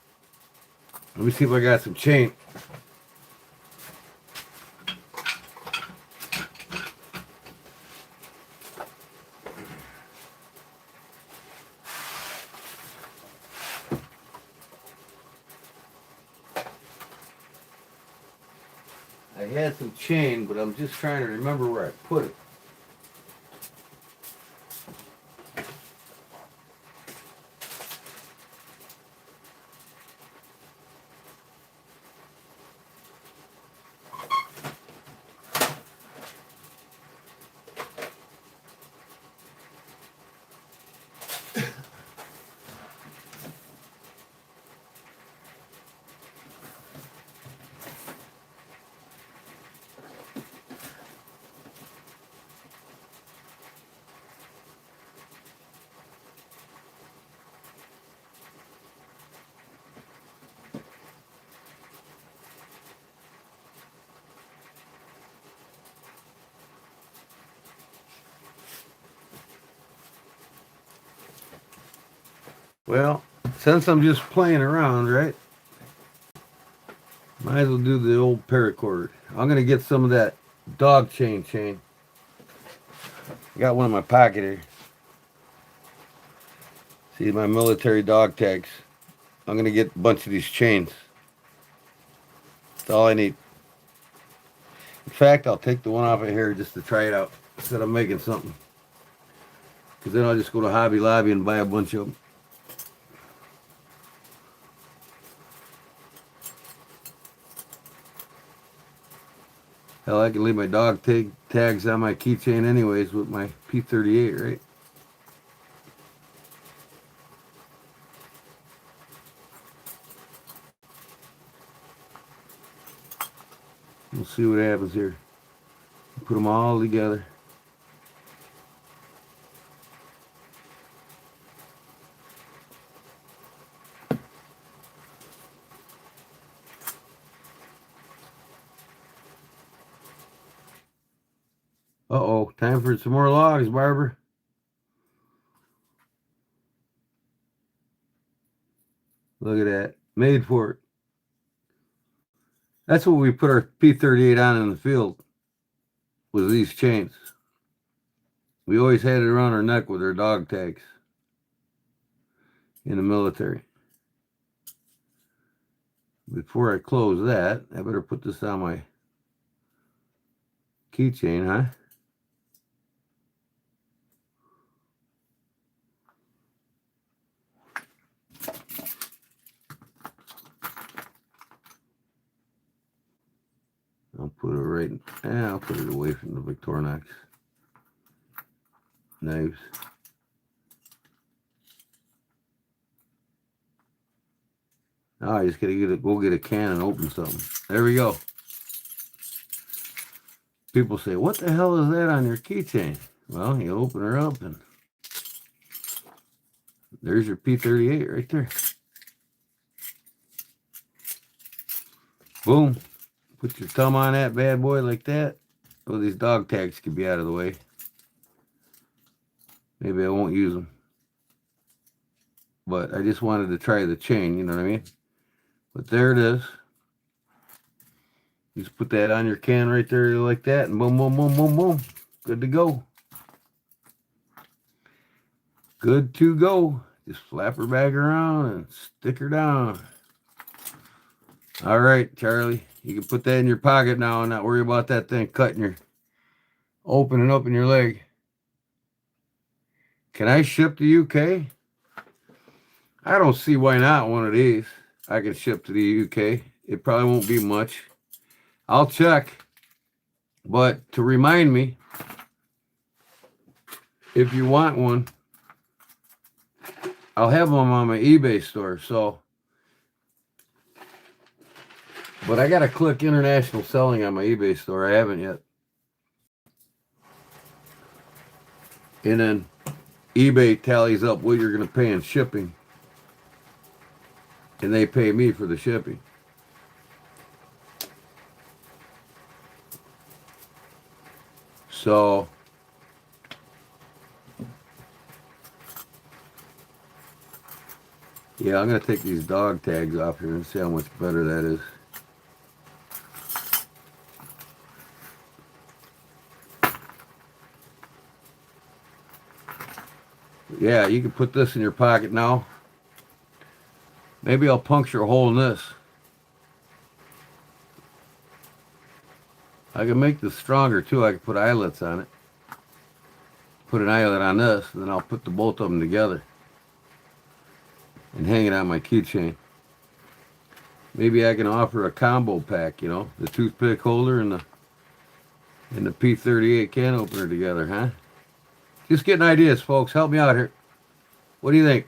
Let me see if I got some chain. I had some chain, but I'm just trying to remember where I put it. Well, since I'm just playing around, right? Might as well do the old paracord. I'm going to get some of that dog chain. I got one in my pocket here. See my military dog tags. I'm going to get a bunch of these chains. That's all I need. In fact, I'll take the one off of here just to try it out instead of making something. Because then I'll just go to Hobby Lobby and buy a bunch of them. Hell, I can leave my dog tags on my keychain anyways with my P38, right? We'll see what happens here. Put them all together. Uh-oh, time for some more logs, Barber. Look at that. Made for it. That's what we put our P38 on in the field, was these chains. We always had it around our neck with our dog tags in the military. Before I close that, I better put this on my keychain, huh? I'll put it right, I'll put it away from the Victorinox knives. Now I just gotta go get a can and open something. There we go. People say, what the hell is that on your keychain? Well, you open her up and there's your P38 right there. Boom. Put your thumb on that bad boy like that. Oh, these dog tags could be out of the way. Maybe I won't use them. But I just wanted to try the chain, you know what I mean? But there it is. Just put that on your can right there like that, and boom, boom, boom, boom, boom. Good to go. Good to go. Just flap her back around and stick her down. All right, Charlie. You can put that in your pocket now and not worry about that thing cutting your, opening up in your leg. Can I ship to UK? I don't see why not one of these. I can ship to the UK. It probably won't be much. I'll check. But to remind me, if you want one, I'll have them on my eBay store. So, but I got to click international selling on my eBay store. I haven't yet. And then eBay tallies up what you're going to pay in shipping. And they pay me for the shipping. So, yeah, I'm going to take these dog tags off here and see how much better that is. Yeah, you can put this in your pocket now. Maybe I'll puncture a hole in this. I can make this stronger too. I can put eyelets on it. Put an eyelet on this, and then I'll put the both of them together and hang it on my keychain. Maybe I can offer a combo pack, you know, the toothpick holder and the P38 can opener together, huh? Just getting ideas, folks. Help me out here. What do you think?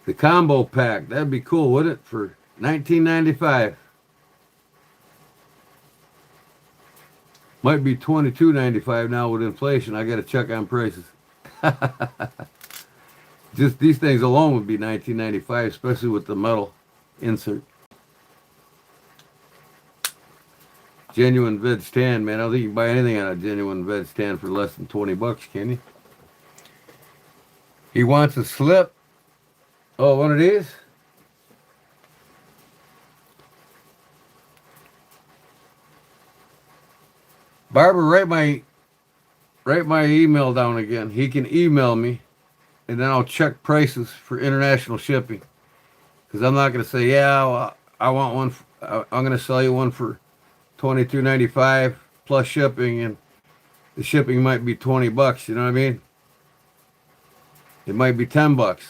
The combo pack, that'd be cool, wouldn't it? For $19.95. Might be $22.95 now with inflation. I got to check on prices. Just these things alone would be $19.95, especially with the metal insert. Genuine veg tan, man. I don't think you can buy anything on a genuine veg tan for less than $20, can you? He wants a slip. Oh, one of these? Barbara, write my email down again. He can email me, and then I'll check prices for international shipping. Because I'm not going to say, yeah, well, I want one. I'm going to sell you one for $22.95 plus shipping, and the shipping might be $20. You know what I mean? It might be $10.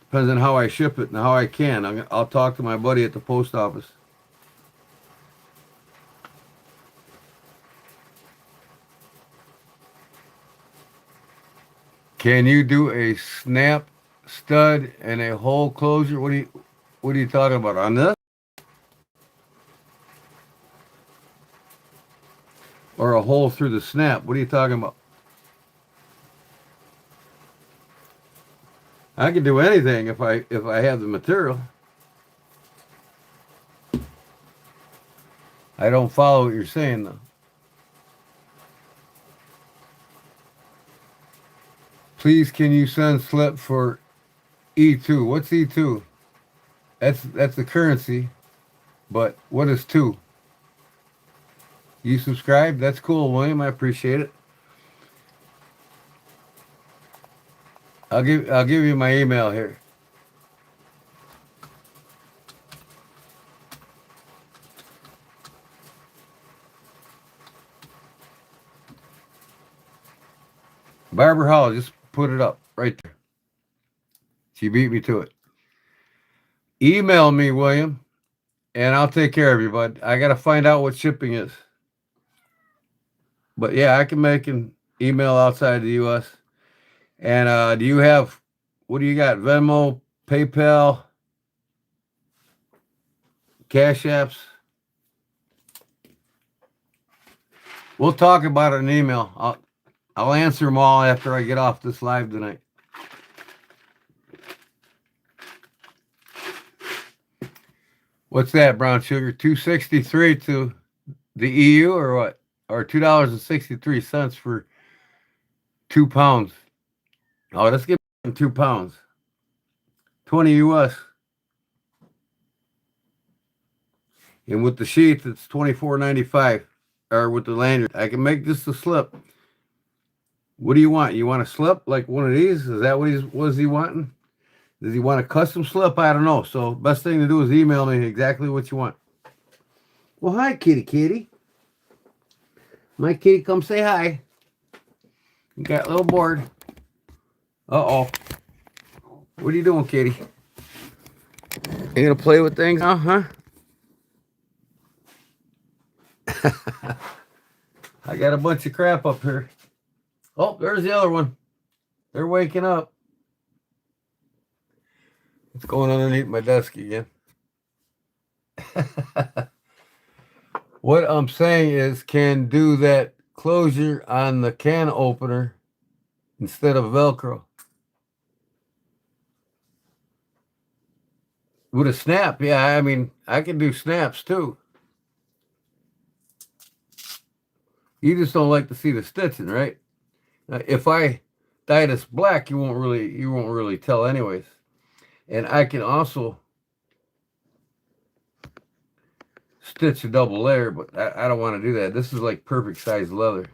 Depends on how I ship it and how I can. I'll talk to my buddy at the post office. Can you do a snap stud and a hole closure? What are you talking about on this? Or a hole through the snap? What are you talking about? I can do anything if I have the material. I don't follow what you're saying though. Please, can you send slip for E2? What's E2? That's the currency, but what is 2? You subscribe? That's cool, William. I appreciate it. I'll give you my email here. Barbara Hall, just put it up right there. She beat me to it. Email me, William, and I'll take care of you, bud. I got to find out what shipping is. But yeah, I can make an email outside the U.S. And do you have, what do you got? Venmo, PayPal, Cash Apps? We'll talk about it in email. I'll answer them all after I get off this live tonight. What's that, brown sugar? $2.63 to the EU or what? Or $2.63 for 2 pounds. Oh, let's get 2 pounds. 20 US. And with the sheath, it's $24.95. Or with the lanyard. I can make this a slip. What do you want? You want a slip like one of these? Is that what is he wanting? Does he want a custom slip? I don't know. So best thing to do is email me exactly what you want. Well, hi, kitty. My kitty, come say hi. You got a little bored. Uh-oh. What are you doing, kitty? You gonna play with things now, huh? I got a bunch of crap up here. Oh, there's the other one. They're waking up. It's going underneath my desk again. What I'm saying is, can do that closure on the can opener instead of Velcro. With a snap, yeah, I mean, I can do snaps too. You just don't like to see the stitching, right? If I dye this black, you won't really tell anyways. And I can also stitch a double layer, but I don't want to do that. This is like perfect size leather.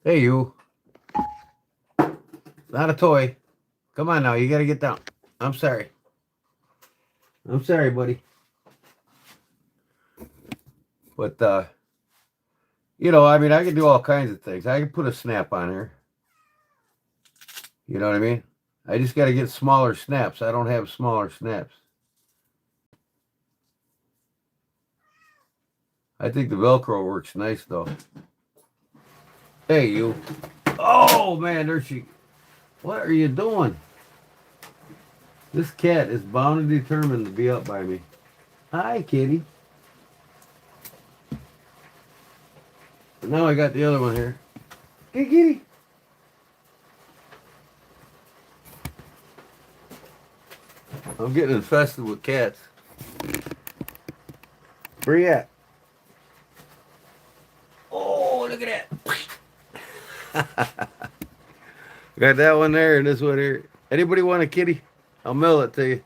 Hey, you. Not a toy. Come on now, you got to get down. I'm sorry. I'm sorry, buddy. But, you know, I mean, I can do all kinds of things. I can put a snap on here. You know what I mean? I just got to get smaller snaps. I don't have smaller snaps. I think the Velcro works nice, though. Hey, you. Oh, man, there she... What are you doing? This cat is bound and determined to be up by me. Hi, kitty. Now I got the other one here. Hey, kitty. I'm getting infested with cats. Where you at? Oh, look at that. Got that one there and this one here. Anybody want a kitty? I'll mail it to you.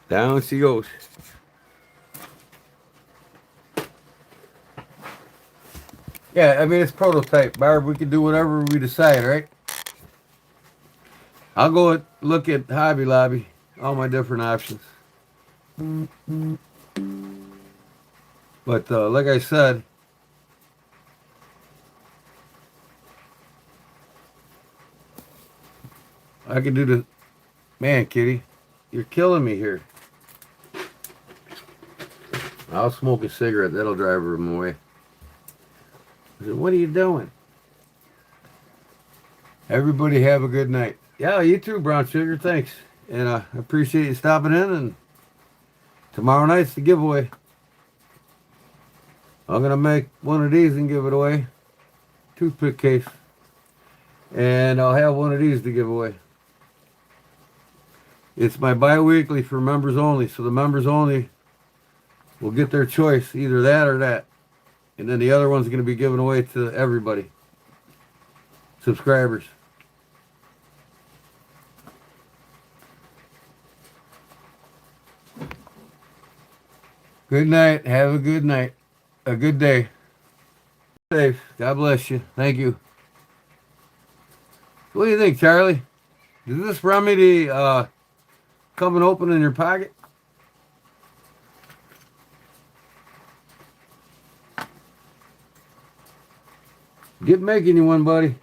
Down she goes. Yeah, I mean, it's prototype, Barb. We can do whatever we decide, right? I'll go look at Hobby Lobby, all my different options. But like I said, I can do the... Man, Kitty, you're killing me here. I'll smoke a cigarette. That'll drive her away. I said, what are you doing? Everybody have a good night. Yeah, you too, Brown Sugar. Thanks. And I appreciate you stopping in. And tomorrow night's the giveaway. I'm going to make one of these and give it away. Toothpick case. And I'll have one of these to give away. It's my bi-weekly for members only. So the members only will get their choice, either that or that. And then the other one's going to be given away to everybody. Subscribers. Good night. Have a good night. A good day. Safe. God bless you. Thank you. What do you think, Charlie? Does this remedy come and open in your pocket? Get making you one, buddy.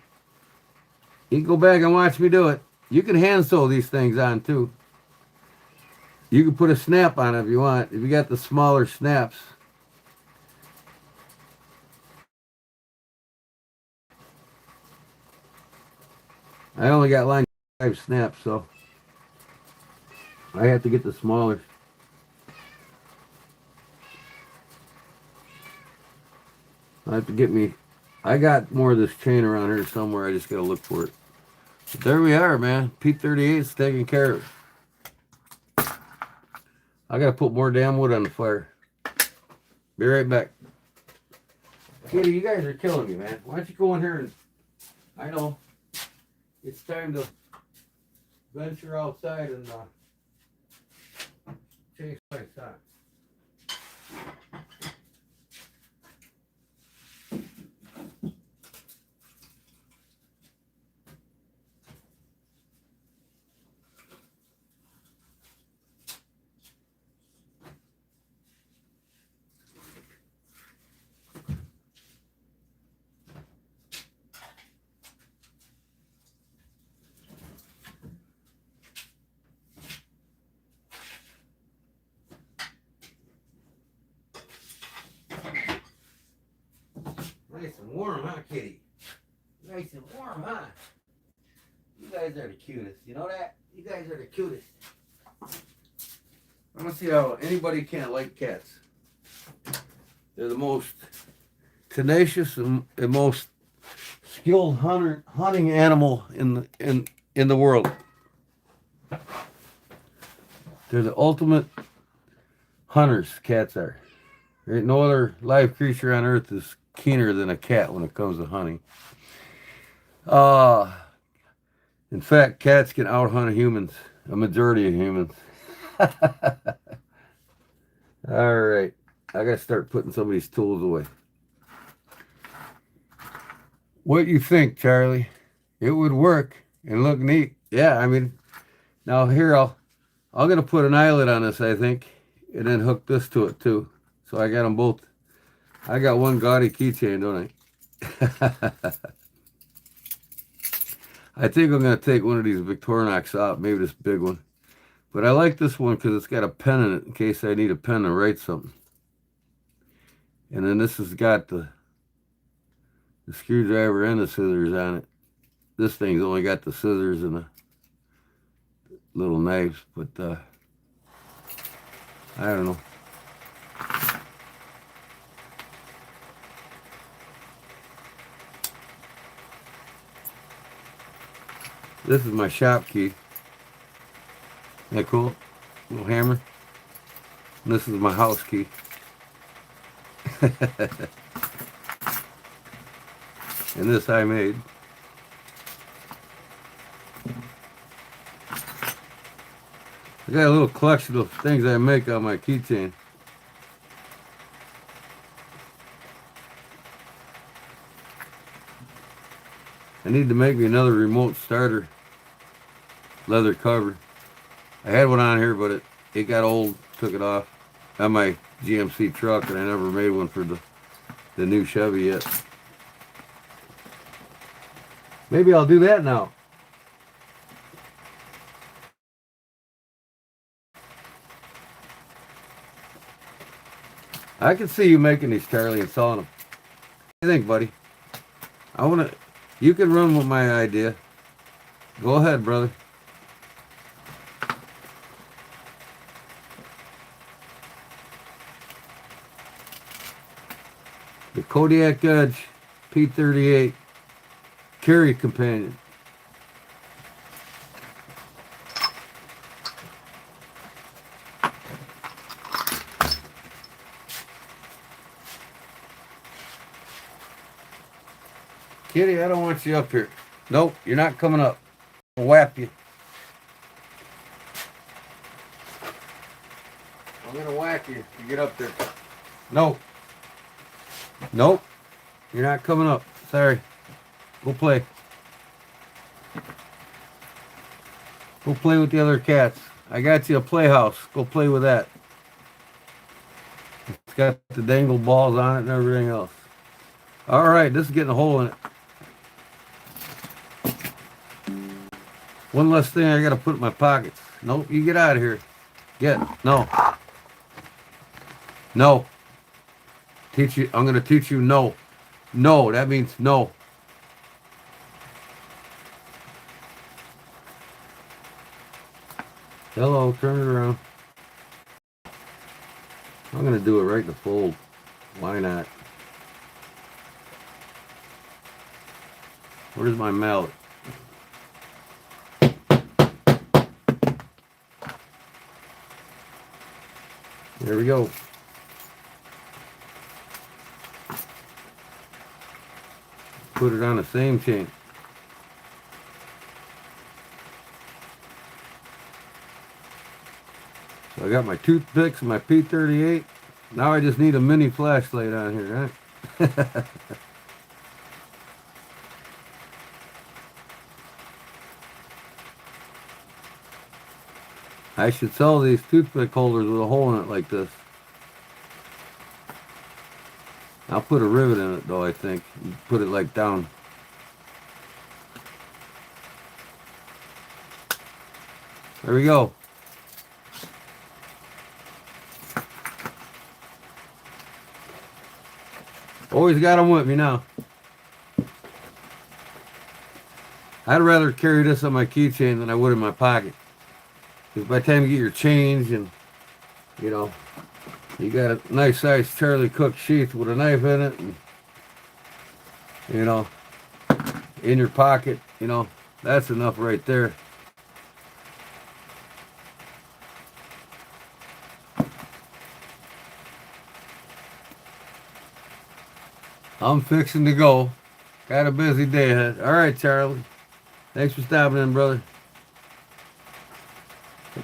You can go back and watch me do it. You can hand sew these things on too. You can put a snap on it if you want. If you got the smaller snaps. I only got line 5 snaps, so I have to get the smaller. I have to get me... I got more of this chain around here somewhere. I just got to look for it. But there we are, man. P38 is taken care of. I got to put more damn wood on the fire. Be right back. Kitty, you guys are killing me, man. Why don't you go in here and... I know. It's time to venture outside and change my time. Nice and warm, huh, Kitty? Nice and warm, huh? You guys are the cutest. You know that? You guys are the cutest. I don't see how anybody can't like cats. They're the most tenacious and most skilled hunting animal in the world. They're the ultimate hunters. Cats are. There ain't no other live creature on earth is keener than a cat when it comes to hunting. In fact, cats can out-hunt humans, a majority of humans. All right, I gotta start putting some of these tools away. What you think, Charlie? It would work and look neat. Yeah, I mean, now here I'm gonna put an eyelet on this, I think, and then hook this to it too. So I got them both. I got one gaudy keychain, don't I? I think I'm going to take one of these Victorinox out, maybe this big one. But I like this one because it's got a pen in it in case I need a pen to write something. And then this has got the screwdriver and the scissors on it. This thing's only got the scissors and the little knives, but I don't know. This is my shop key. Isn't that cool? Little hammer. And this is my house key. And this I made. I got a little collection of things I make on my keychain. I need to make me another remote starter leather cover. I had one on here, but it got old, took it off on my GMC truck, and I never made one for the new Chevy yet. Maybe I'll do that now. I can see you making these, Charlie, and selling them. What do you think, buddy? You can run with my idea. Go ahead, brother. The Kodiak Edge P38 Carry Companion. Kitty, I don't want you up here. Nope, you're not coming up. I'll whap you. I'm gonna whack you if you get up there. No. Nope. You're not coming up. Sorry. Go play. Go play with the other cats. I got you a playhouse. Go play with that. It's got the dangle balls on it and everything else. All right, this is getting a hole in it. One less thing I gotta put in my pockets. Nope, you get out of here. No. No. I'm gonna teach you no. No, that means no. Hello, turn it around. I'm gonna do it right in the fold. Why not? Where's my mallet? There we go. Put it on the same chain. So I got my toothpicks and my P38. Now I just need a mini flashlight on here, right? I should sell these toothpick holders with a hole in it like this. I'll put a rivet in it though, I think. Put it like down. There we go. Always got them with me now. I'd rather carry this on my keychain than I would in my pocket. Because by the time you get your change and, you know, you got a nice size Charlie Cook sheath with a knife in it, and, you know, in your pocket, you know, that's enough right there. I'm fixing to go. Got a busy day ahead. All right, Charlie. Thanks for stopping in, brother.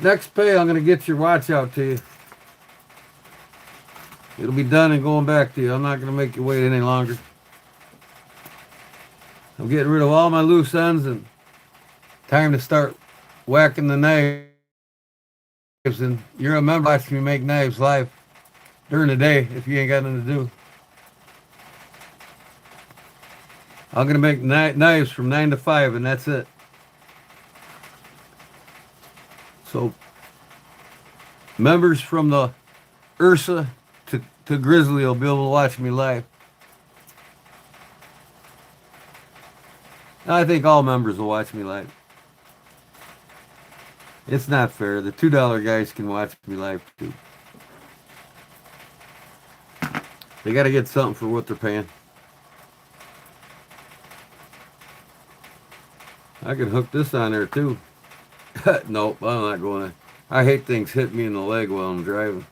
Next pay, I'm going to get your watch out to you. It'll be done and going back to you. I'm not going to make you wait any longer. I'm getting rid of all my loose ends and time to start whacking the knives. And you remember watching me make knives live during the day if you ain't got nothing to do. I'm going to make knives from 9 to 5, and that's it. So, members from the Ursa to Grizzly will be able to watch me live. I think all members will watch me live. It's not fair. The $2 guys can watch me live too. They got to get something for what they're paying. I can hook this on there too. Nope, I'm not going to. I hate things hit me in the leg while I'm driving.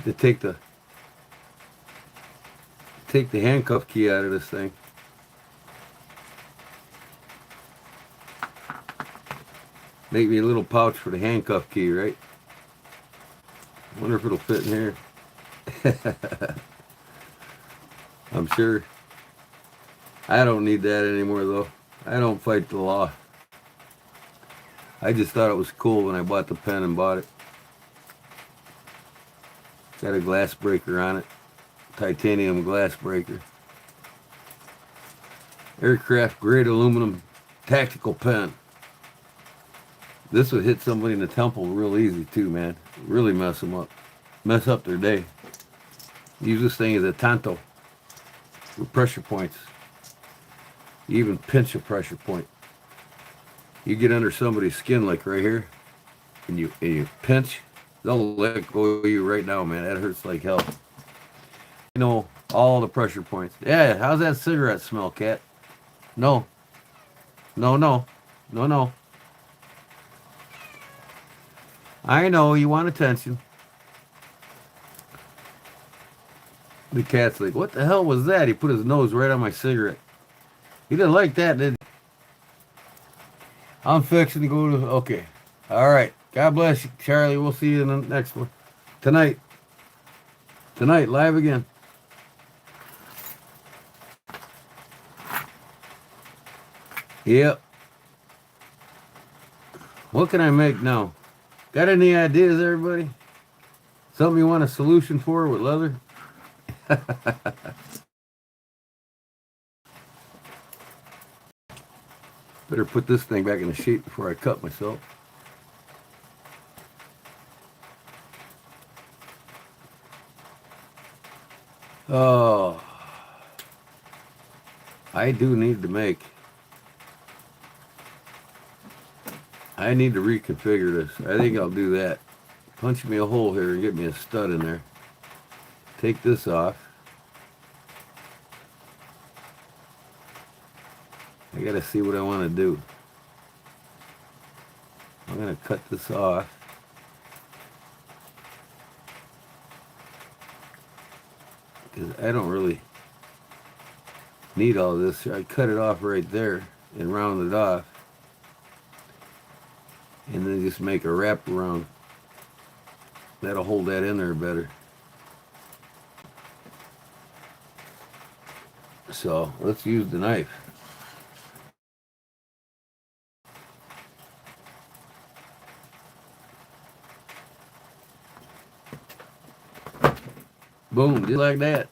to take the handcuff key out of this thing. Make me a little pouch for the handcuff key, right? Wonder if it'll fit in here. I'm sure. I don't need that anymore though. I don't fight the law. I just thought it was cool when I bought the pen and bought it. Got a glass breaker on it. Titanium glass breaker. Aircraft grade aluminum tactical pen. This would hit somebody in the temple real easy too, man. Really mess them up. Mess up their day. Use this thing as a tanto for pressure points. You even pinch a pressure point. You get under somebody's skin like right here, and you pinch, they'll let go of you right now, man. That hurts like hell. You know, all the pressure points. Yeah, how's that cigarette smell, cat? No. No, no. No, no. I know, you want attention. The cat's like, what the hell was that? He put his nose right on my cigarette. He didn't like that, did he? I'm fixing to go to... Okay. All right. God bless you, Charlie. We'll see you in the next one. Tonight. Tonight, live again. Yep. What can I make now? Got any ideas, everybody? Something you want a solution for with leather? Better put this thing back in the sheet before I cut myself. Oh, I do need to make. I need to reconfigure this. I think I'll do that. Punch me a hole here and get me a stud in there. Take this off. I gotta see what I want to do. I'm gonna cut this off. Because I don't really need all this. I cut it off right there and round it off. And then just make a wrap around. That'll hold that in there better. So let's use the knife. Boom, just like that.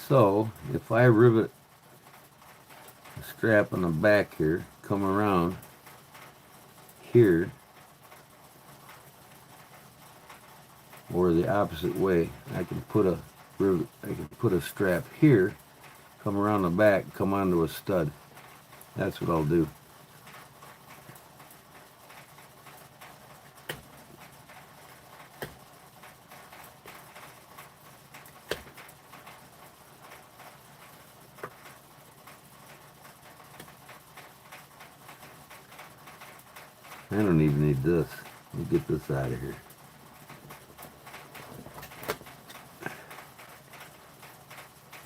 So, if I rivet the strap on the back here, come around here, or the opposite way, I can put a rivet, I can put a strap here, come around the back, come onto a stud. That's what I'll do. I don't even need this. Let me get this out of here.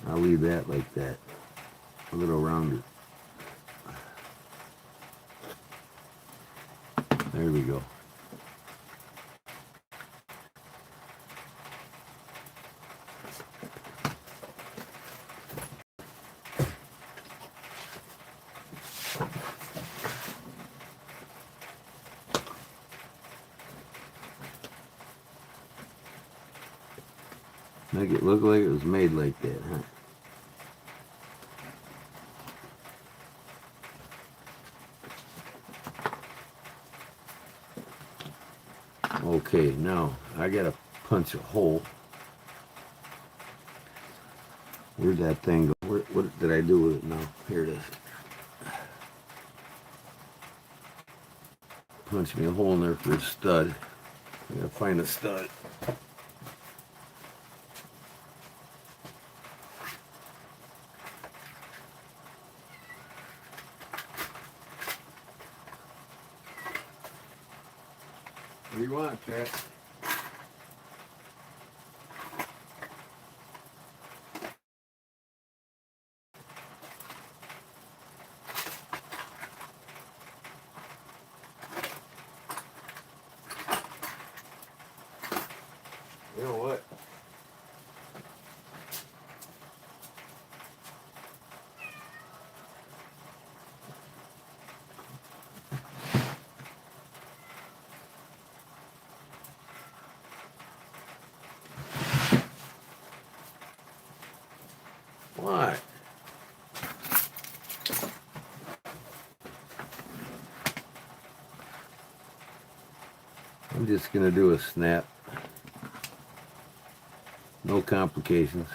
I'll leave that like that. A little rounded. There we go. Make it look like it was made like that, huh? Okay, now I gotta punch a hole. Where'd that thing go? What did I do with it now? Here it is. Punch me a hole in there for a stud. I gotta find a stud. What do you want, Cat? You know what? What? I'm just gonna do a snap. No complications.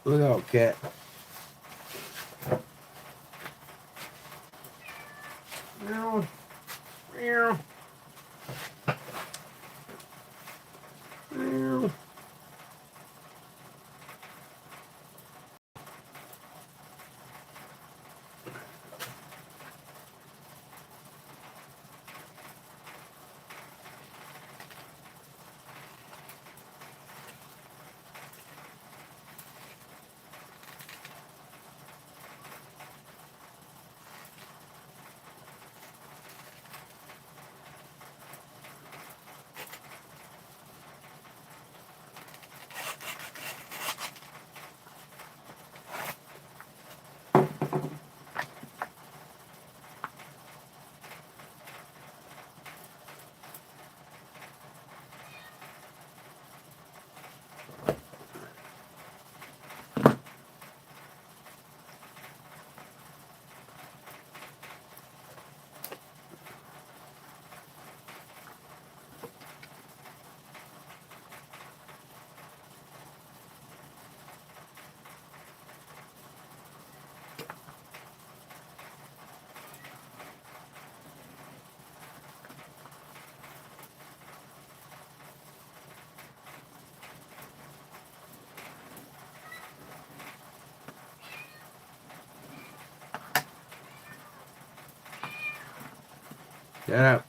Look out, Cat. Meow. Meow. Meow. Shut up.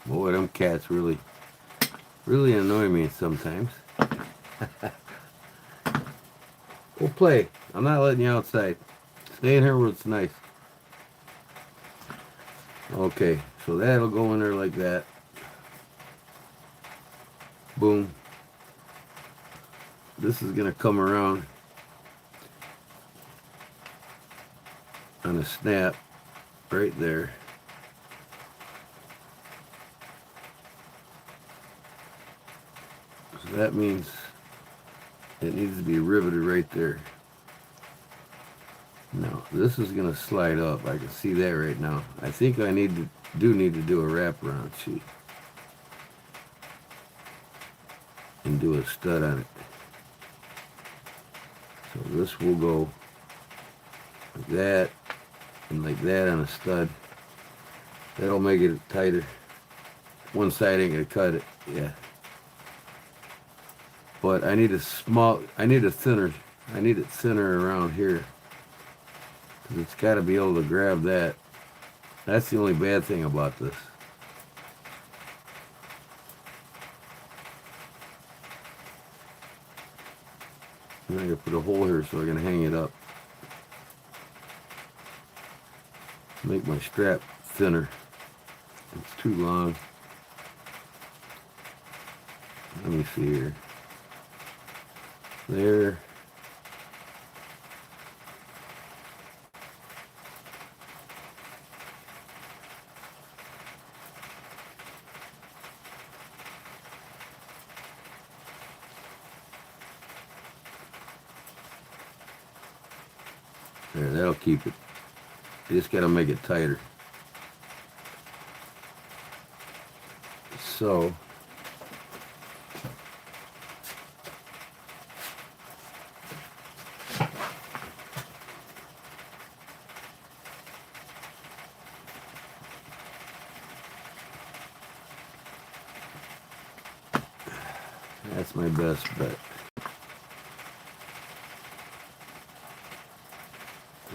Boy, them cats really annoy me sometimes. Go play. I'm not letting you outside. Stay in here where it's nice. Okay, so that'll go in there like that. Boom. This is gonna come around on a snap right there. So that means it needs to be riveted right there. Now this is gonna slide up. I can see that right now. I think I need to do a wraparound sheet and do a stud on it. So this will go like that and like that on a stud. That'll make it tighter. One side ain't gonna cut it, yeah. But I need it thinner around here. Cause it's gotta be able to grab that. That's the only bad thing about this. I'm gonna put a hole here so I can hang it up. Make my strap thinner. It's too long. Let me see here. There. There, that'll keep it. You just gotta make it tighter. So that's my best bet.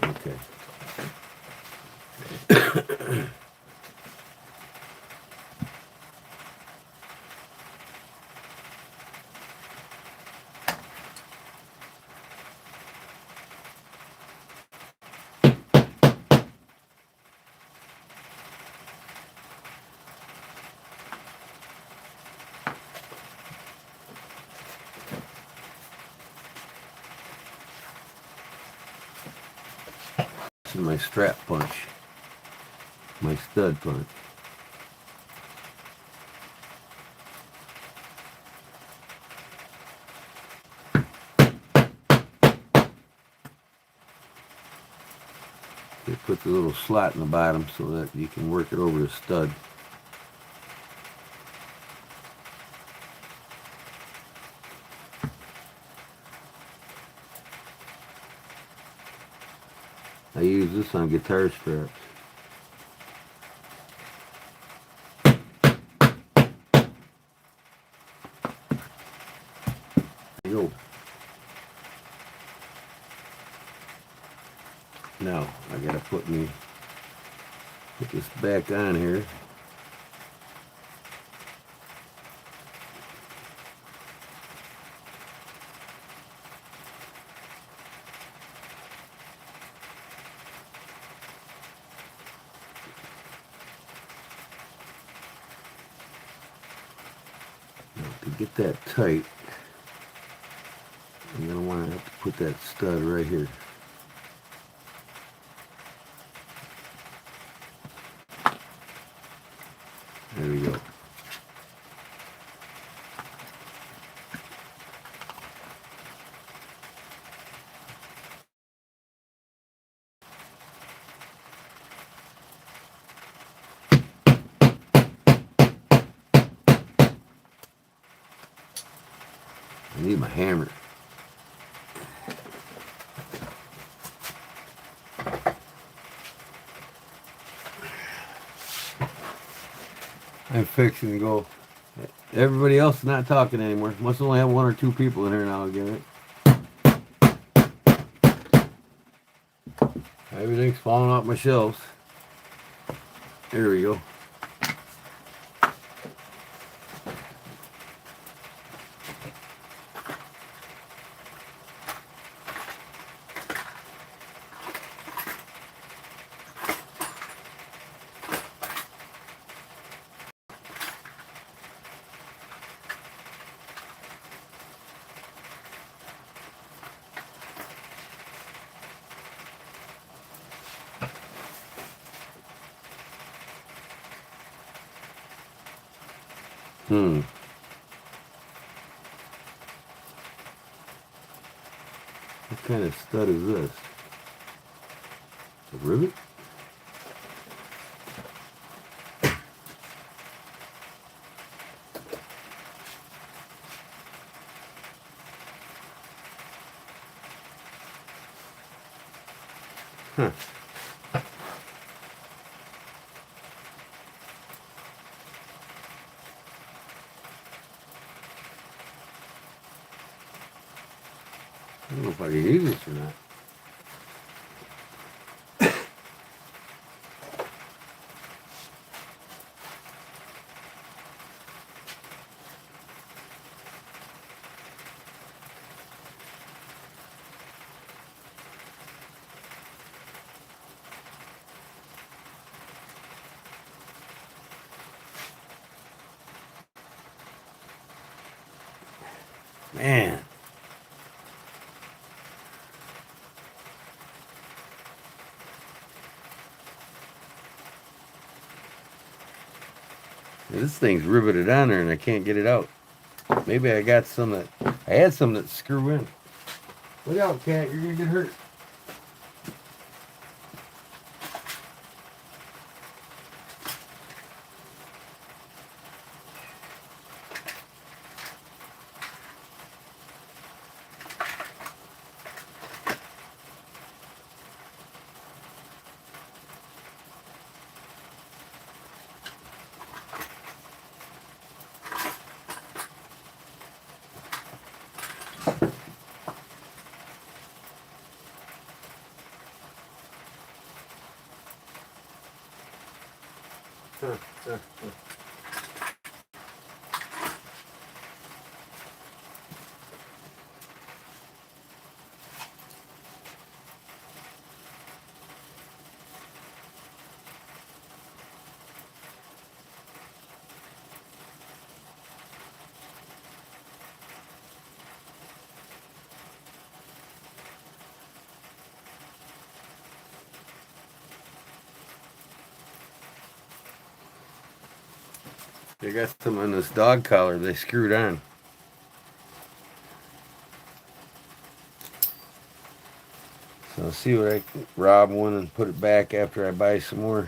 Okay. This is my strap punch, my stud punch. You put the little slot in the bottom so that you can work it over the stud. I use this on guitar straps. There you go. Now I gotta put this back on here. Now, to get that tight, I'm gonna want to have to put that stud right here. There we go. I need my hammer. I'm fixing to go. Everybody else is not talking anymore. Must only have one or two people in here now again. Everything's falling off my shelves. There we go. Hmm. What kind of stud is this? A rivet? Huh. I don't know if I can use this or not. Man. This thing's riveted on there and I can't get it out. Maybe I got some that, I had some that screw in. Look out, cat, you're gonna get hurt. They got some on this dog collar they screwed on. So I'll see what I can rob one and put it back after I buy some more.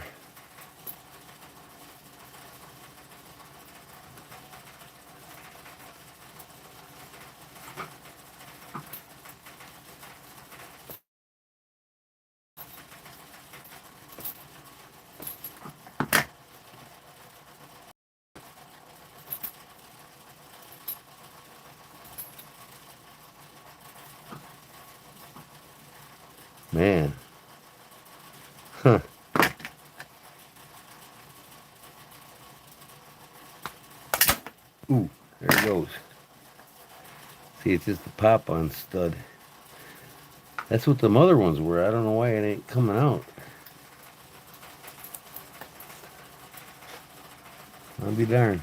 Man. Huh. Ooh, there it goes. See, it's just the pop-on stud. That's what the other ones were. I don't know why it ain't coming out. I'll be darned.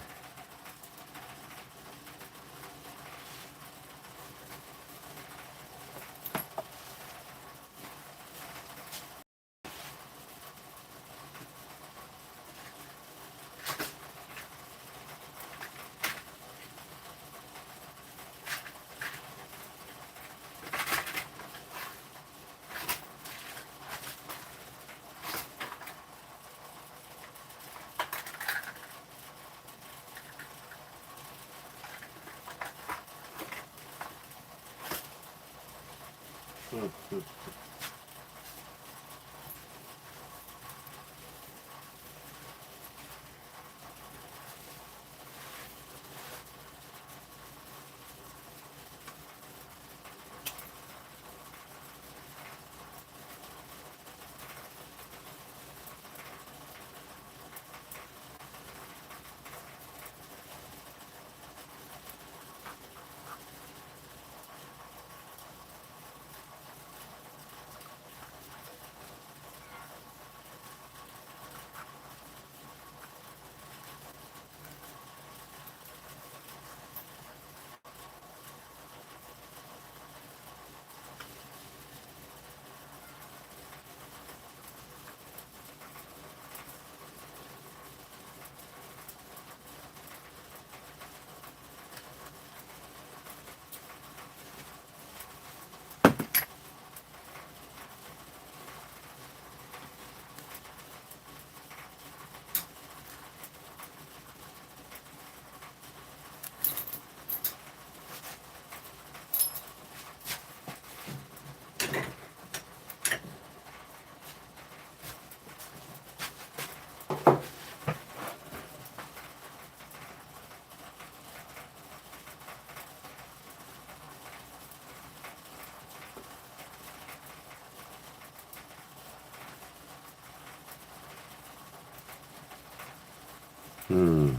Hmm.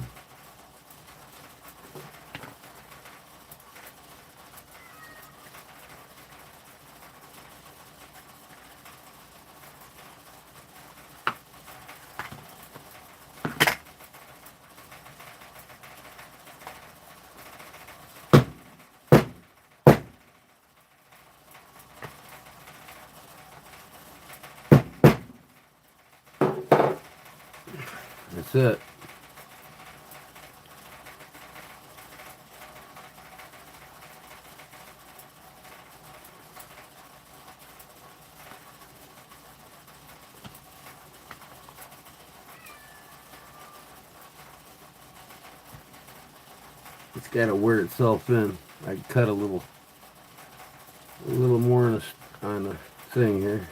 That's it. It's got to wear itself in. I can cut a little more on the thing here.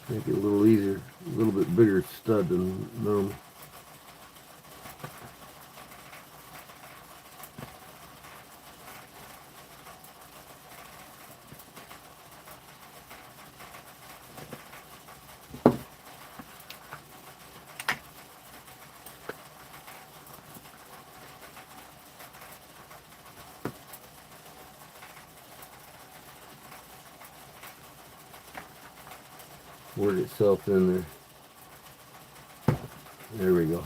Make it a little easier, a little bit bigger stud than normal. Work itself in there. There we go.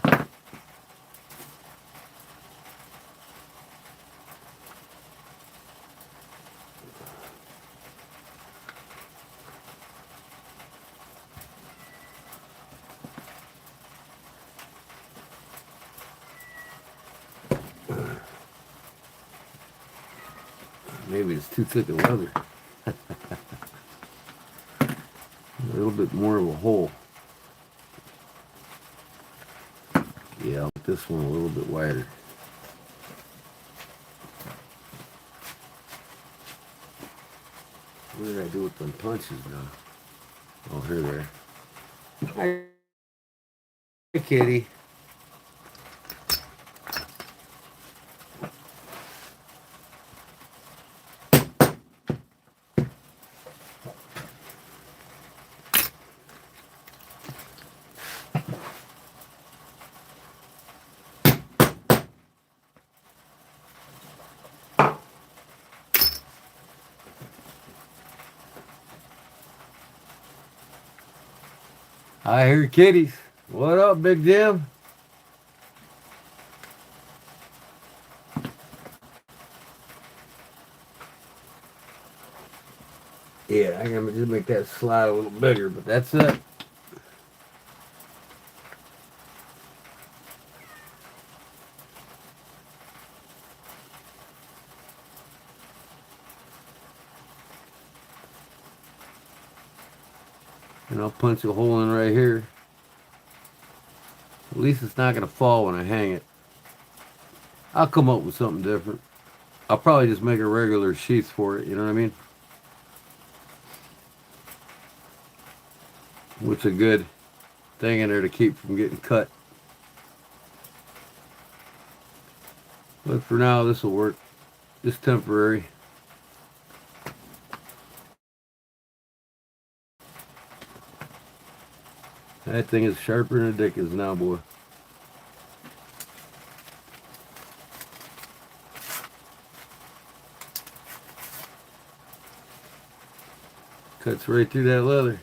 Maybe it's too thick of leather. A little bit more of a hole. Yeah, I'll make this one a little bit wider. What did I do with them punches now? Oh, here they are. Hi, kitty. I hear kitties. What up, Big Jim? Yeah, I'm gonna just make that slide a little bigger, but that's it. And I'll punch a hole in right here. At least it's not gonna fall when I hang it. I'll come up with something different. I'll probably just make a regular sheath for it, you know what I mean? With a good thing in there to keep from getting cut. But for now, this will work. Just temporary. That thing is sharper than a dick is now, boy. Cuts right through that leather.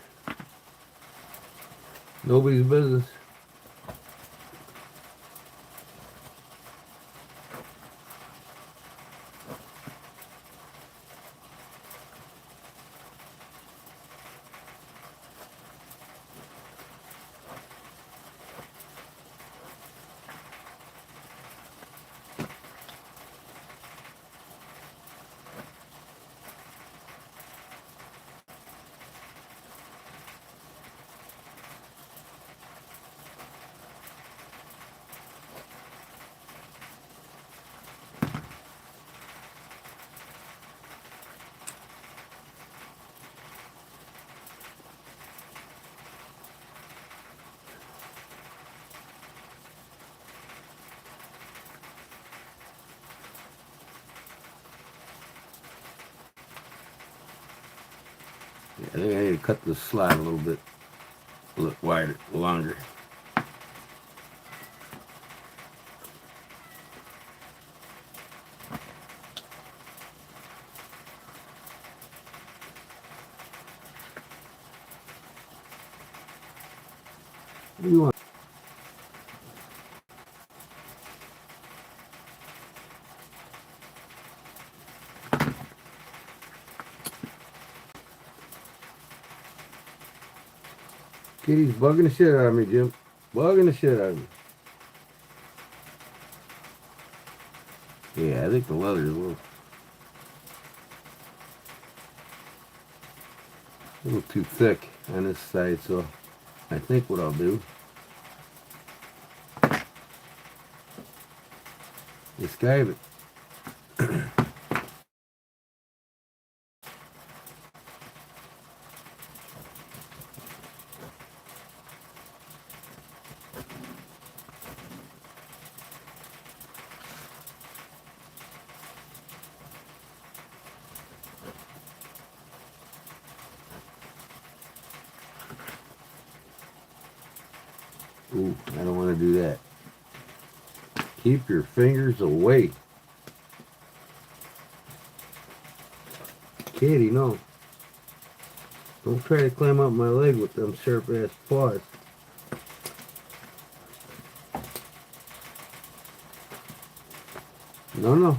Nobody's business. think I need to cut this slide a little bit wider, longer. What do you want? Kitty's bugging the shit out of me, Jim. Bugging the shit out of me. Yeah, I think the leather is a little too thick on this side, so I think what I'll do is skive it. Ooh, I don't want to do that. Keep your fingers away. Kitty, no. Don't try to climb up my leg with them sharp ass paws. No, no.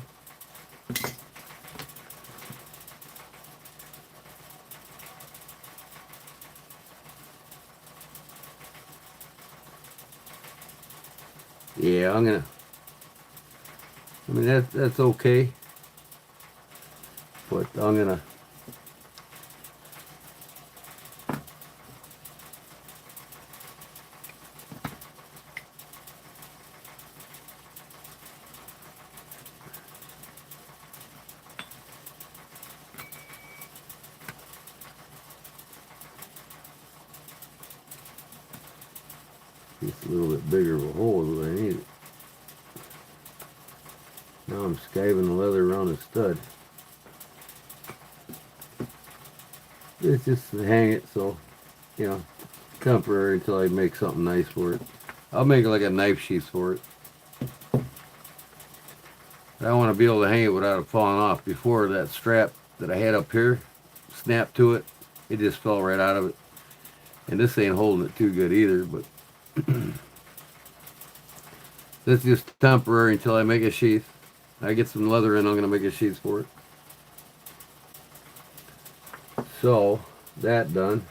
Yeah, I mean, that's okay. But I'm gonna just a little bit bigger of a hole is what I need. Now I'm skiving the leather around the stud. It's just to hang it, so, you know, temporary until I make something nice for it. I'll make like a knife sheath for it. I want to be able to hang it without it falling off. Before, that strap that I had up here snapped to it, it just fell right out of it. And this ain't holding it too good either, but that's just temporary until I make a sheath. I get some leather in, I'm going to make a sheath for it. So, that done.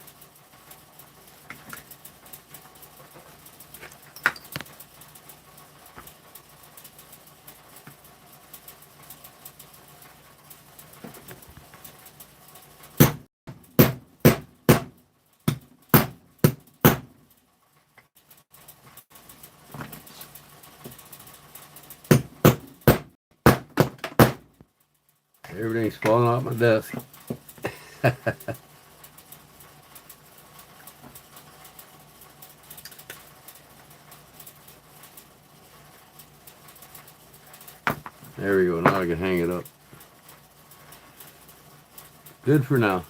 Everything's falling off my desk. There we go. Now I can hang it up. Good for now.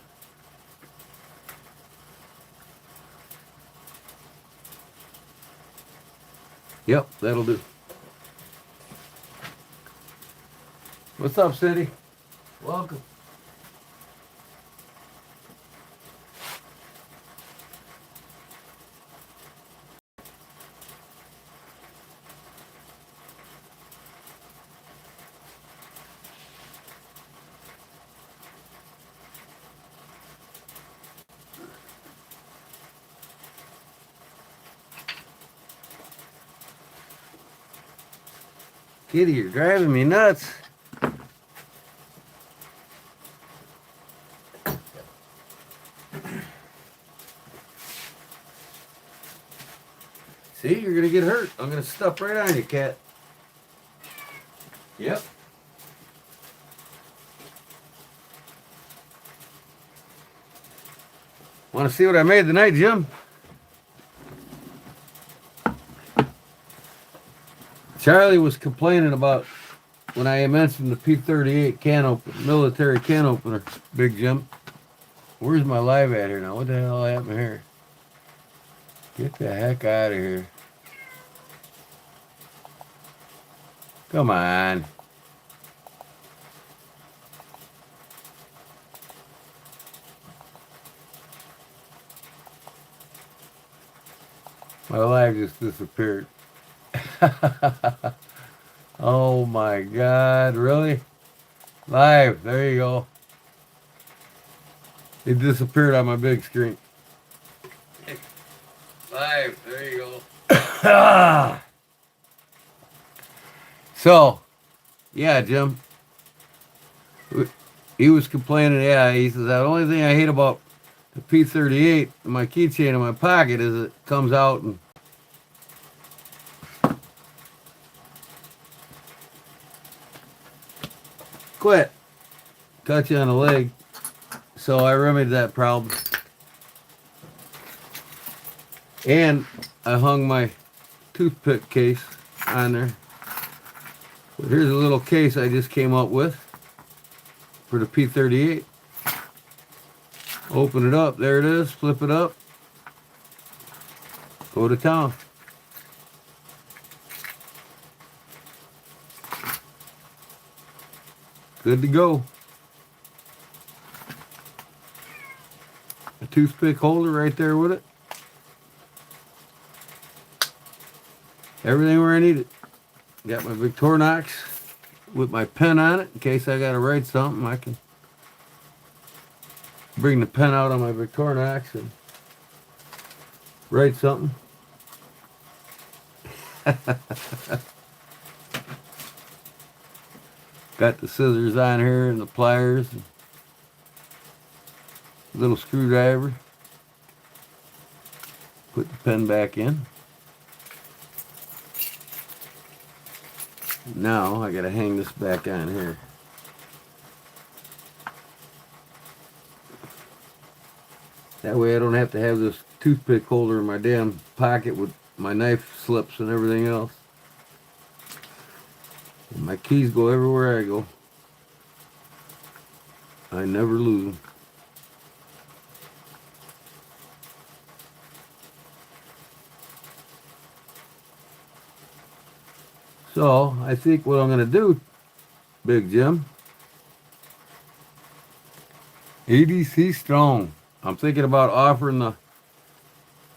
Yep, that'll do. What's up, Cindy? Welcome. Kitty, you're driving me nuts. See, you're gonna get hurt. I'm gonna step right on you, cat. Yep. Want to see what I made tonight, Jim? Charlie was complaining about when I mentioned the P-38 can opener, military can opener, Big Jim. Where's my live at here now? What the hell happened here? Get the heck out of here. Come on. My live just disappeared. Oh my God, really? Live, there you go. It disappeared on my big screen. Live, there you go. So, yeah, Jim. He was complaining, yeah, he says, the only thing I hate about the P38 in my keychain in my pocket is it comes out and quit. Touch you on the leg. So I remedied that problem. And I hung my toothpick case on there. But here's a little case I just came up with for the P38. Open it up. There it is. Flip it up. Go to town. Good to go. A toothpick holder right there with it. Everything where I need it. Got my Victorinox with my pen on it in case I got to write something. I can bring the pen out on my Victorinox and write something. Got the scissors on here and the pliers. And little screwdriver. Put the pen back in. Now I gotta hang this back on here. That way I don't have to have this toothpick holder in my damn pocket with my knife slips and everything else. And my keys go everywhere I go. I never lose them. So I think what I'm gonna do, Big Jim, ADC Strong. I'm thinking about offering the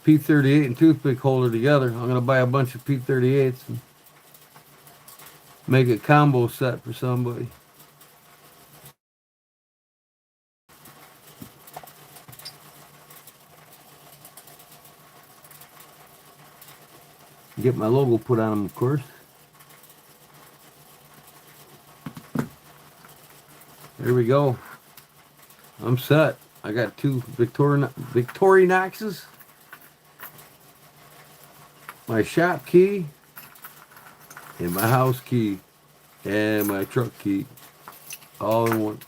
P38 and toothpick holder together. I'm gonna buy a bunch of P38s and make a combo set for somebody. Get my logo put on them, of course. There we go. I'm set. I got two Victorinoxes, my shop key, and my house key, and my truck key, all in one.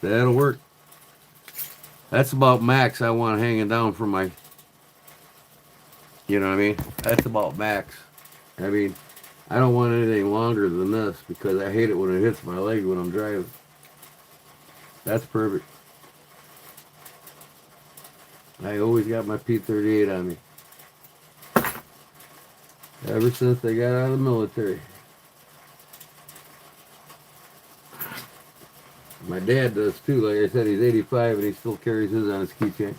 That'll work. That's about max I want hanging down from my, you know what I mean? That's about max. I mean, I don't want anything longer than this because I hate it when it hits my leg when I'm driving. That's perfect. I always got my P38 on me. Ever since I got out of the military. My dad does too. Like I said, he's 85 and he still carries his on his keychain.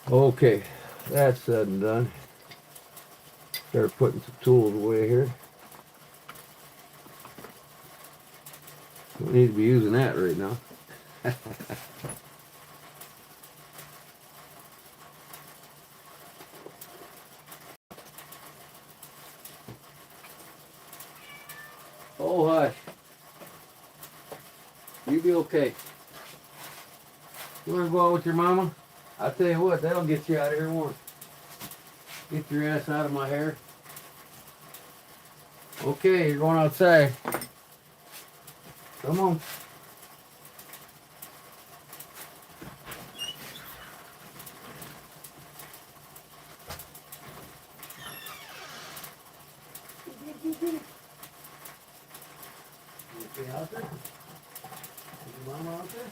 Okay, that's said and done. Start putting some tools away here. Don't need to be using that right now. Oh, hush. You be okay. You want to go out with your mama? I'll tell you what, that'll get you out of here once. Get your ass out of my hair. Okay, you're going outside. Come on. Your mama out there?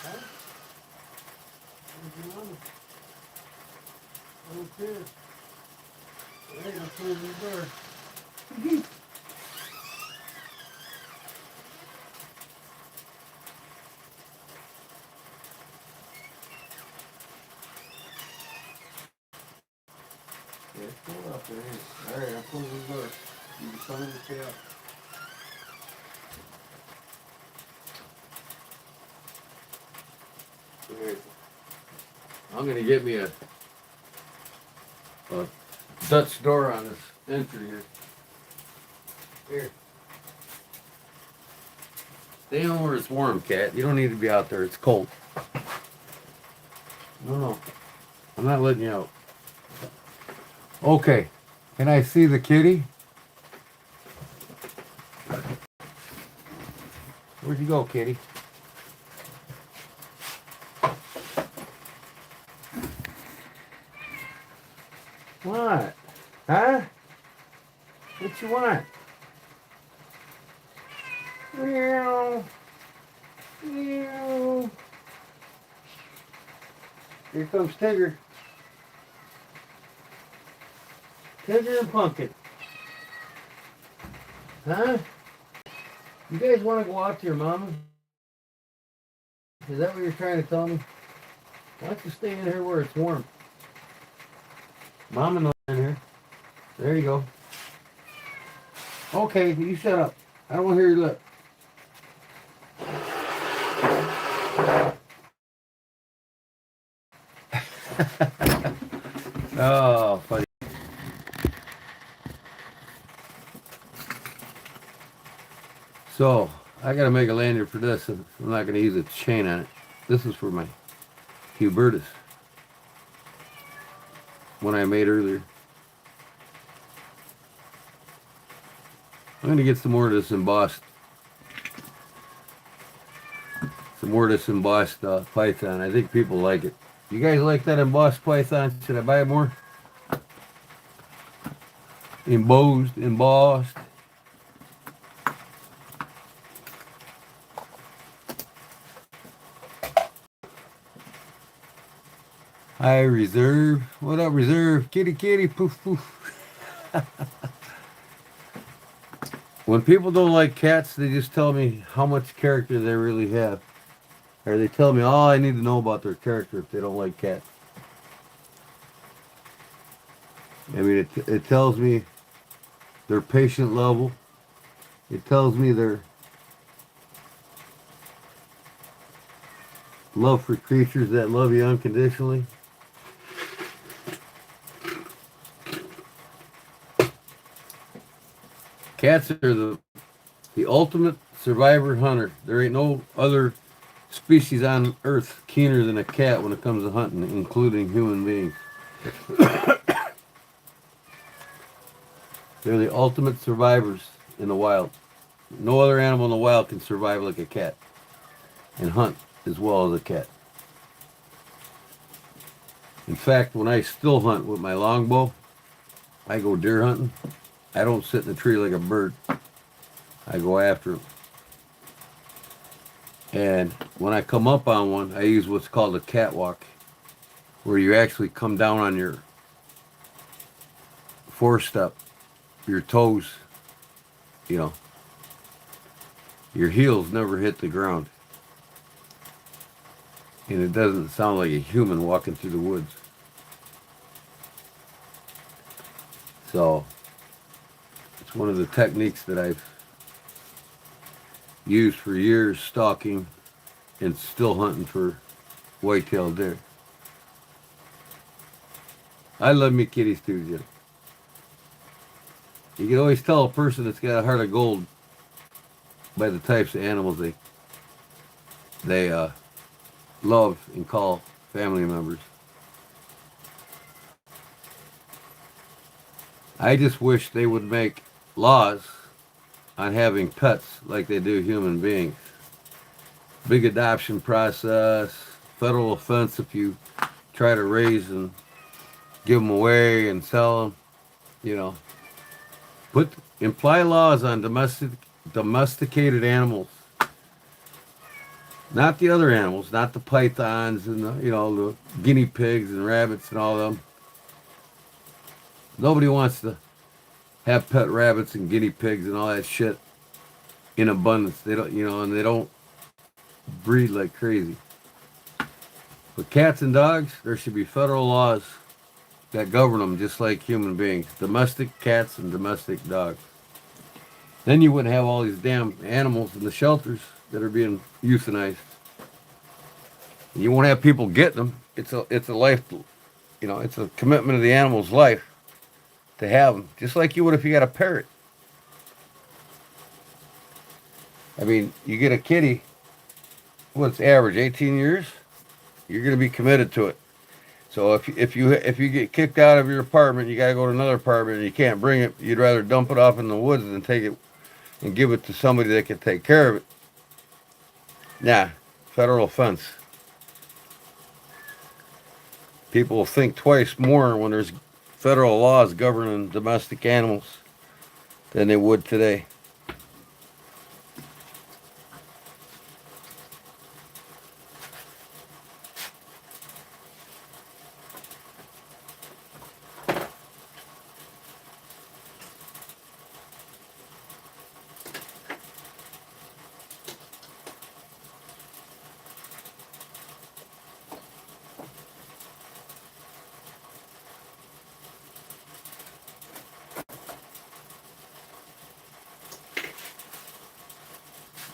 Huh? Where's your mama? Okay. There, I'm closing the door. Yeah, it's cold out there. Alright, I'm closing the door. You can come in and stay out. Alright. I'm gonna get me a Dutch door on this entry here. Here. Stay on where it's warm, cat. You don't need to be out there. It's cold. No. I'm not letting you out. Okay. Can I see the kitty? Where'd you go, kitty? What? Huh? What you want? Meow. Meow. Here comes Tigger. Tigger and Pumpkin. Huh? You guys want to go out to your mama? Is that what you're trying to tell me? Why don't you stay in here where it's warm? Mama knows in here. There you go. Okay, you shut up. I don't want to hear your lip. Oh, funny. So, I gotta make a lanyard for this, and I'm not gonna use a chain on it. This is for my Hubertus. One I made earlier. I'm gonna get some more of this embossed. Some more of this embossed python. I think people like it. You guys like that embossed python? Should I buy more? Embossed. Hi, Reserve. What up, Reserve? Kitty, kitty, poof, poof. When people don't like cats, they just tell me how much character they really have. Or they tell me all I need to know about their character if they don't like cats. I mean, it tells me their patient level. It tells me their love for creatures that love you unconditionally. Cats are the ultimate survivor hunter. There ain't no other species on earth keener than a cat when it comes to hunting, including human beings. They're the ultimate survivors in the wild. No other animal in the wild can survive like a cat and hunt as well as a cat. In fact, when I still hunt with my longbow, I go deer hunting. I don't sit in a tree like a bird. I go after them. And when I come up on one, I use what's called a catwalk, where you actually come down on your forestep, your toes, your heels never hit the ground. And it doesn't sound like a human walking through the woods. So, it's one of the techniques that I've used for years stalking and still hunting for white-tailed deer. I love me kitties too, Jim. You can always tell a person that's got a heart of gold by the types of animals they love and call family members. I just wish they would make laws on having pets like they do human beings. Big adoption process, federal offense if you try to raise and give them away and sell them, imply laws on domesticated animals. Not the other animals, not the pythons and the guinea pigs and rabbits and all them. Nobody wants to have pet rabbits and guinea pigs and all that shit in abundance. They don't, and they don't breed like crazy. But cats and dogs, there should be federal laws that govern them just like human beings. Domestic cats and domestic dogs. Then you wouldn't have all these damn animals in the shelters that are being euthanized. You won't have people getting them. It's a life, it's a commitment of the animal's life to have them, just like you would if you got a parrot. I mean, you get a kitty, what's average, 18 years? You're going to be committed to it. So if you get kicked out of your apartment, you got to go to another apartment and you can't bring it. You'd rather dump it off in the woods than take it and give it to somebody that can take care of it. Nah, federal offense. People will think twice more when there's federal laws governing domestic animals than they would today.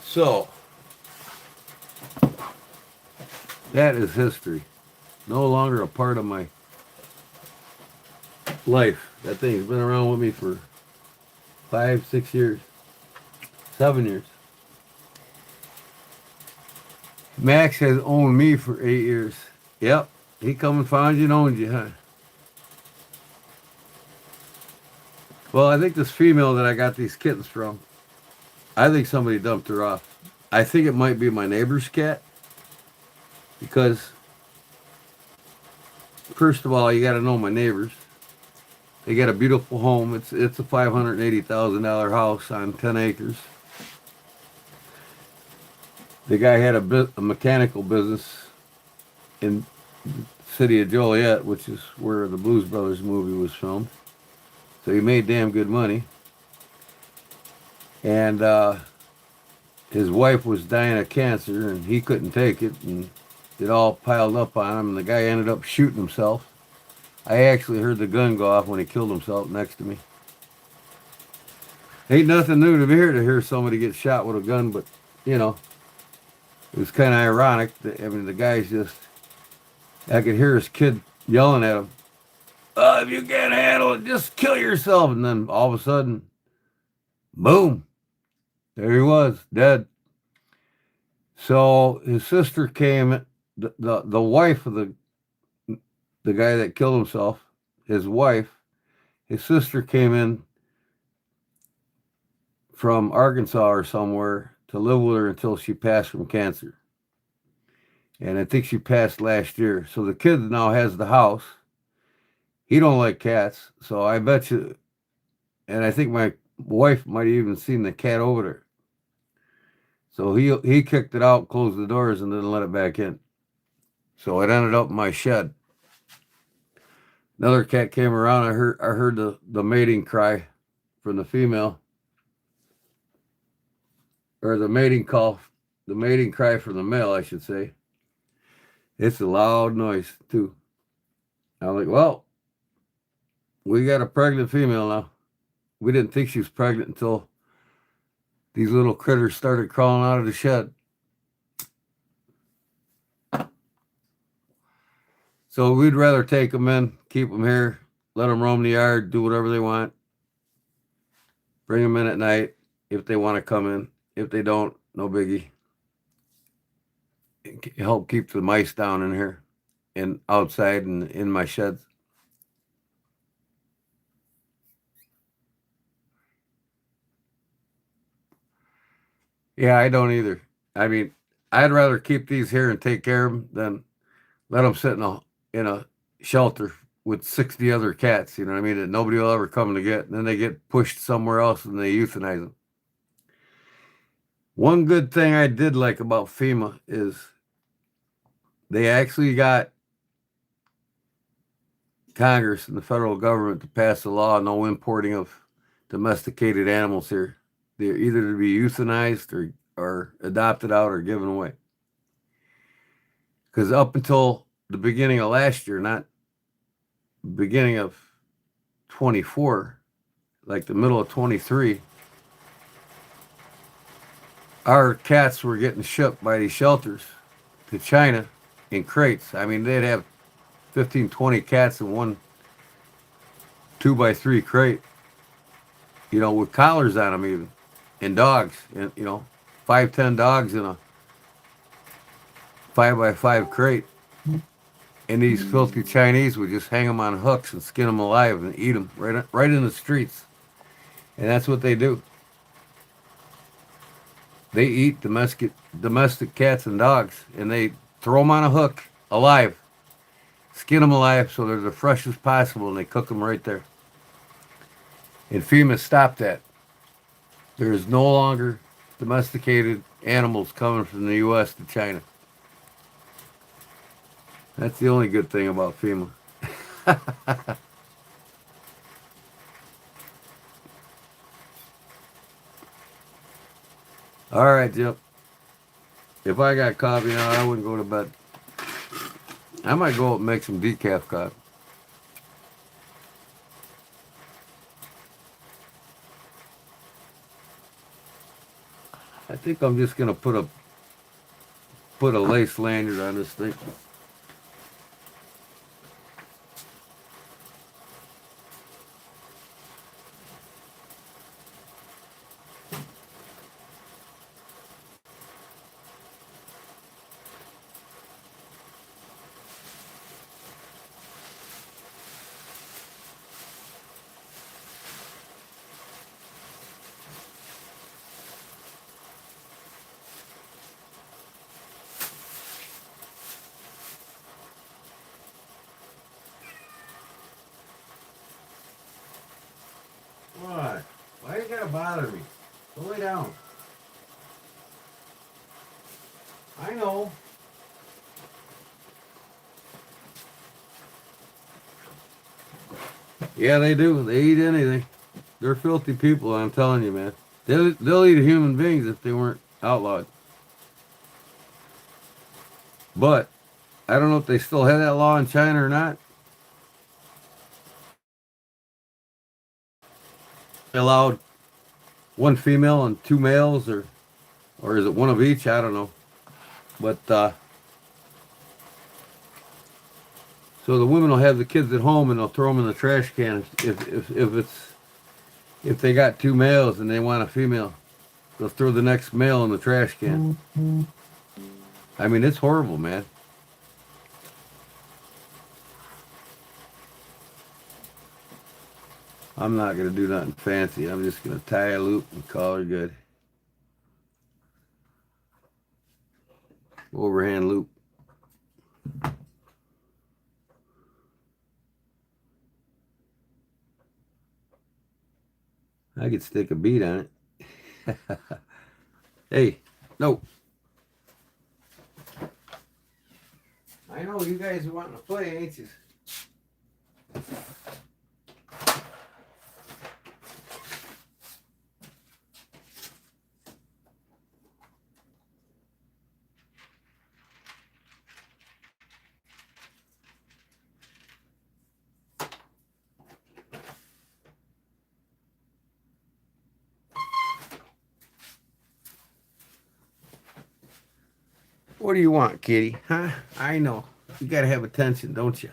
So, that is history. No longer a part of my life. That thing's been around with me for 5, 6 years, 7 years. Max has owned me for 8 years. Yep, he come and found you and owned you, huh? Well, I think this female that I got these kittens from, I think somebody dumped her off. I think it might be my neighbor's cat because, first of all, you got to know my neighbors. They got a beautiful home. It's a $580,000 house on 10 acres. The guy had a mechanical business in the city of Joliet, which is where the Blues Brothers movie was filmed. So he made damn good money. And his wife was dying of cancer, and he couldn't take it, and it all piled up on him, and the guy ended up shooting himself. I actually heard the gun go off when he killed himself next to me. Ain't nothing new to hear somebody get shot with a gun, but, it was kind of ironic. The guy's just, I could hear his kid yelling at him, if you can't handle it, just kill yourself. And then all of a sudden, boom, there he was, dead. So his sister came, the wife of the guy that killed himself, his wife, his sister came in from Arkansas or somewhere to live with her until she passed from cancer. And I think she passed last year. So the kid now has the house. He don't like cats, so I bet you, and I think my wife might have even seen the cat over there. So he kicked it out, closed the doors, and didn't let it back in. So it ended up in my shed. Another cat came around. I heard the mating cry from the female, or the mating call, the mating cry from the male, I should say. It's a loud noise too. I'm like, well, we got a pregnant female now. We didn't think she was pregnant until these little critters started crawling out of the shed. So we'd rather take them in, keep them here, let them roam the yard, do whatever they want. Bring them in at night if they want to come in. If they don't, no biggie. Help keep the mice down in here and outside and in my sheds. Yeah, I don't either. I mean, I'd rather keep these here and take care of them than let them sit in a shelter with 60 other cats, you know what I mean, that nobody will ever come to get. And then they get pushed somewhere else and they euthanize them. One good thing I did like about FEMA is they actually got Congress and the federal government to pass a law no importing of domesticated animals here. They're either to be euthanized or adopted out or given away. Because up until the beginning of last year, not beginning of 24, like the middle of 23, our cats were getting shipped by these shelters to China in crates. I mean, they'd have 15, 20 cats in one 2x3 crate, with collars on them even, and dogs, and 5, 10 dogs in a 5x5 crate. And these filthy Chinese would just hang them on hooks and skin them alive and eat them right in the streets. And that's what they do. They eat domestic cats and dogs, and they throw them on a hook alive, skin them alive so they're the freshest possible, and they cook them right there. And FEMA stopped that. There is no longer domesticated animals coming from the U.S. to China. That's the only good thing about FEMA. All right, Jim. If I got coffee now, I wouldn't go to bed. I might go up and make some decaf coffee. I think I'm just gonna put a lace lanyard on this thing. What? Why you gotta bother me? Go lay down. I know. Yeah, they do. They eat anything. They're filthy people, I'm telling you, man. They'll eat human beings if they weren't outlawed. But I don't know if they still have that law in China or not. They allowed one female and 2 males, or is it one of each? I don't know. But so the women will have the kids at home and they'll throw them in the trash can if they got 2 males and they want a female. They'll throw the next male in the trash can. I mean, it's horrible, man. I'm not going to do nothing fancy. I'm just going to tie a loop and call her good. Overhand loop. I could stick a bead on it. Hey, no. I know you guys are wanting to play, ain't you? What do you want, kitty? Huh? I know. You gotta have attention, don't you?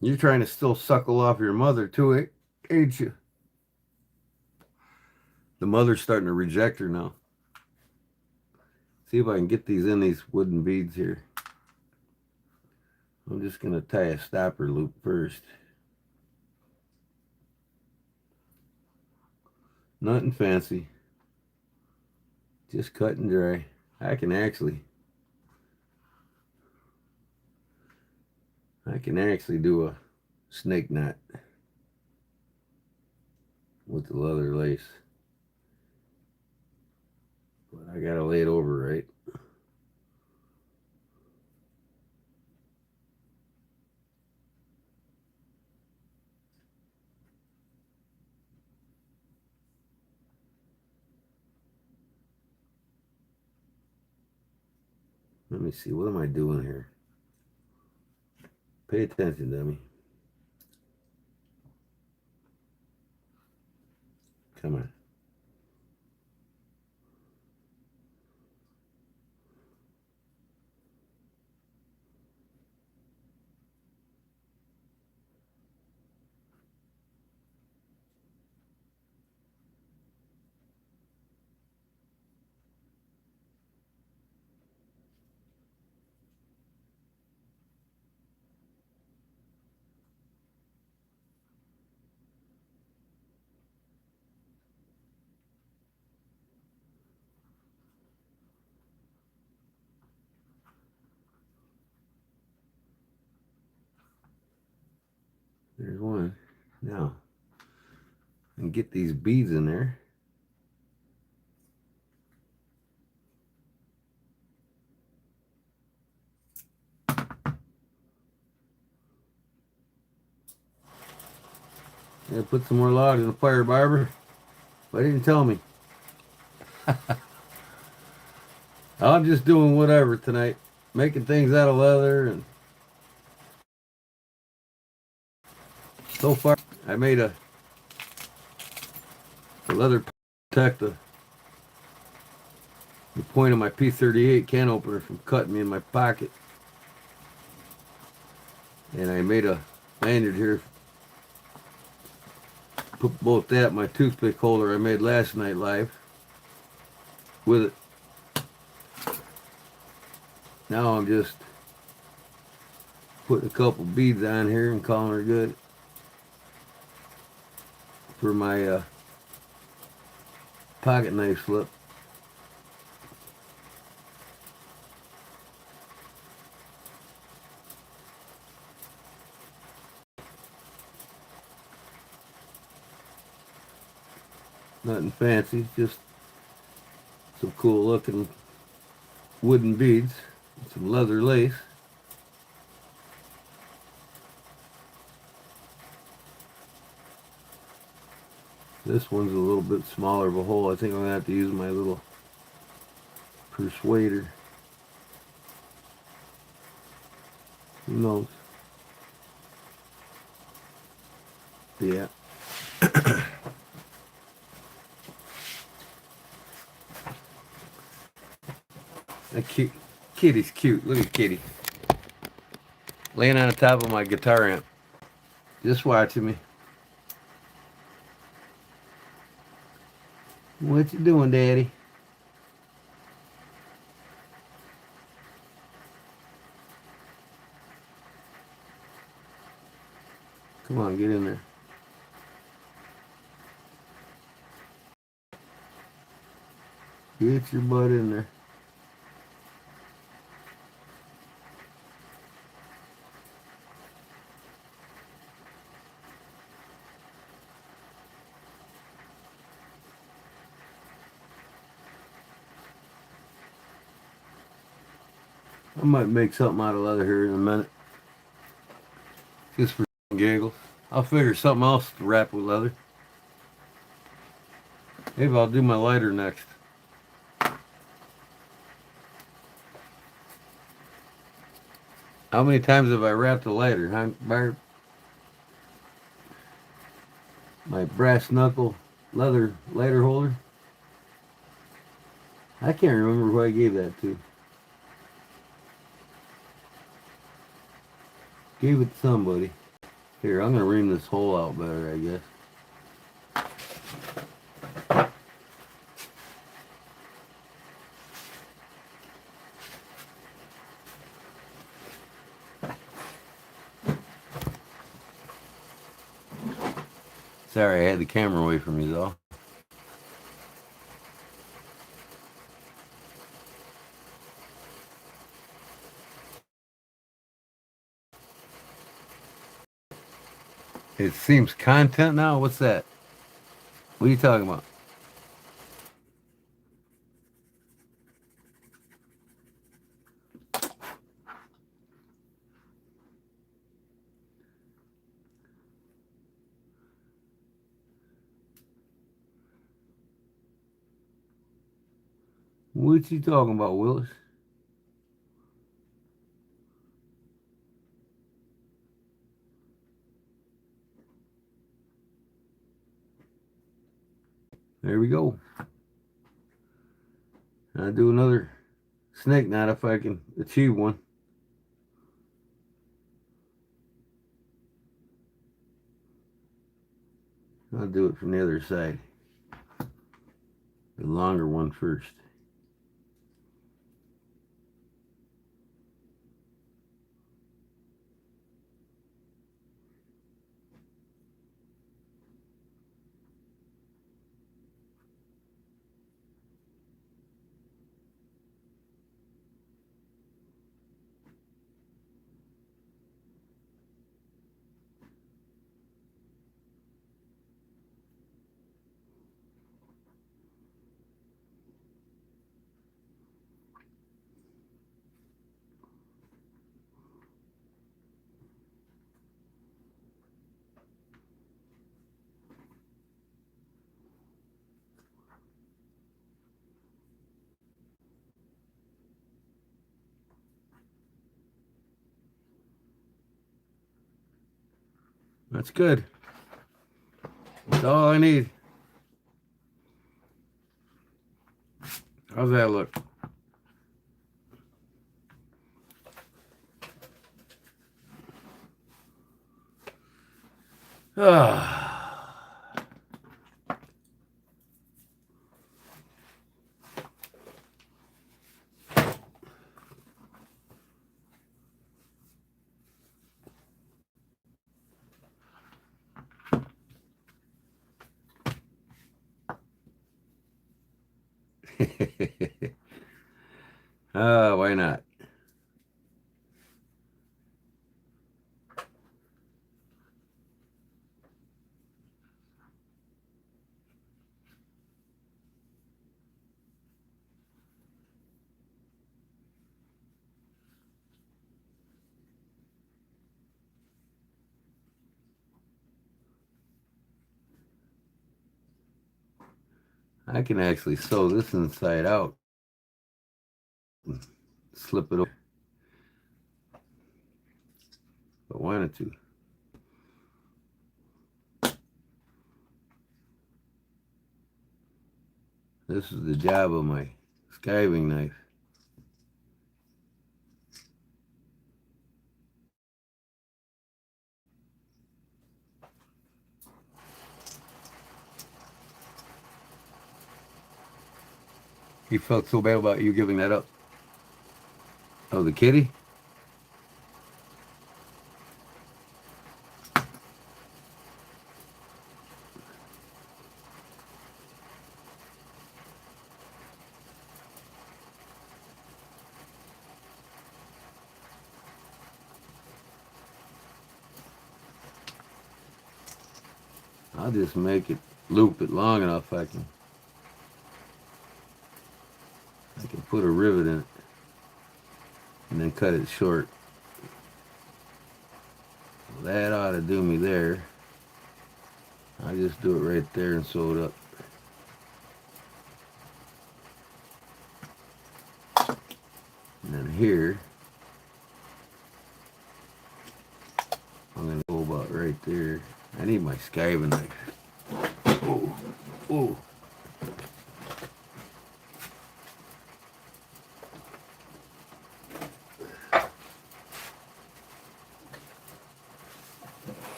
You're trying to still suckle off your mother, too, ain't you? The mother's starting to reject her now. See if I can get these in these wooden beads here. I'm just going to tie a stopper loop first. Nothing fancy. Just cut and dry. I can actually do a snake knot with the leather lace. gotta lay it over right. Let me see, what am I doing here? Pay attention, dummy. Come on. There's one. Now, and get these beads in there. Yeah, put some more logs in the fire, Barber. Why didn't you tell me? I'm just doing whatever tonight. Making things out of leather, and so far I made a leather protect the point of my P38 can opener from cutting me in my pocket. And I made a lanyard here. Put both that and my toothpick holder I made last night live with it. Now I'm just putting a couple beads on here and calling her good for my pocket knife slip. Nothing fancy, just some cool looking wooden beads, some leather lace. This one's a little bit smaller of a hole. I think I'm going to have to use my little persuader. Who knows? Yeah. That kitty's cute. Look at Kitty. Laying on the top of my guitar amp. Just watching me. What you doing, Daddy? Come on, get in there. Get your butt in there. I might make something out of leather here in a minute. Just for giggles. I'll figure something else to wrap with leather. Maybe I'll do my lighter next. How many times have I wrapped a lighter, huh, Barb? My brass knuckle leather lighter holder. I can't remember who I gave that to. Gave it to somebody. Here, I'm going to ream this hole out better, I guess. Sorry, I had the camera away from you, though. It seems content now? What's that? What are you talking about? What's he talking about, Willis? There we go. I'll do another snake knot if I can achieve one. I'll do it from the other side. The longer one first. That's good. That's all I need. How's that look? Ah. Why not? I can actually sew this inside out. Slip it over. If I wanted to. This is the job of my skiving knife. He felt so bad about you giving that up. Oh, the kitty? I'll just make it, loop it long enough I can put a rivet in it and then cut it short. That ought to do me there. I just do it right there and sew it up. And then here, I'm going to go about right there. I need my skiving knife. Oh, oh.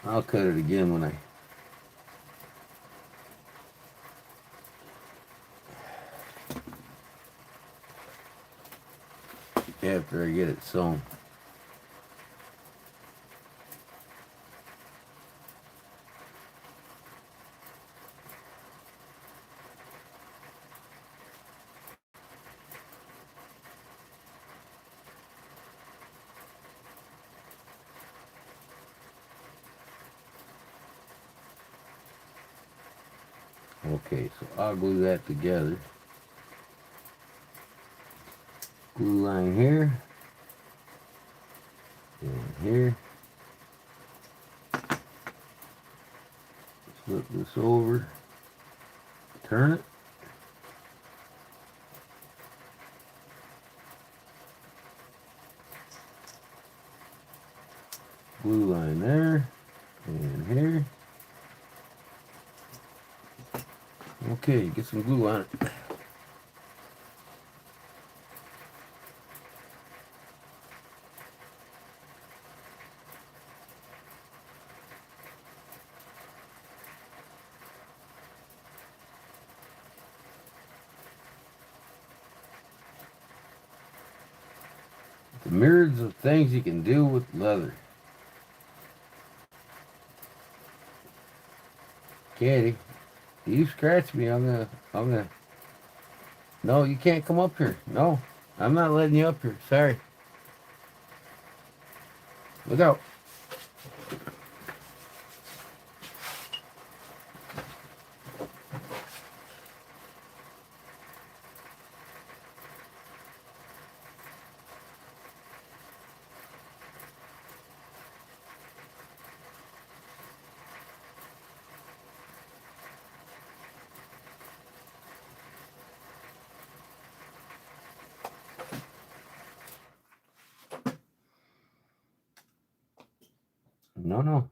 I'll cut it again when after I get it sewn. Okay, so I'll glue that together. Glue line here and here. Flip this over, turn it. Glue line there and here. Okay, get some glue on it. The myriads of things you can do with leather. Caddy, you scratch me, I'm gonna. No, you can't come up here. No, I'm not letting you up here. Sorry. Look out. No, no.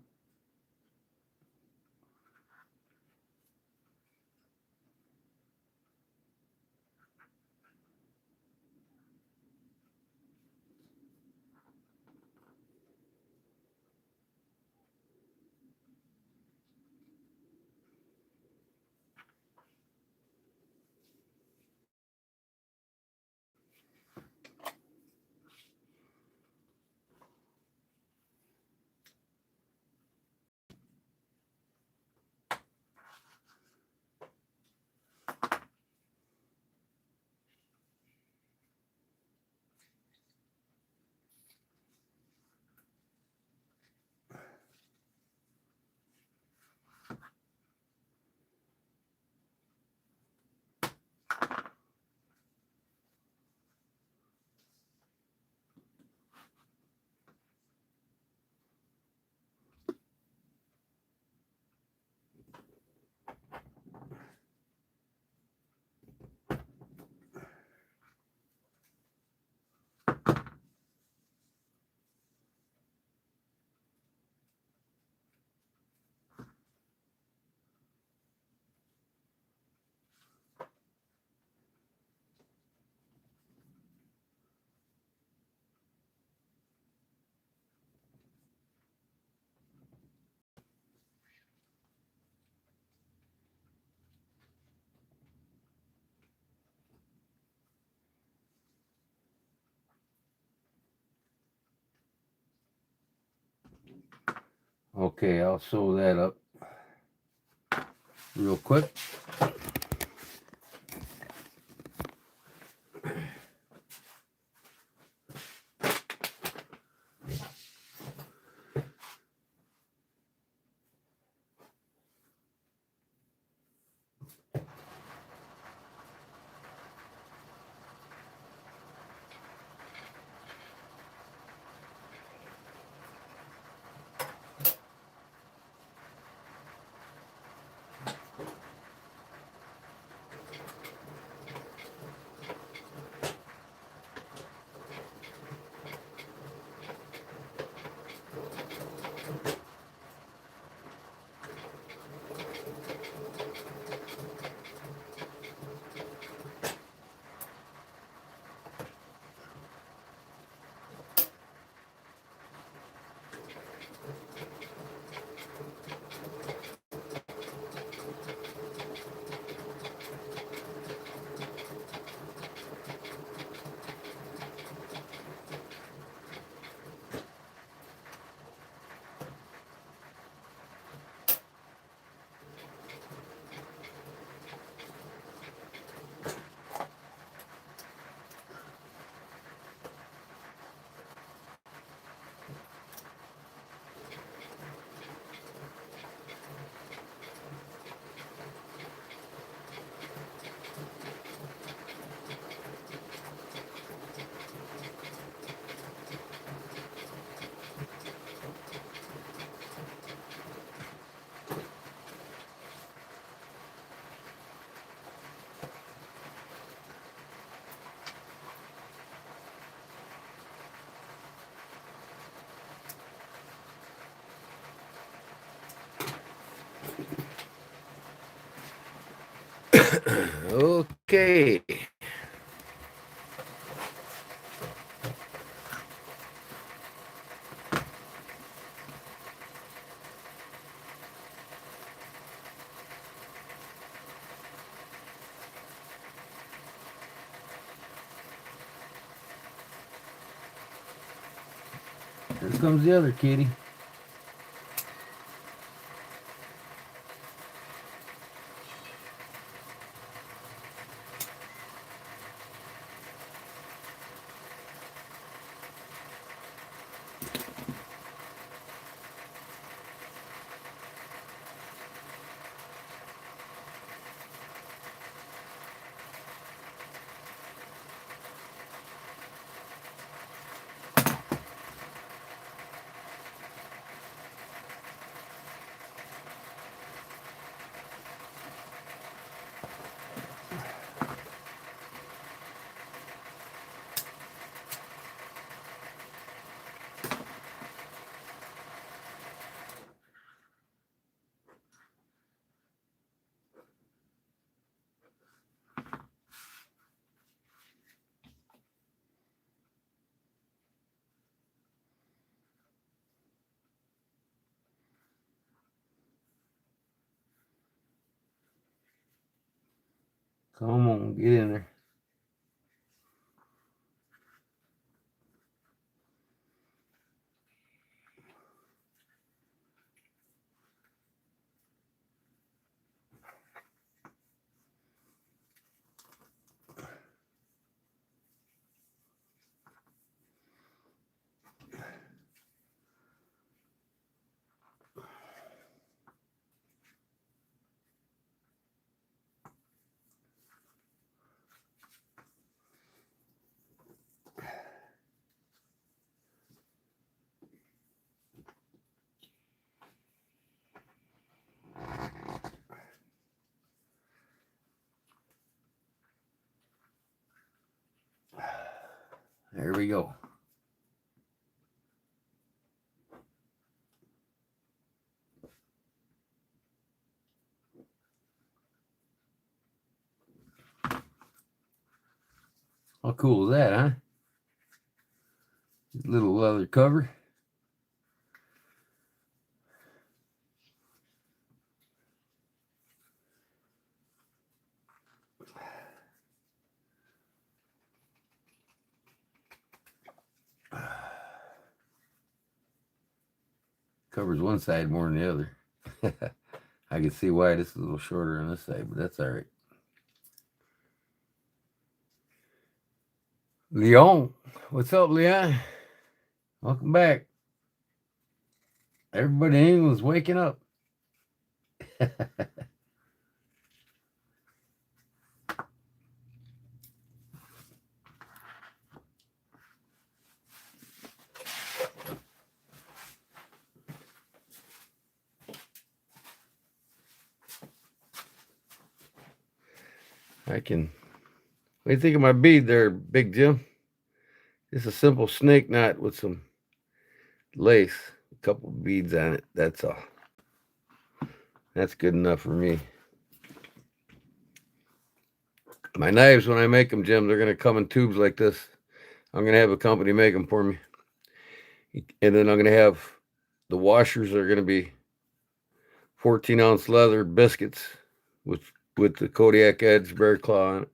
Okay, I'll sew that up real quick. Okay. Here comes the other kitty. Come on, get in there. There we go. How cool is that, huh? Little leather cover. Covers one side more than the other. I can see why this is a little shorter on this side, but that's all right. Leon, what's up, Leon? Welcome back. Everybody in England's waking up. What do you think of my bead there, Big Jim? Just a simple snake knot with some lace, a couple beads on it. That's all. That's good enough for me. My knives, when I make them, Jim, they're going to come in tubes like this. I'm going to have a company make them for me. And then I'm going to have the washers are going to be 14-ounce leather biscuits with the Kodiak Edge bear claw on it.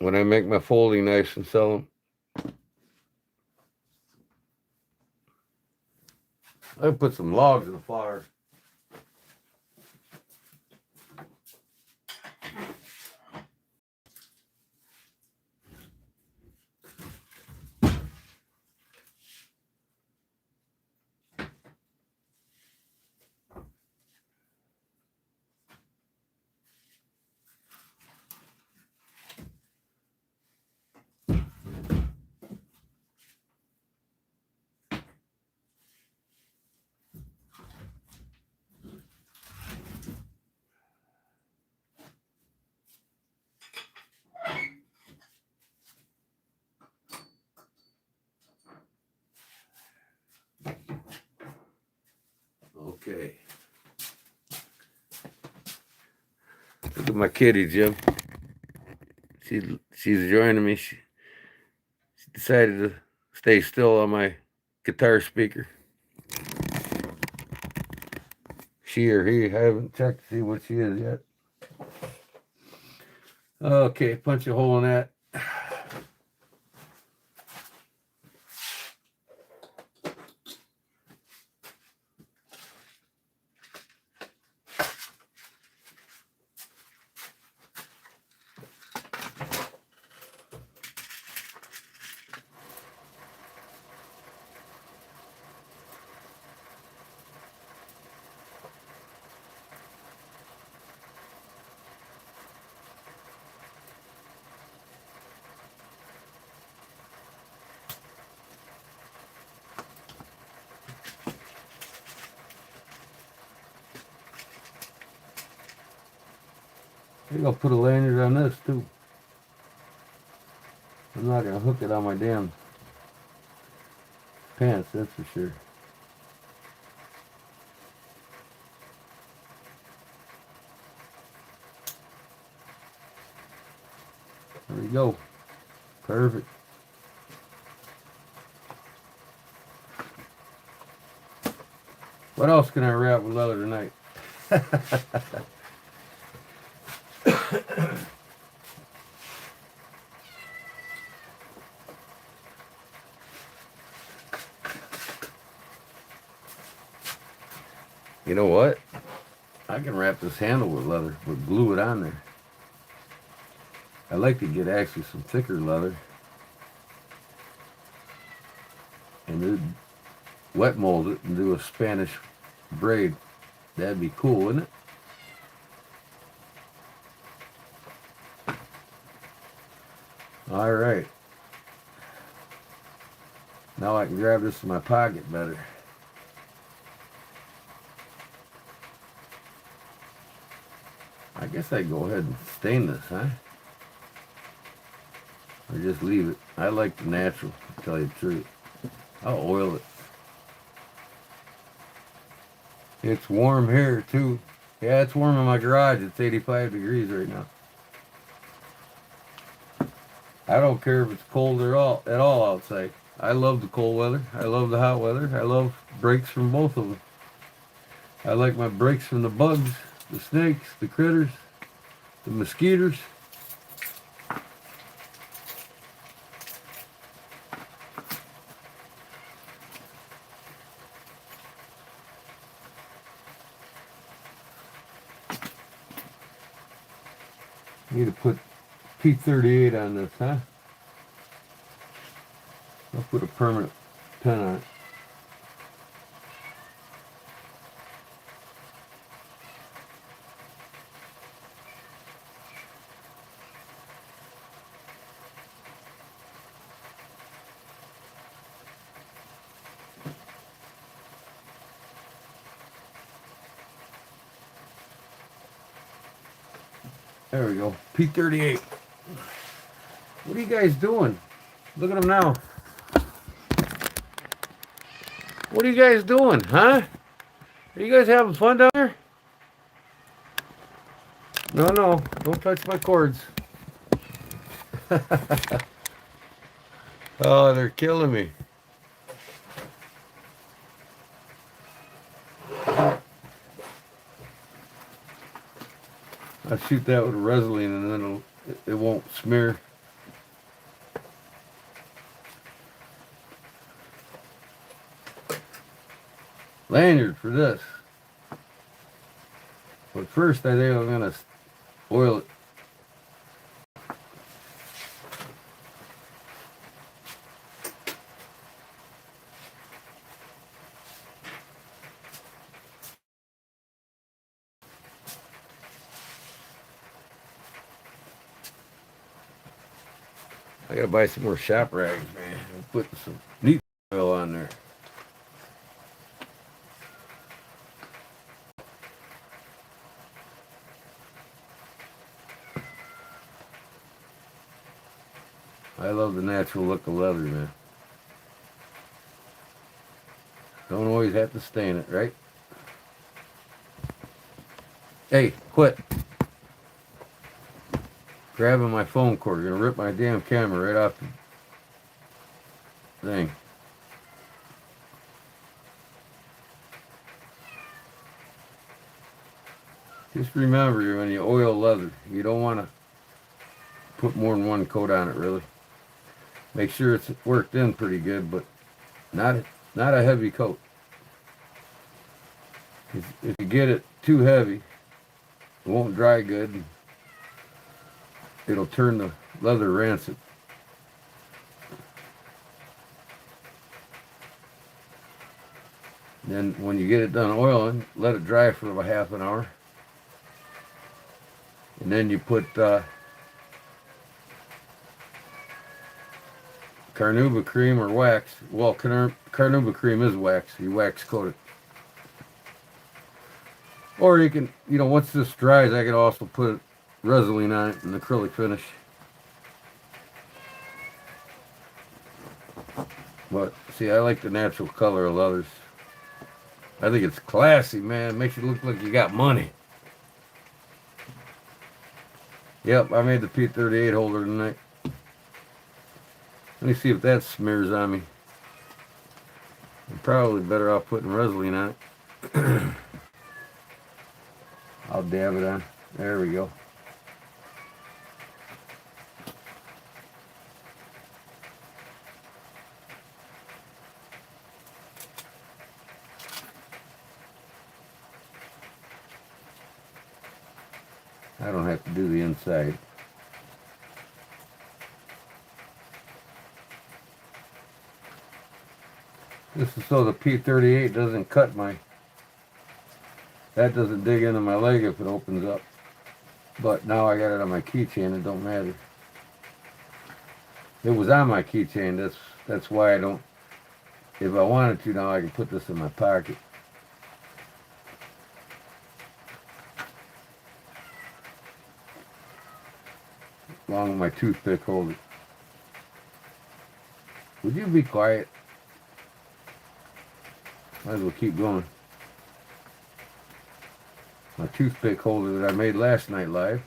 When I make my folding knives and sell them, I put some logs in the fire. Okay. Look at my kitty, Jim. She's joining me. She decided to stay still on my guitar speaker. She or he, I haven't checked to see what she is yet. Okay, punch a hole in that. I think I'll put a lanyard on this too. I'm not gonna hook it on my damn pants, that's for sure. There we go. Perfect. What else can I wrap with leather tonight? You know what? I can wrap this handle with leather, but glue it on there. I like to get actually some thicker leather and then wet mold it and do a Spanish braid. That'd be cool, wouldn't it? All right. Now I can grab this in my pocket better. I guess I'd go ahead and stain this, huh? Or just leave it. I like the natural, to tell you the truth. I'll oil it. It's warm here too. Yeah, it's warm in my garage. It's 85 degrees right now. I don't care if it's cold at all outside. I love the cold weather. I love the hot weather. I love breaks from both of them. I like my breaks from the bugs, the snakes, the critters, the mosquitoes. Need to put P38 on this, huh? I'll put a permanent pin on it. There we go. P38. What are you guys doing? Look at them now. What are you guys doing, huh? Are you guys having fun down there? No, don't touch my cords. Oh, they're killing me. I'll shoot that with a Resolene and then it won't smear. Lanyard for this. But first I think I'm gonna oil it. I gotta buy some more shop rags, man. I'm putting some neat oil on there. I love the natural look of leather, man. Don't always have to stain it, right? Hey, quit grabbing my phone cord. You're gonna rip my damn camera right off the thing. Just remember, when you oil leather, you don't want to put more than one coat on it, really. Make sure it's worked in pretty good, but not a heavy coat. If you get it too heavy, it won't dry good. It'll turn the leather rancid. Then when you get it done oiling, let it dry for about half an hour. And then you put carnauba cream or wax. Well, carnauba cream is wax. You wax coat it. Or you can, once this dries, I can also put Resin on it, an acrylic finish. But see, I like the natural color of leathers. I think it's classy, man. It makes you look like you got money. Yep, I made the P38 holder tonight. Let me see if that smears on me. I'm probably better off putting Resin on it. I'll dab it on. There we go. I don't have to do the inside. This is so the P38 doesn't cut that doesn't dig into my leg if it opens up. But now I got it on my keychain, it don't matter. It was on my keychain, that's why I don't, if I wanted to now I can put this in my pocket. Along with my toothpick holder. Would you be quiet? Might as well keep going. My toothpick holder that I made last night live.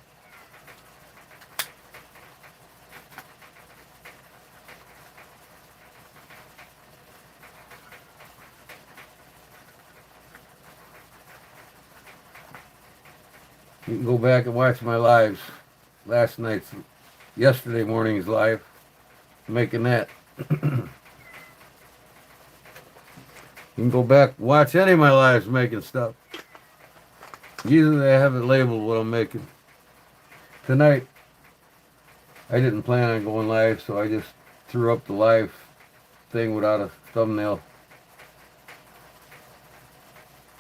You can go back and watch my lives. Yesterday morning's live. Making that. You can go back, watch any of my lives making stuff. Usually I have it labeled what I'm making. Tonight, I didn't plan on going live, so I just threw up the live thing without a thumbnail.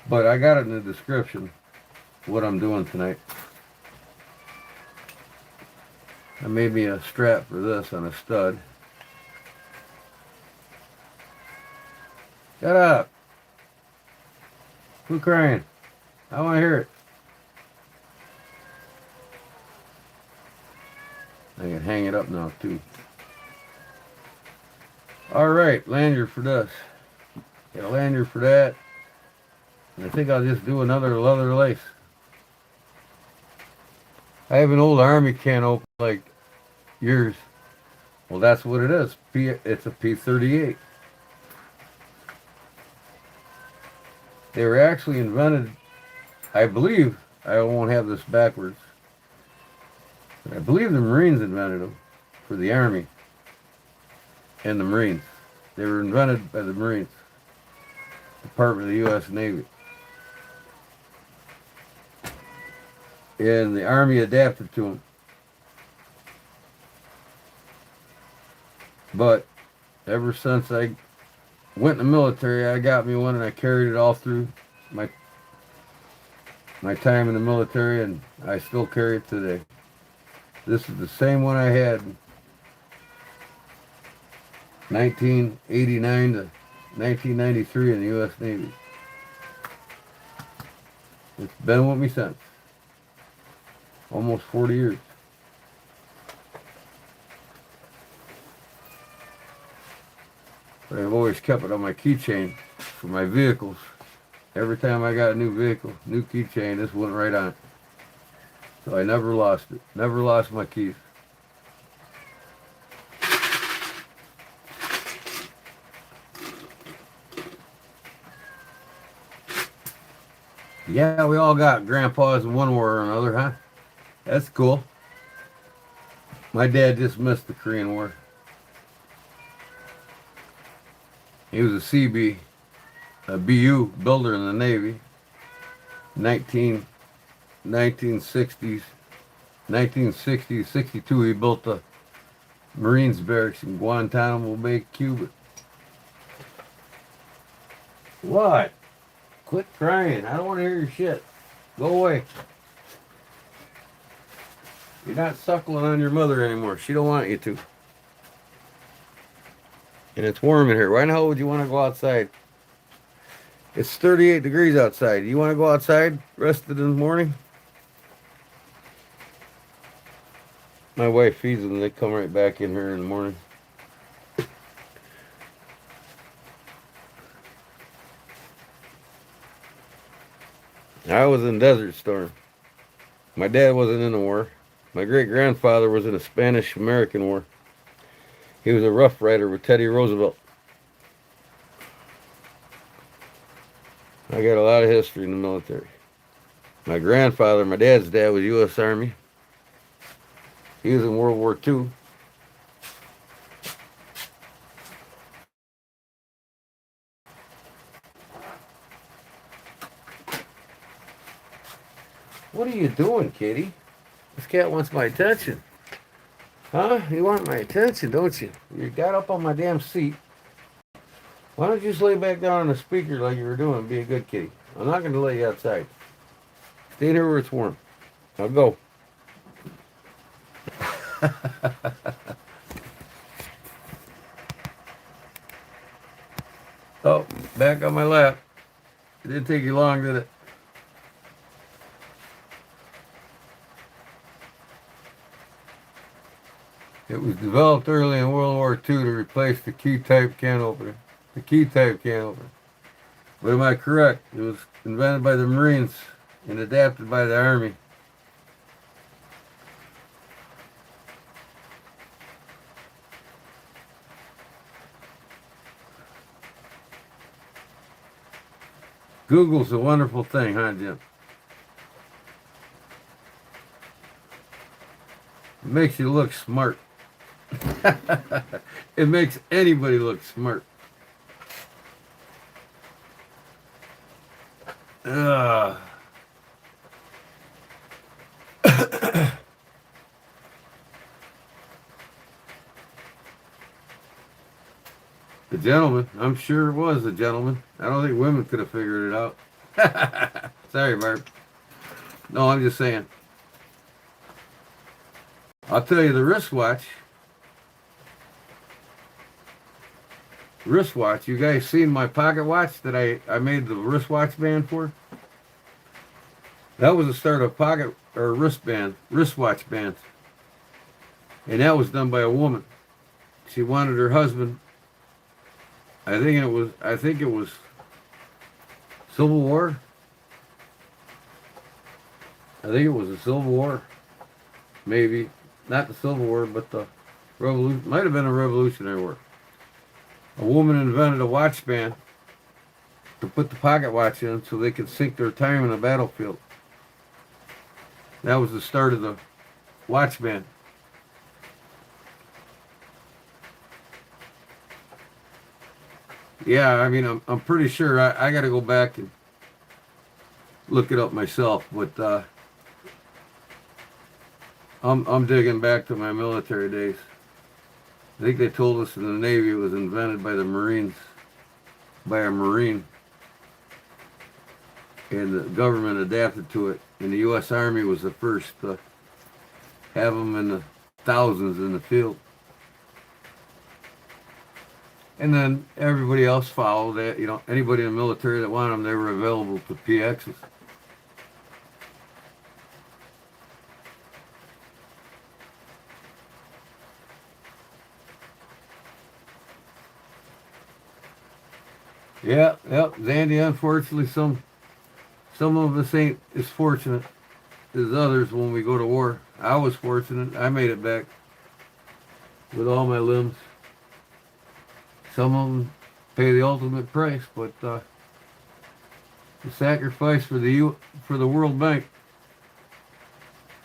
But I got it in the description, what I'm doing tonight. I made me a strap for this on a stud. Shut up. Quit crying. I want to hear it. I can hang it up now too. Alright, lanyard for this. Got a lanyard for that. And I think I'll just do another leather lace. I have an old army can open like yours. Well, that's what it is. It's a P38. They were actually invented, I believe, I won't have this backwards, but I believe the Marines invented them for the Army and the Marines. They were invented by the Marines, Department of the U.S. Navy. And the Army adapted to them. But ever since I went in the military, I got me one and I carried it all through my time in the military, and I still carry it today. This is the same one I had 1989 to 1993 in the U.S. Navy. It's been with me since. Almost 40 years. But I've always kept it on my keychain for my vehicles. Every time I got a new vehicle, new keychain, this went right on it. So I never lost it. Never lost my keys. Yeah, we all got grandpas in one war or another, huh? That's cool. My dad just missed the Korean War. He was a CB, a BU builder in the Navy. 19, 1960s, 1960s, 62, he built the Marines barracks in Guantanamo Bay, Cuba. What? Quit crying. I don't want to hear your shit. Go away. You're not suckling on your mother anymore. She don't want you to. And it's warm in here. Why the hell would you want to go outside? It's 38 degrees outside. You want to go outside rested in the morning? My wife feeds them. They come right back in here in the morning. I was in Desert Storm. My dad wasn't in the war. My great-grandfather was in the Spanish-American War. He was a Rough Rider with Teddy Roosevelt. I got a lot of history in the military. My grandfather, my dad's dad, was U.S. Army. He was in World War II. What are you doing, kitty? This cat wants my attention. Huh? You want my attention, don't you? You got up on my damn seat. Why don't you just lay back down on the speaker like you were doing and be a good kitty? I'm not going to let you outside. Stay here where it's warm. Now go. Oh, back on my lap. It didn't take you long, did it? It was developed early in World War II to replace the key-type can opener. The key-type can opener. But am I correct? It was invented by the Marines and adapted by the Army. Google's a wonderful thing, huh, Jim? It makes you look smart. It makes anybody look smart. Ugh. The gentleman. I'm sure it was a gentleman. I don't think women could have figured it out. Sorry, Barb. No, I'm just saying. I'll tell you the wristwatch. Wristwatch. You guys seen my pocket watch that I made the wristwatch band for? That was the start of pocket or wristwatch band. And that was done by a woman. She wanted her husband. I think it was Civil War. I think it was the Civil War. Maybe. Not the Civil War, but the Revolution. Might have been a Revolutionary War. A woman invented a watch band to put the pocket watch in so they could sync their time in the battlefield. That was the start of the watch band. Yeah, I mean, I'm pretty sure I got to go back and look it up myself, but I'm digging back to my military days. I think they told us in the Navy it was invented by the Marines, by a Marine, and the government adapted to it. And the U.S. Army was the first to have them in the thousands in the field. And then everybody else followed that. You know, anybody in the military that wanted them, they were available to PXs. Yeah, Zandy, unfortunately, some of us ain't as fortunate. as others when we go to war. I was fortunate. I made it back with all my limbs. Some of them pay the ultimate price, but the sacrifice for the World Bank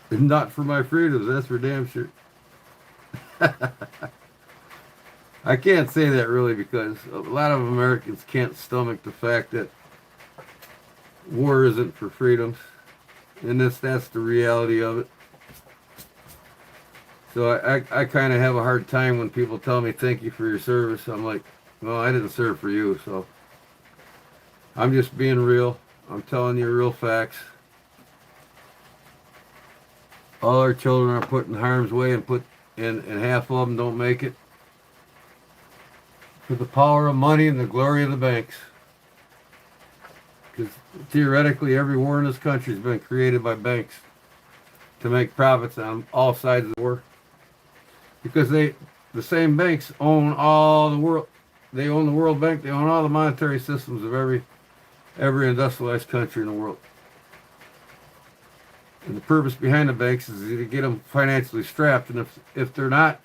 is not for my freedoms. That's for damn sure. I can't say that really because a lot of Americans can't stomach the fact that war isn't for freedoms, and that's the reality of it. So I kind of have a hard time when people tell me thank you for your service. I'm like, well, I didn't serve for you, so I'm just being real. I'm telling you real facts. All our children are put in harm's way, and half of them don't make it for the power of money and the glory of the banks. Because theoretically, every war in this country has been created by banks to make profits on all sides of the war. Because the same banks own all the world. They own the World Bank. They own all the monetary systems of every industrialized country in the world. And the purpose behind the banks is to get them financially strapped. And if they're not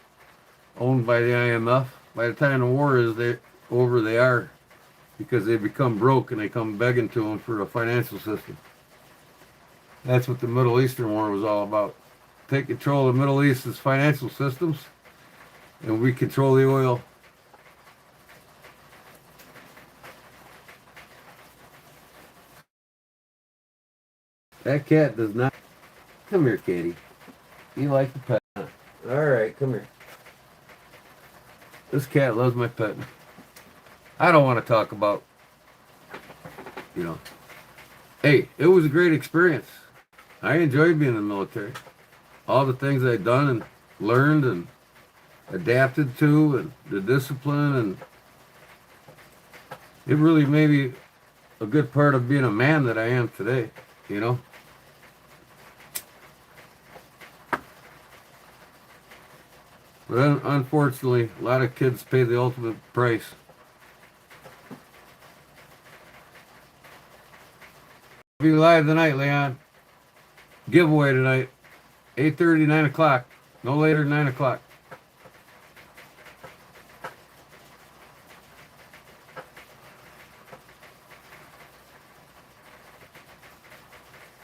owned by the IMF, by the time the war is over, they are, because they become broke and they come begging to them for a financial system. That's what the Middle Eastern War was all about. Take control of the Middle East's financial systems, and we control the oil. That cat does not. Come here, Katie. You like the pet? Huh? All right, come here. This cat loves my pet. I don't want to talk about, Hey, it was a great experience. I enjoyed being in the military. All the things I'd done and learned and adapted to, and the discipline, and it really made me a good part of being a man that I am today, But unfortunately, a lot of kids pay the ultimate price. Be live tonight, Leon. Giveaway tonight, 8:30, 9 o'clock. No later than 9 o'clock.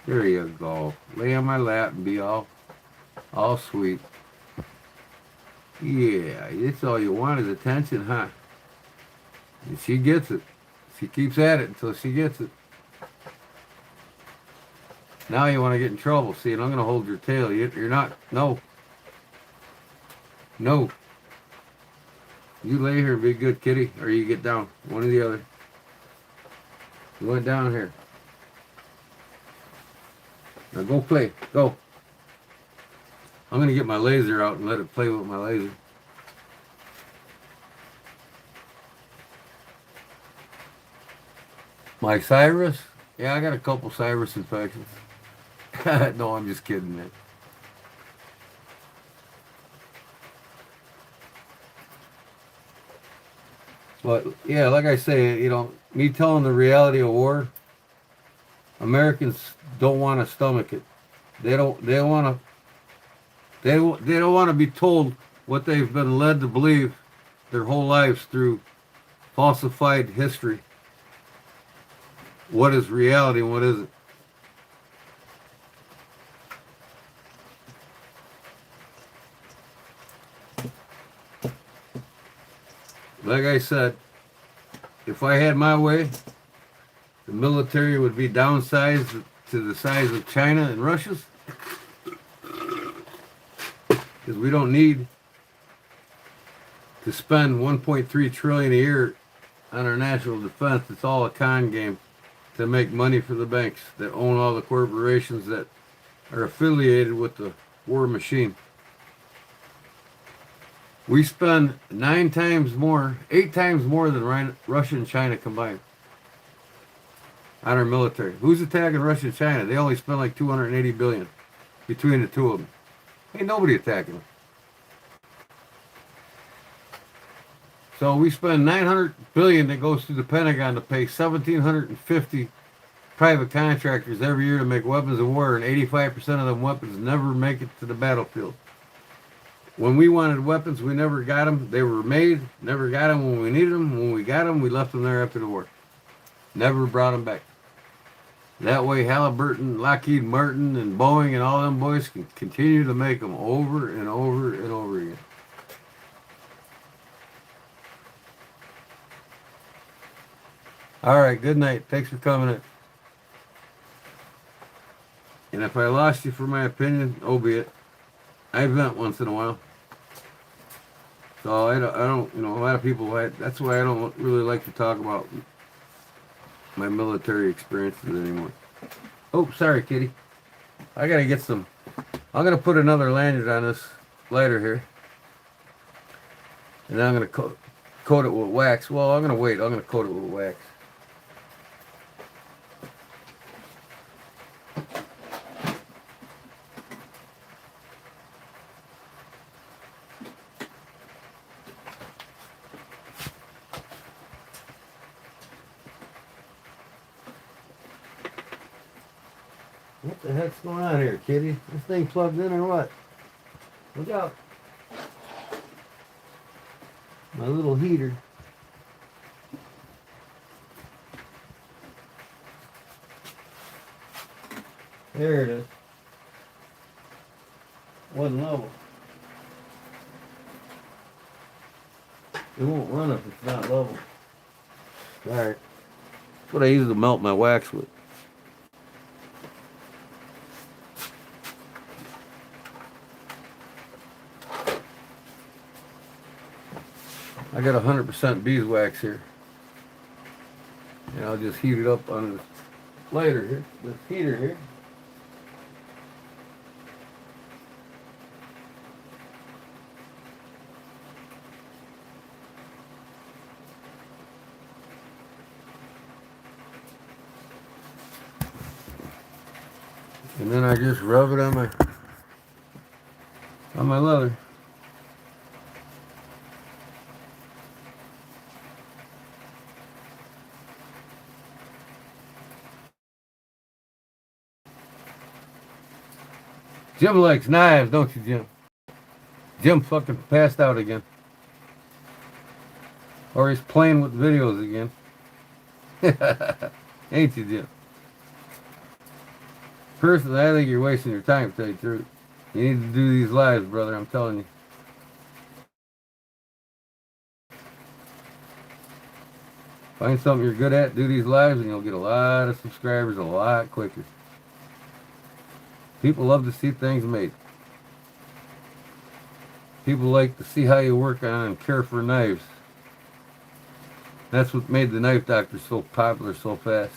There you go. Lay on my lap and be all sweet. Yeah, it's all you want is attention, huh? And she gets it. She keeps at it until she gets it. Now you want to get in trouble. See, and I'm going to hold your tail. You're not. No. No. You lay here and be a good kitty, or you get down. One or the other. You went down here. Now go play. Go. I'm going to get my laser out and let it play with my laser. My Cyrus? Yeah, I got a couple Cyrus infections. No, I'm just kidding, man. But, yeah, like I say, me telling the reality of war, Americans don't want to stomach it. They don't want to be told what they've been led to believe their whole lives through falsified history. What is reality and what isn't? Like I said, if I had my way, the military would be downsized to the size of China and Russia's. Because we don't need to spend 1.3 trillion a year on our national defense. It's all a con game to make money for the banks that own all the corporations that are affiliated with the war machine. We spend 8 times more than Russia and China combined on our military. Who's attacking Russia and China? They only spend like $280 billion between the two of them. Ain't nobody attacking them. So we spend $900 billion that goes to the Pentagon to pay 1,750 private contractors every year to make weapons of war, and 85% of them weapons never make it to the battlefield. When we wanted weapons, we never got them. They were made, never got them when we needed them. When we got them, we left them there after the war. Never brought them back. That way, Halliburton, Lockheed Martin, and Boeing and all them boys can continue to make them over and over and over again. All right, good night. Thanks for coming in. And if I lost you for my opinion, oh be it. I vent once in a while. So I don't, a lot of people, that's why I don't really like to talk about my military experiences anymore. Oh, sorry, kitty. I gotta get some, I'm gonna put another lanyard on this lighter here. And I'm gonna coat it with wax. Well, I'm gonna wait, I'm gonna coat it with wax. What the heck's going on here, kitty? This thing plugged in or what? Look out. My little heater. There it is. Wasn't level. It won't run if it's not level. Alright. That's what I use to melt my wax with. I got 100% beeswax here. And I'll just heat it up on this lighter here, this heater here. And then I just rub it on my leather. Jim likes knives, don't you, Jim? Jim fucking passed out again. Or he's playing with videos again. Ain't you, Jim? Personally, I think you're wasting your time, to tell you the truth. You need to do these lives, brother, I'm telling you. Find something you're good at, do these lives, and you'll get a lot of subscribers a lot quicker. People love to see things made. People like to see how you work on and care for knives. That's what made the Knife Doctor so popular so fast.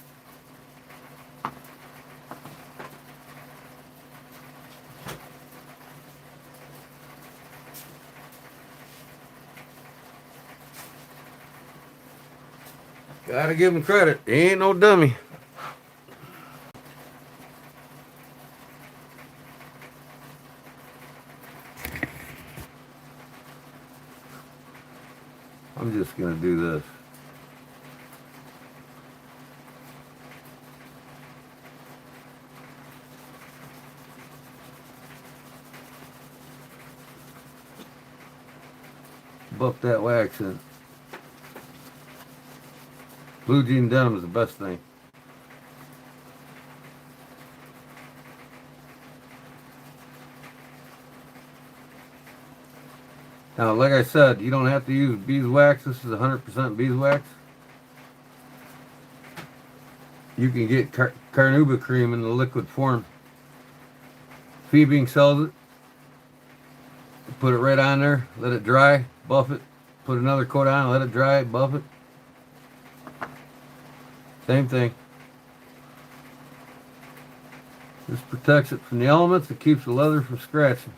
Gotta give him credit. He ain't no dummy. I'm just gonna do this. Buff that wax in. Blue jean denim is the best thing. Now, like I said, you don't have to use beeswax. This is 100% beeswax. You can get carnauba cream in the liquid form. Phoebing sells it. Put it right on there, let it dry, buff it, put another coat on, let it dry, buff it. Same thing. This protects it from the elements, it keeps the leather from scratching.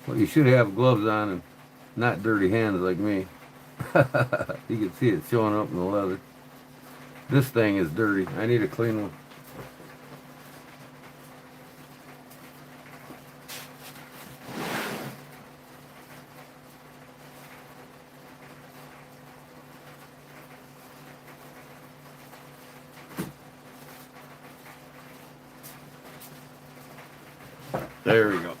Well, you should have gloves on and not dirty hands like me. You can see it showing up in the leather. This thing is dirty. I need a clean one. There we go.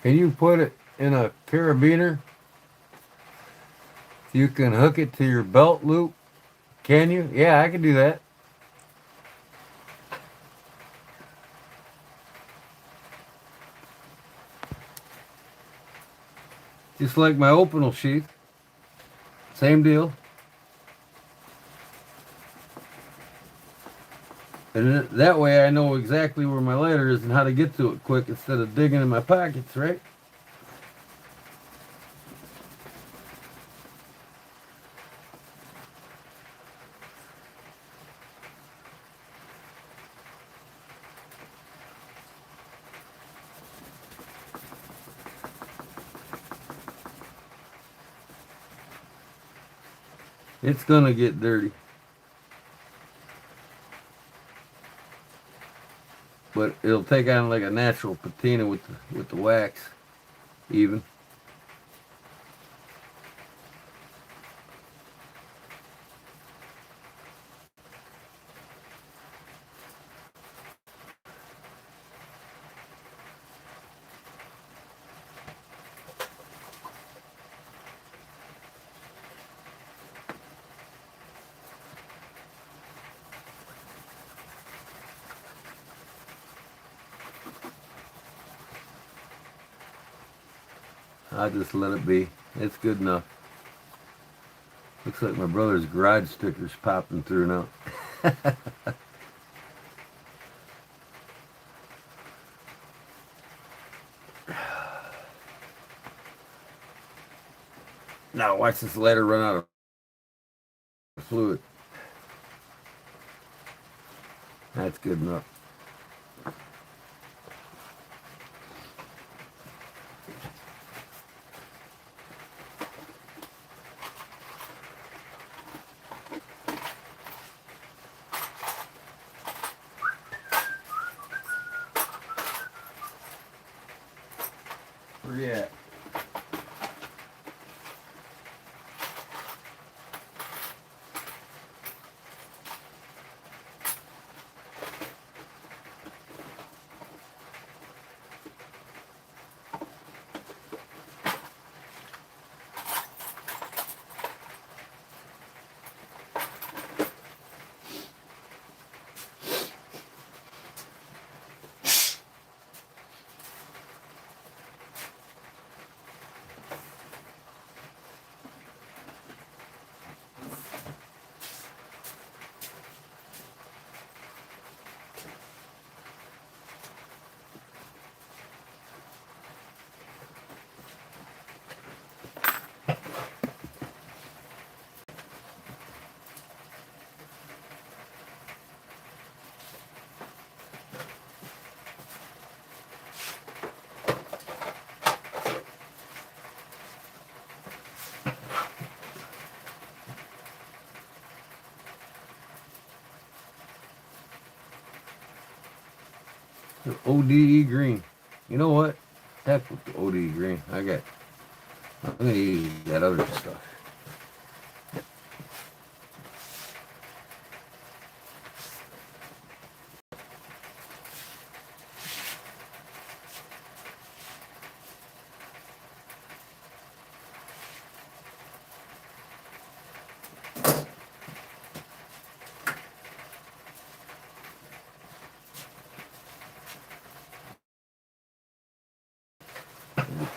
Can you put it in a carabiner? You can hook it to your belt loop. Can you? Yeah, I can do that. Just like my opinel sheath. Same deal. And that way I know exactly where my lighter is and how to get to it quick instead of digging in my pockets, right? It's gonna get dirty. But it'll take on like a natural patina with the wax, even. I'll just let it be. It's good enough. Looks like my brother's garage sticker's popping through now. Now watch this lighter run out of fluid. That's good enough. Where you at? ODE green. You know what? Heck with the ODE green. I'm gonna use that other stuff.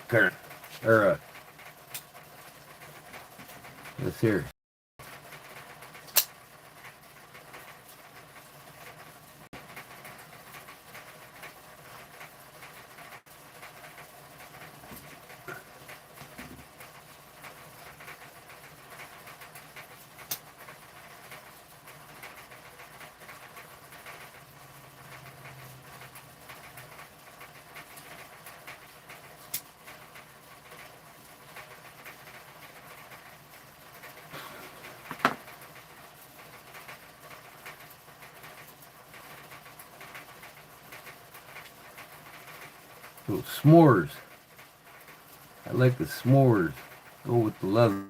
Current. Or this here. Little s'mores. I like the s'mores. Go with the leather.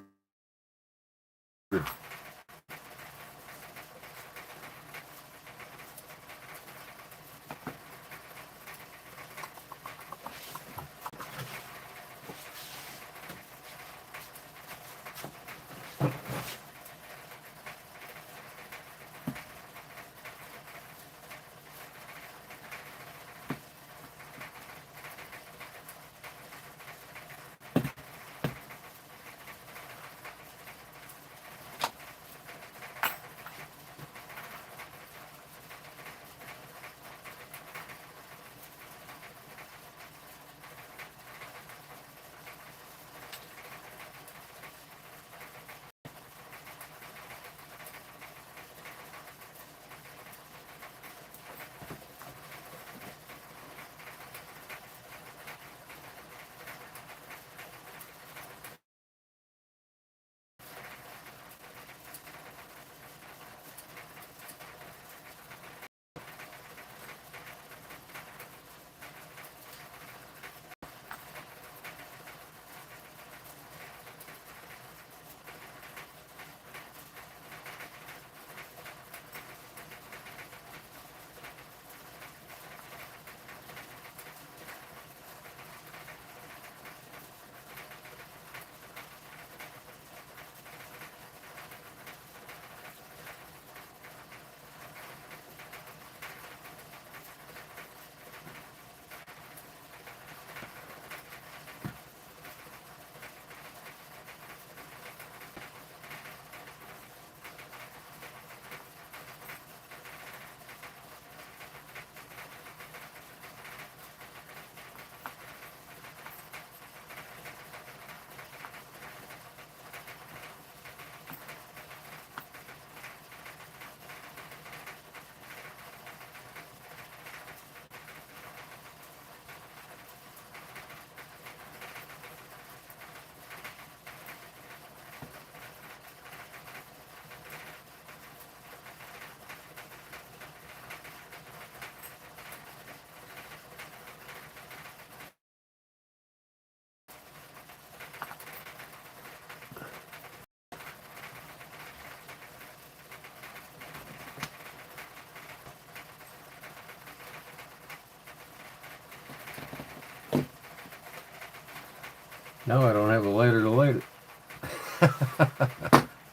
Now I don't have a lighter to light it.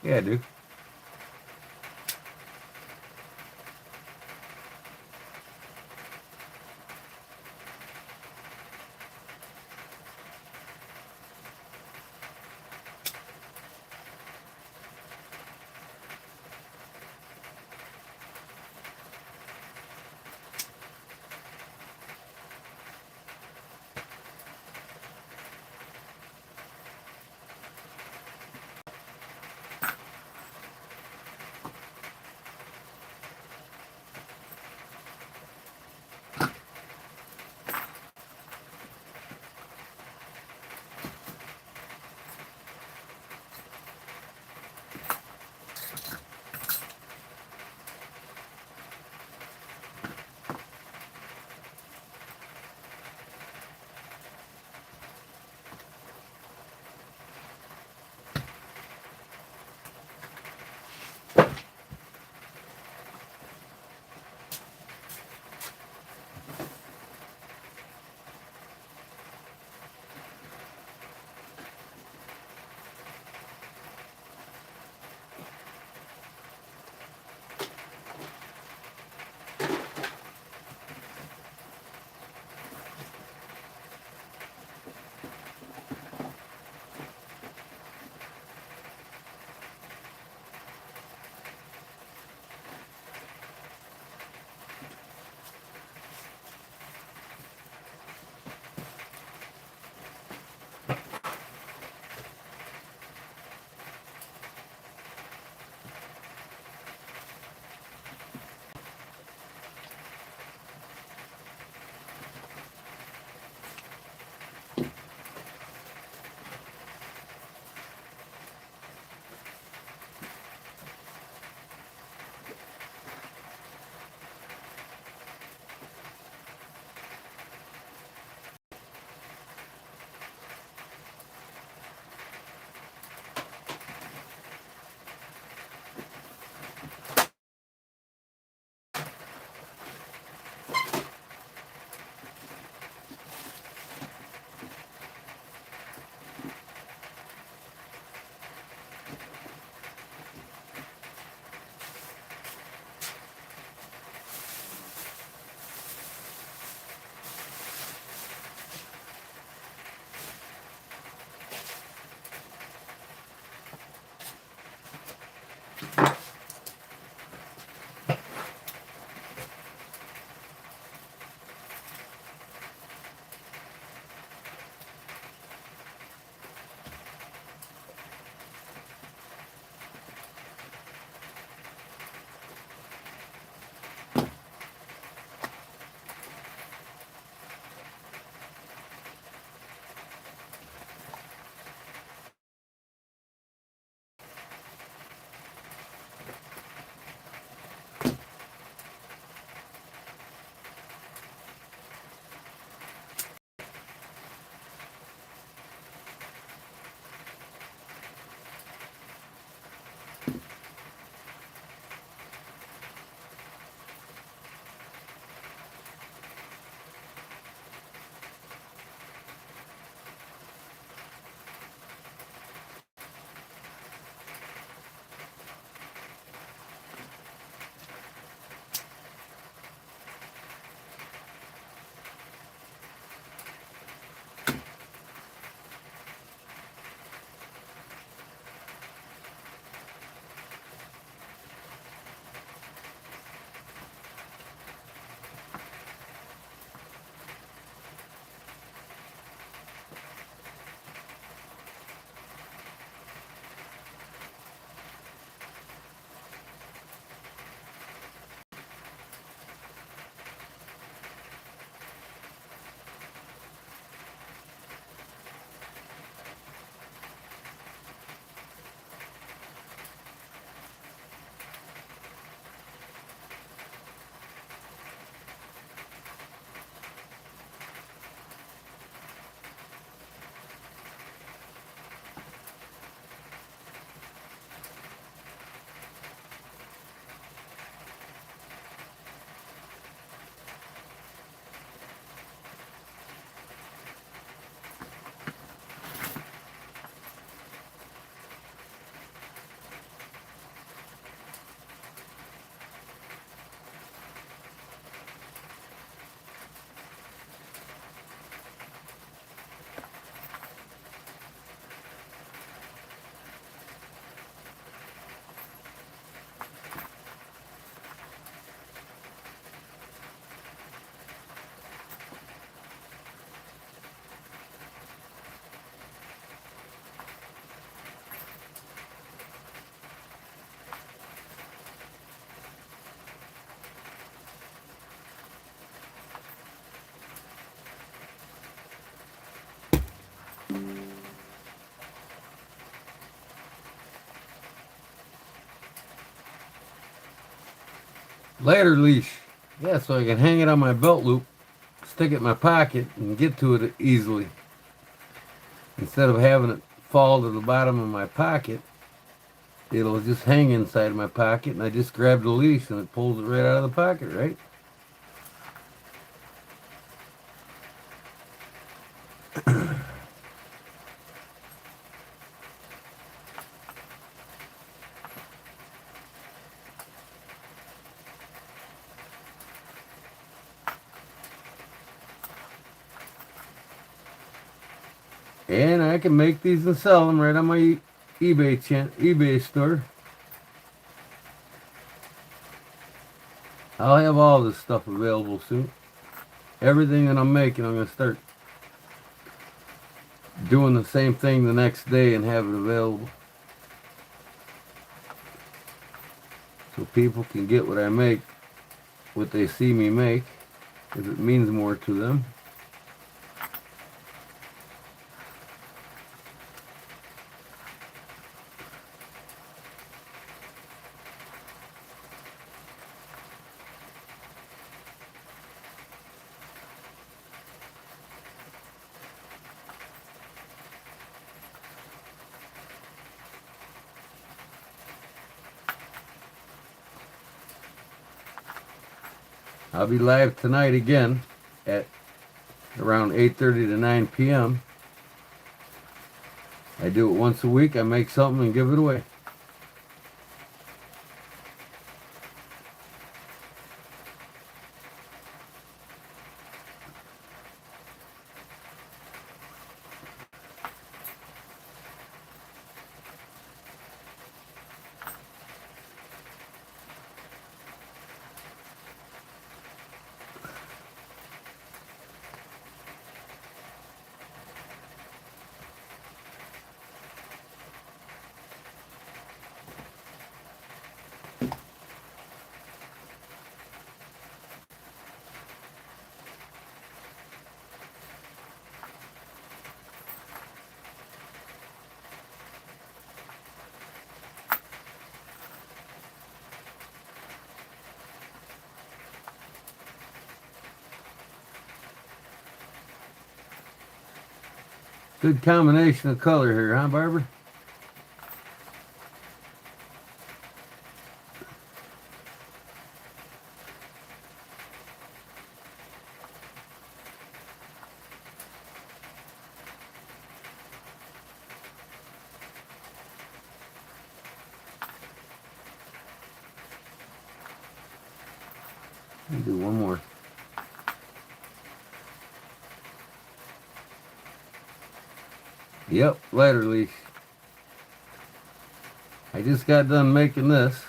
Yeah, I do. Lighter leash. Yeah, so I can hang it on my belt loop, stick it in my pocket, and get to it easily. Instead of having it fall to the bottom of my pocket, it'll just hang inside my pocket, and I just grab the leash and it pulls it right out of the pocket, right? And I can make these and sell them right on my eBay store. I'll have all this stuff available soon. Everything that I'm making, I'm going to start doing the same thing the next day and have it available. So people can get what I make, what they see me make, if it means more to them. I'll be live tonight again at around 8:30 to 9 p.m. I do it once a week. I make something and give it away. Good combination of color here, huh, Barbara? Let me do one more. Yep, lighter leash. I just got done making this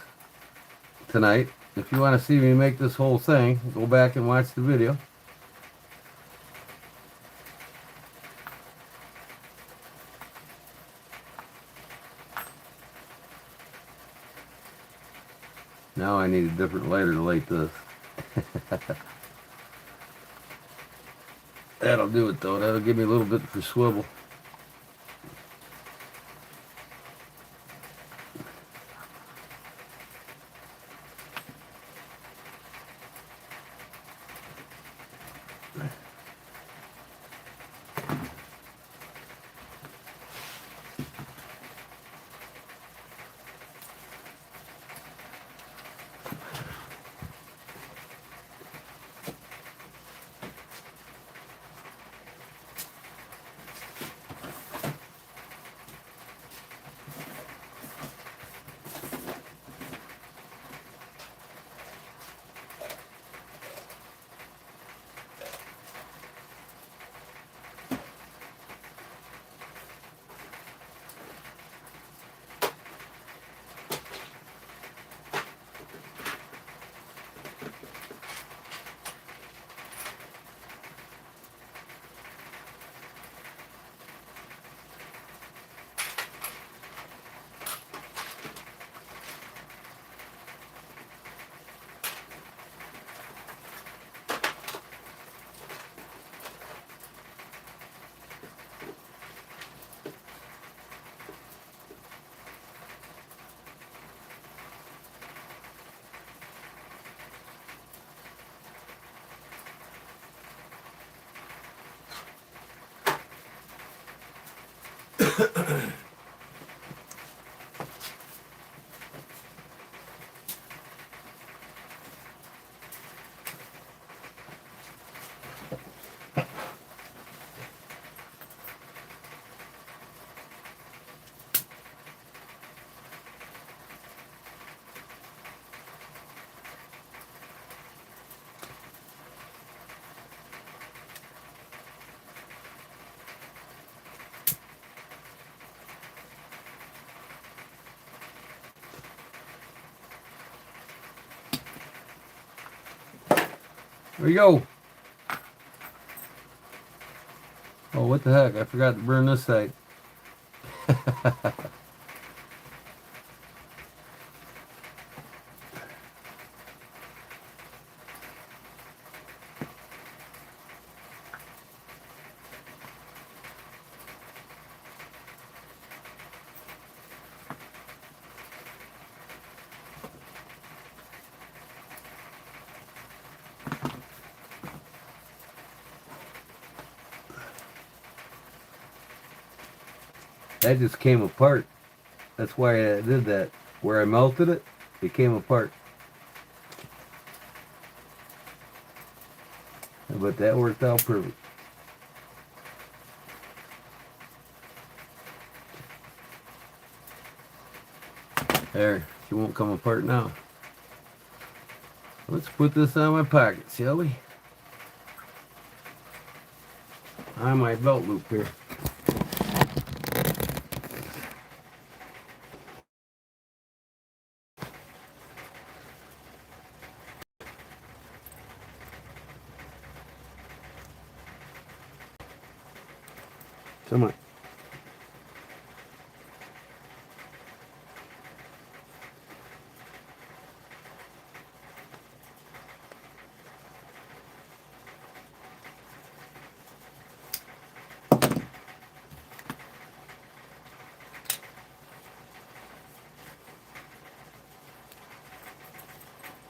tonight. If you want to see me make this whole thing, go back and watch the video. Now I need a different lighter to light this. That'll do it though. That'll give me a little bit for swivel. There you go. Oh, what the heck? I forgot to burn this side. That just came apart. That's why I did that. Where I melted it, it came apart. But that worked out perfect. There, she won't come apart now. Let's put this on my pocket, shall we? On my belt loop here. Come on.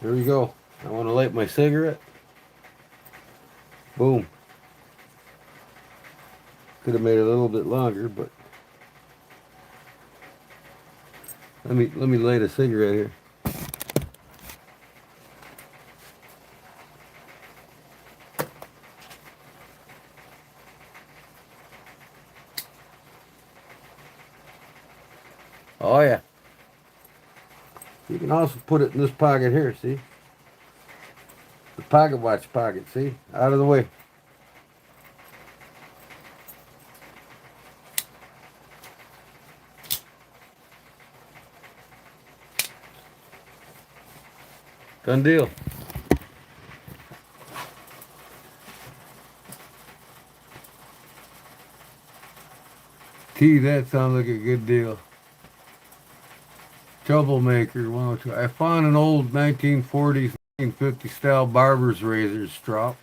There we go. I want to light my cigarette. Boom. Could have made it a little bit longer, but let me light a cigarette here. Oh yeah. You can also put it in this pocket here, see? The pocket watch pocket, see? Out of the way. Done deal. Gee, that sounds like a good deal. Troublemaker 102. I found an old 1940s, 1950 style barber's razor strop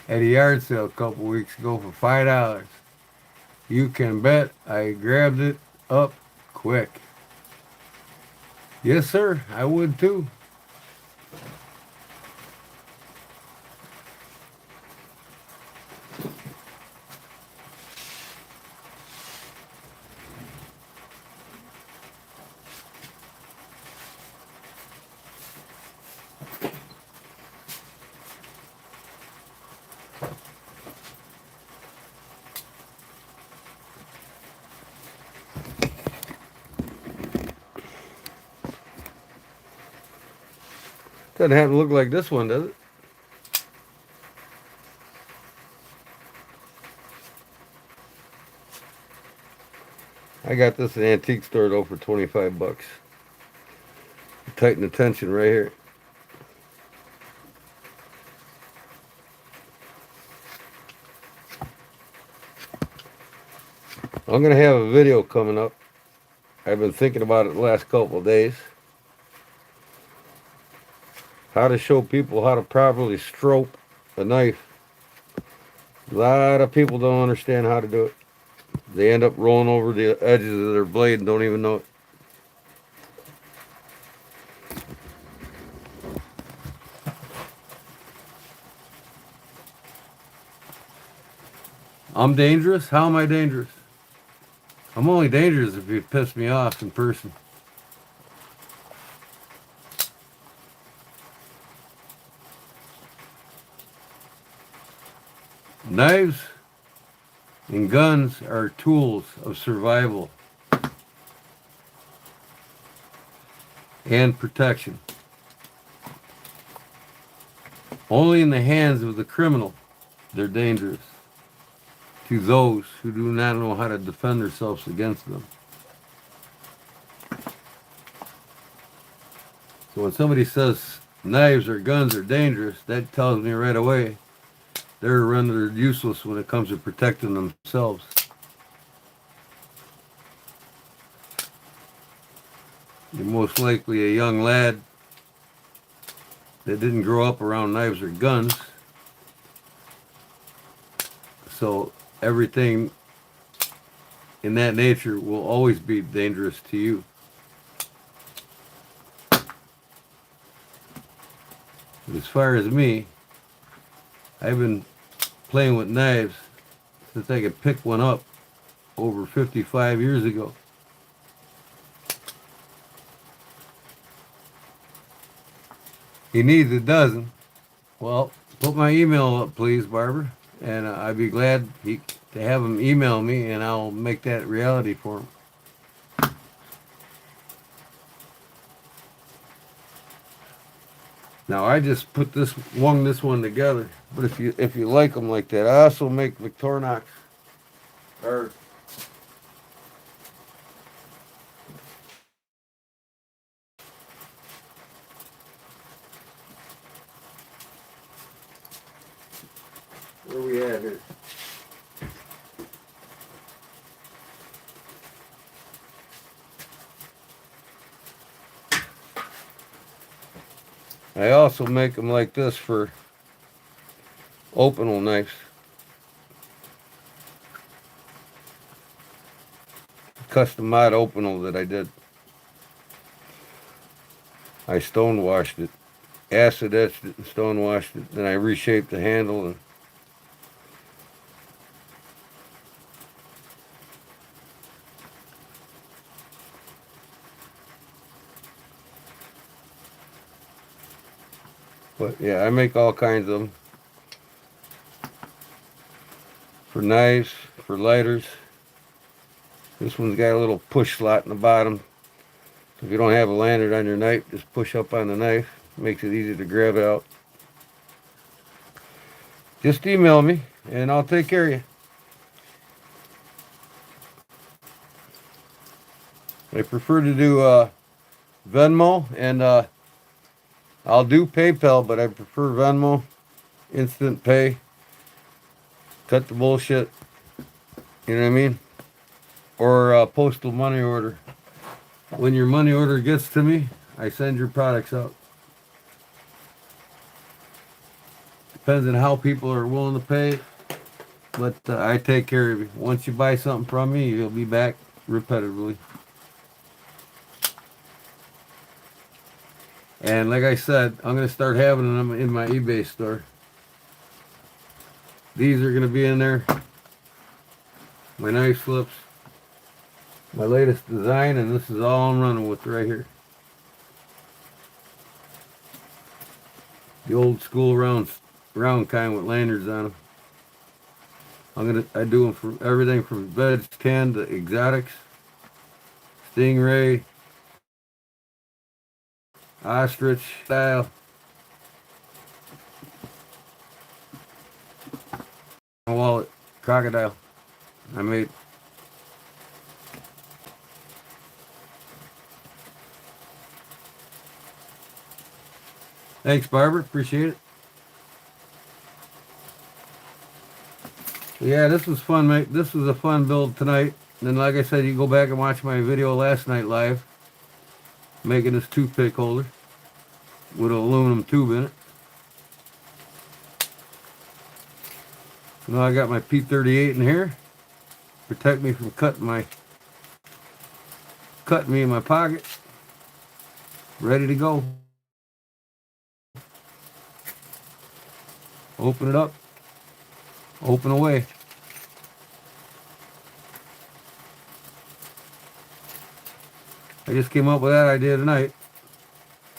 at a yard sale a couple weeks ago for $5. You can bet I grabbed it up quick. Yes, sir, I would too. Doesn't have to look like this one, does it? I got this at an antique store though for 25 bucks. Tighten the tension right here. I'm going to have a video coming up. I've been thinking about it the last couple of days. How to show people how to properly stroke a knife. A lot of people don't understand how to do it. They end up rolling over the edges of their blade and don't even know it. I'm dangerous? How am I dangerous? I'm only dangerous if you piss me off in person. Knives and guns are tools of survival and protection. Only in the hands of the criminal they're dangerous to those who do not know how to defend themselves against them. So when somebody says knives or guns are dangerous, that tells me right away they're rendered useless when it comes to protecting themselves. You're most likely a young lad that didn't grow up around knives or guns, so everything in that nature will always be dangerous to you. But as far as me, I've been playing with knives since I could pick one up over 55 years ago. He needs a dozen. Well, put my email up, please, Barbara, and I'd be glad to have him email me, and I'll make that reality for him. Now I just put this one together, but if you like them like that, I also make Victorinox. Or where we at here? I also make them like this for openal knives. Custom mod openal that I did. I stone washed it, acid etched it and stone washed it. Then I reshaped the handle and but yeah, I make all kinds of them. For knives, for lighters. This one's got a little push slot in the bottom. If you don't have a lanyard on your knife, just push up on the knife. Makes it easy to grab it out. Just email me and I'll take care of you. I prefer to do Venmo, and I'll do PayPal, but I prefer Venmo. Instant pay. Cut the bullshit. You know what I mean? Or postal money order. When your money order gets to me, I send your products out. Depends on how people are willing to pay, but I take care of you. Once you buy something from me, you'll be back repetitively. And like I said, I'm going to start having them in my eBay store. These are going to be in there. My knife slips. My latest design, and this is all I'm running with right here. The old school round kind with lanyards on them. I do them for everything from veg tan to exotics, stingray, ostrich style. My wallet, crocodile. I made. Thanks, Barbara. Appreciate it. Yeah, this was fun, mate. This was a fun build tonight. And then, like I said, you go back and watch my video last night live, making this toothpick holder with an aluminum tube in it. Now I got my P38 in here, protect me from cutting me in my pocket. Ready to go. Open it up. Open away. I just came up with that idea tonight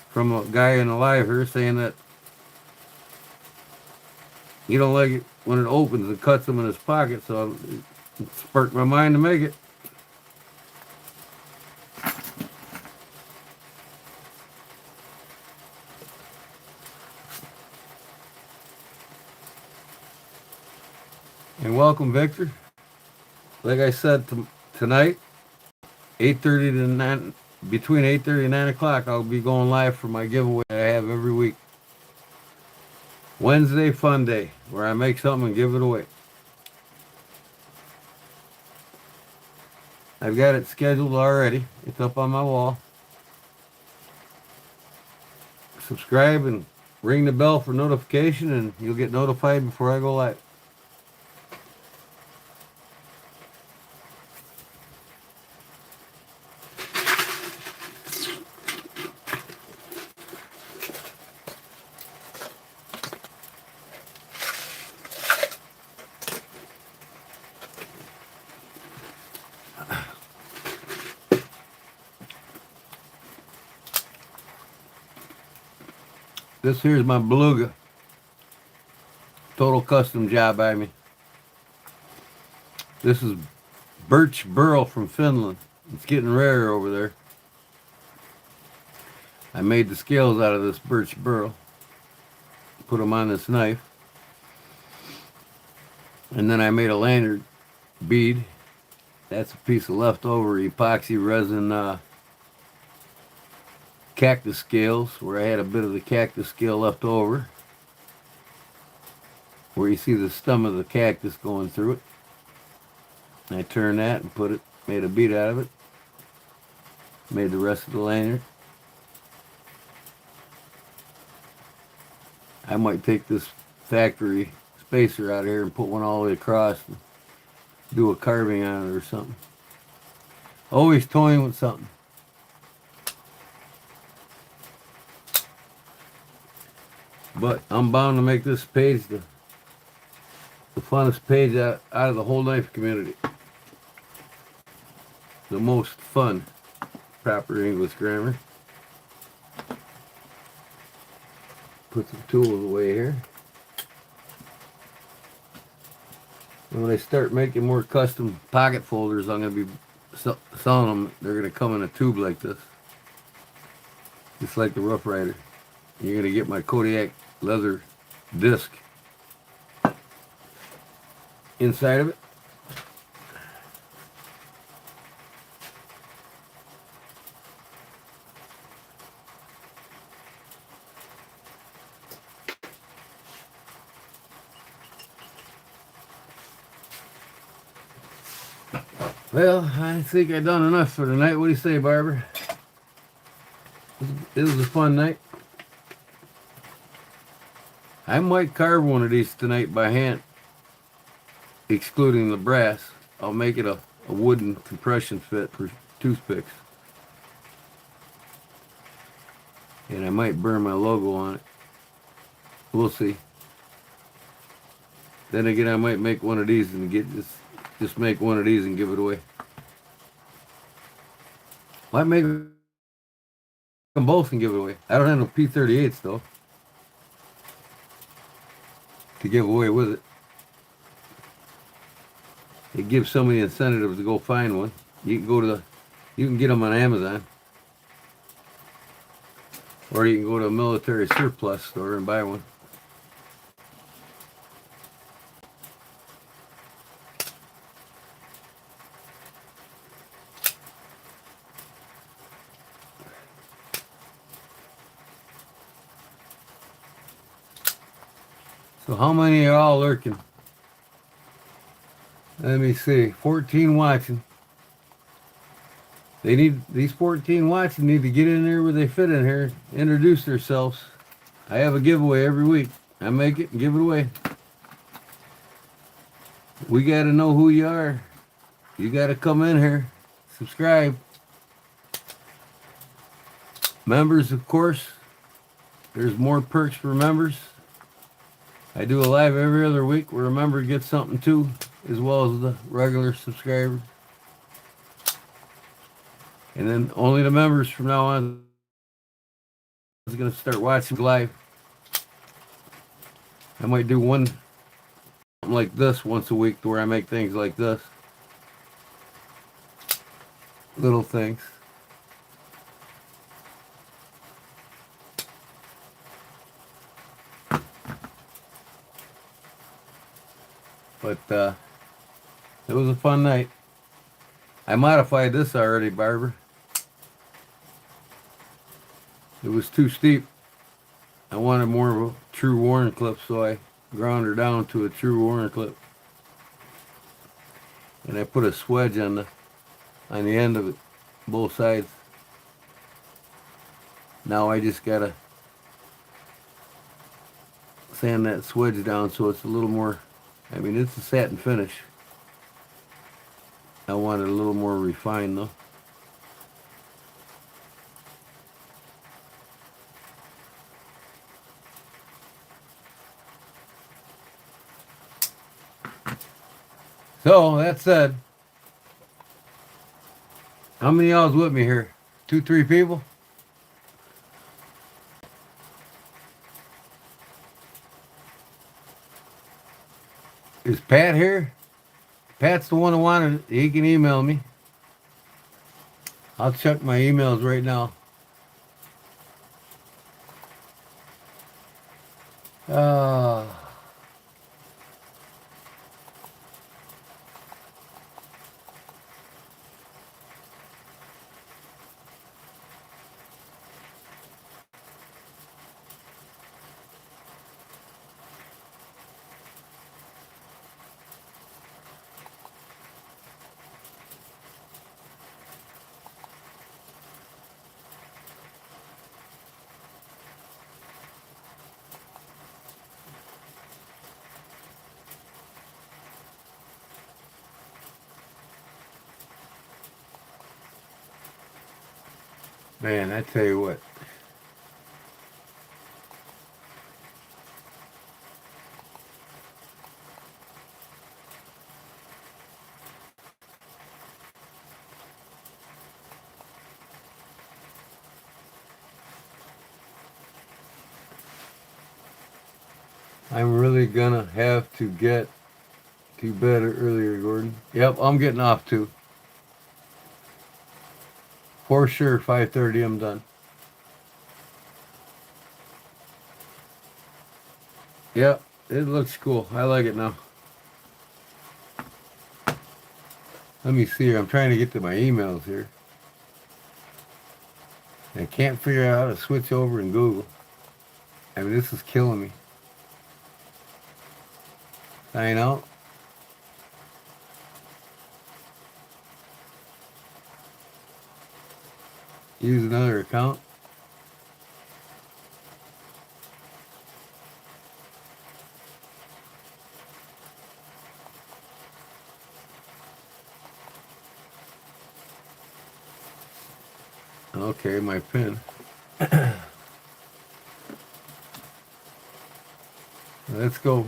from a guy in the live here saying that he don't like it when it opens and cuts him in his pocket, so it sparked my mind to make it. And welcome, Victor. Like I said, tonight, 8:30 to 9, between 8:30 and 9 o'clock, I'll be going live for my giveaway I have every week. Wednesday Fun Day, where I make something and give it away. I've got it scheduled already. It's up on my wall. Subscribe and ring the bell for notification, and you'll get notified before I go live. This here's my beluga. Total custom job by me. This is birch burl from Finland. It's getting rare over there. I made the scales out of this birch burl. Put them on this knife. And then I made a lanyard bead. That's a piece of leftover epoxy resin cactus scales, where I had a bit of the cactus scale left over, where you see the stem of the cactus going through it. And I turned that and made a bead out of it. Made the rest of the lanyard. I might take this factory spacer out of here and put one all the way across and do a carving on it or something. Always toying with something. But I'm bound to make this page the funnest page out of the whole knife community. The most fun, proper English grammar. Put some tools away here. And when I start making more custom pocket folders, I'm going to be selling them. They're going to come in a tube like this. Just like the Rough Rider. You're going to get my Kodiak leather disc inside of it. Well, I think I've done enough for tonight. What do you say, Barbara? It was a fun night. I might carve one of these tonight by hand, excluding the brass. I'll make it a wooden compression fit for toothpicks. And I might burn my logo on it. We'll see. Then again, I might make one of these and just make one of these and give it away. Might make them both and give it away. I don't have no P38s though to give away with it. It gives somebody incentive to go find one. You can get them on Amazon, or you can go to a military surplus store and buy one. So how many are all lurking? Let me see. 14 watching. These 14 watching need to get in there where they fit in here, introduce themselves. I have a giveaway every week. I make it and give it away. We got to know who you are. You got to come in here, subscribe. Members, of course. There's more perks for members. I do a live every other week where a member gets something too, as well as the regular subscriber. And then only the members from now on is going to start watching live. I might do one like this once a week to where I make things like this. Little things. But it was a fun night. I modified this already, Barbara. It was too steep. I wanted more of a true Warren clip, so I ground her down to a true Warren clip. And I put a swedge on the end of it, both sides. Now I just gotta sand that swedge down so it's a little more, I mean, it's a satin finish. I want it a little more refined though. So that said, how many of y'all's with me here? 2, 3 people? Is Pat here? Pat's the one who wanted it. He can email me. I'll check my emails right now. Uh, man, I tell you what. I'm really gonna have to get to bed earlier, Gordon. Yep, I'm getting off too. For sure, 5:30 I'm done. Yep, it looks cool. I like it now. Let me see here. I'm trying to get to my emails here. I can't figure out how to switch over in Google. I mean, this is killing me. Sign out. Use another account. Okay, my pin. Let's go.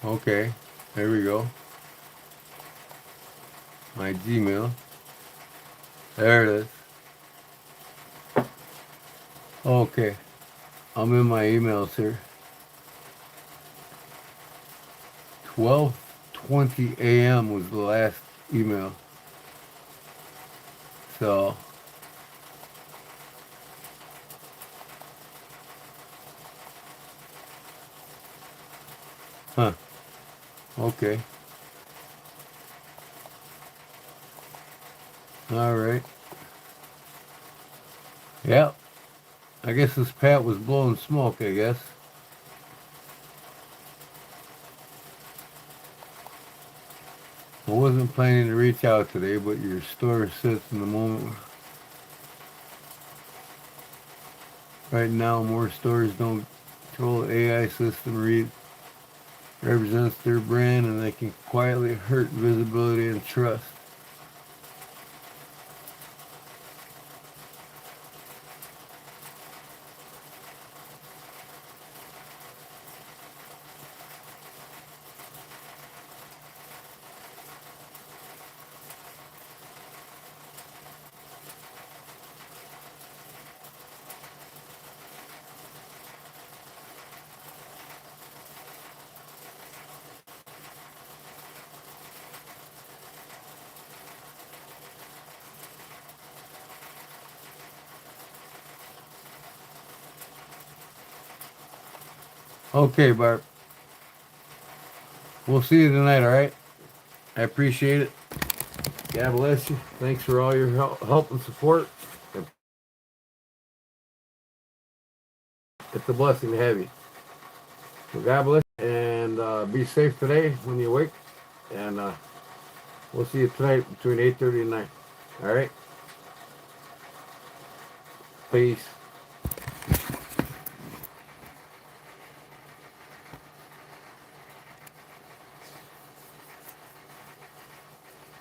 Okay, there we go. My Gmail. There it is. Okay, I'm in my emails here. 12:20 a.m. was the last email. So, huh, okay. All right. Yep. I guess this Pat was blowing smoke, I guess. I wasn't planning to reach out today, but your store sits in the moment. Right now, more stores don't control the AI system represents their brand, and they can quietly hurt visibility and trust. Okay, Bart. We'll see you tonight, all right? I appreciate it. God bless you. Thanks for all your help and support. It's a blessing to have you. So God bless you, and be safe today when you wake. And we'll see you tonight between 8:30 and 9. All right? Peace.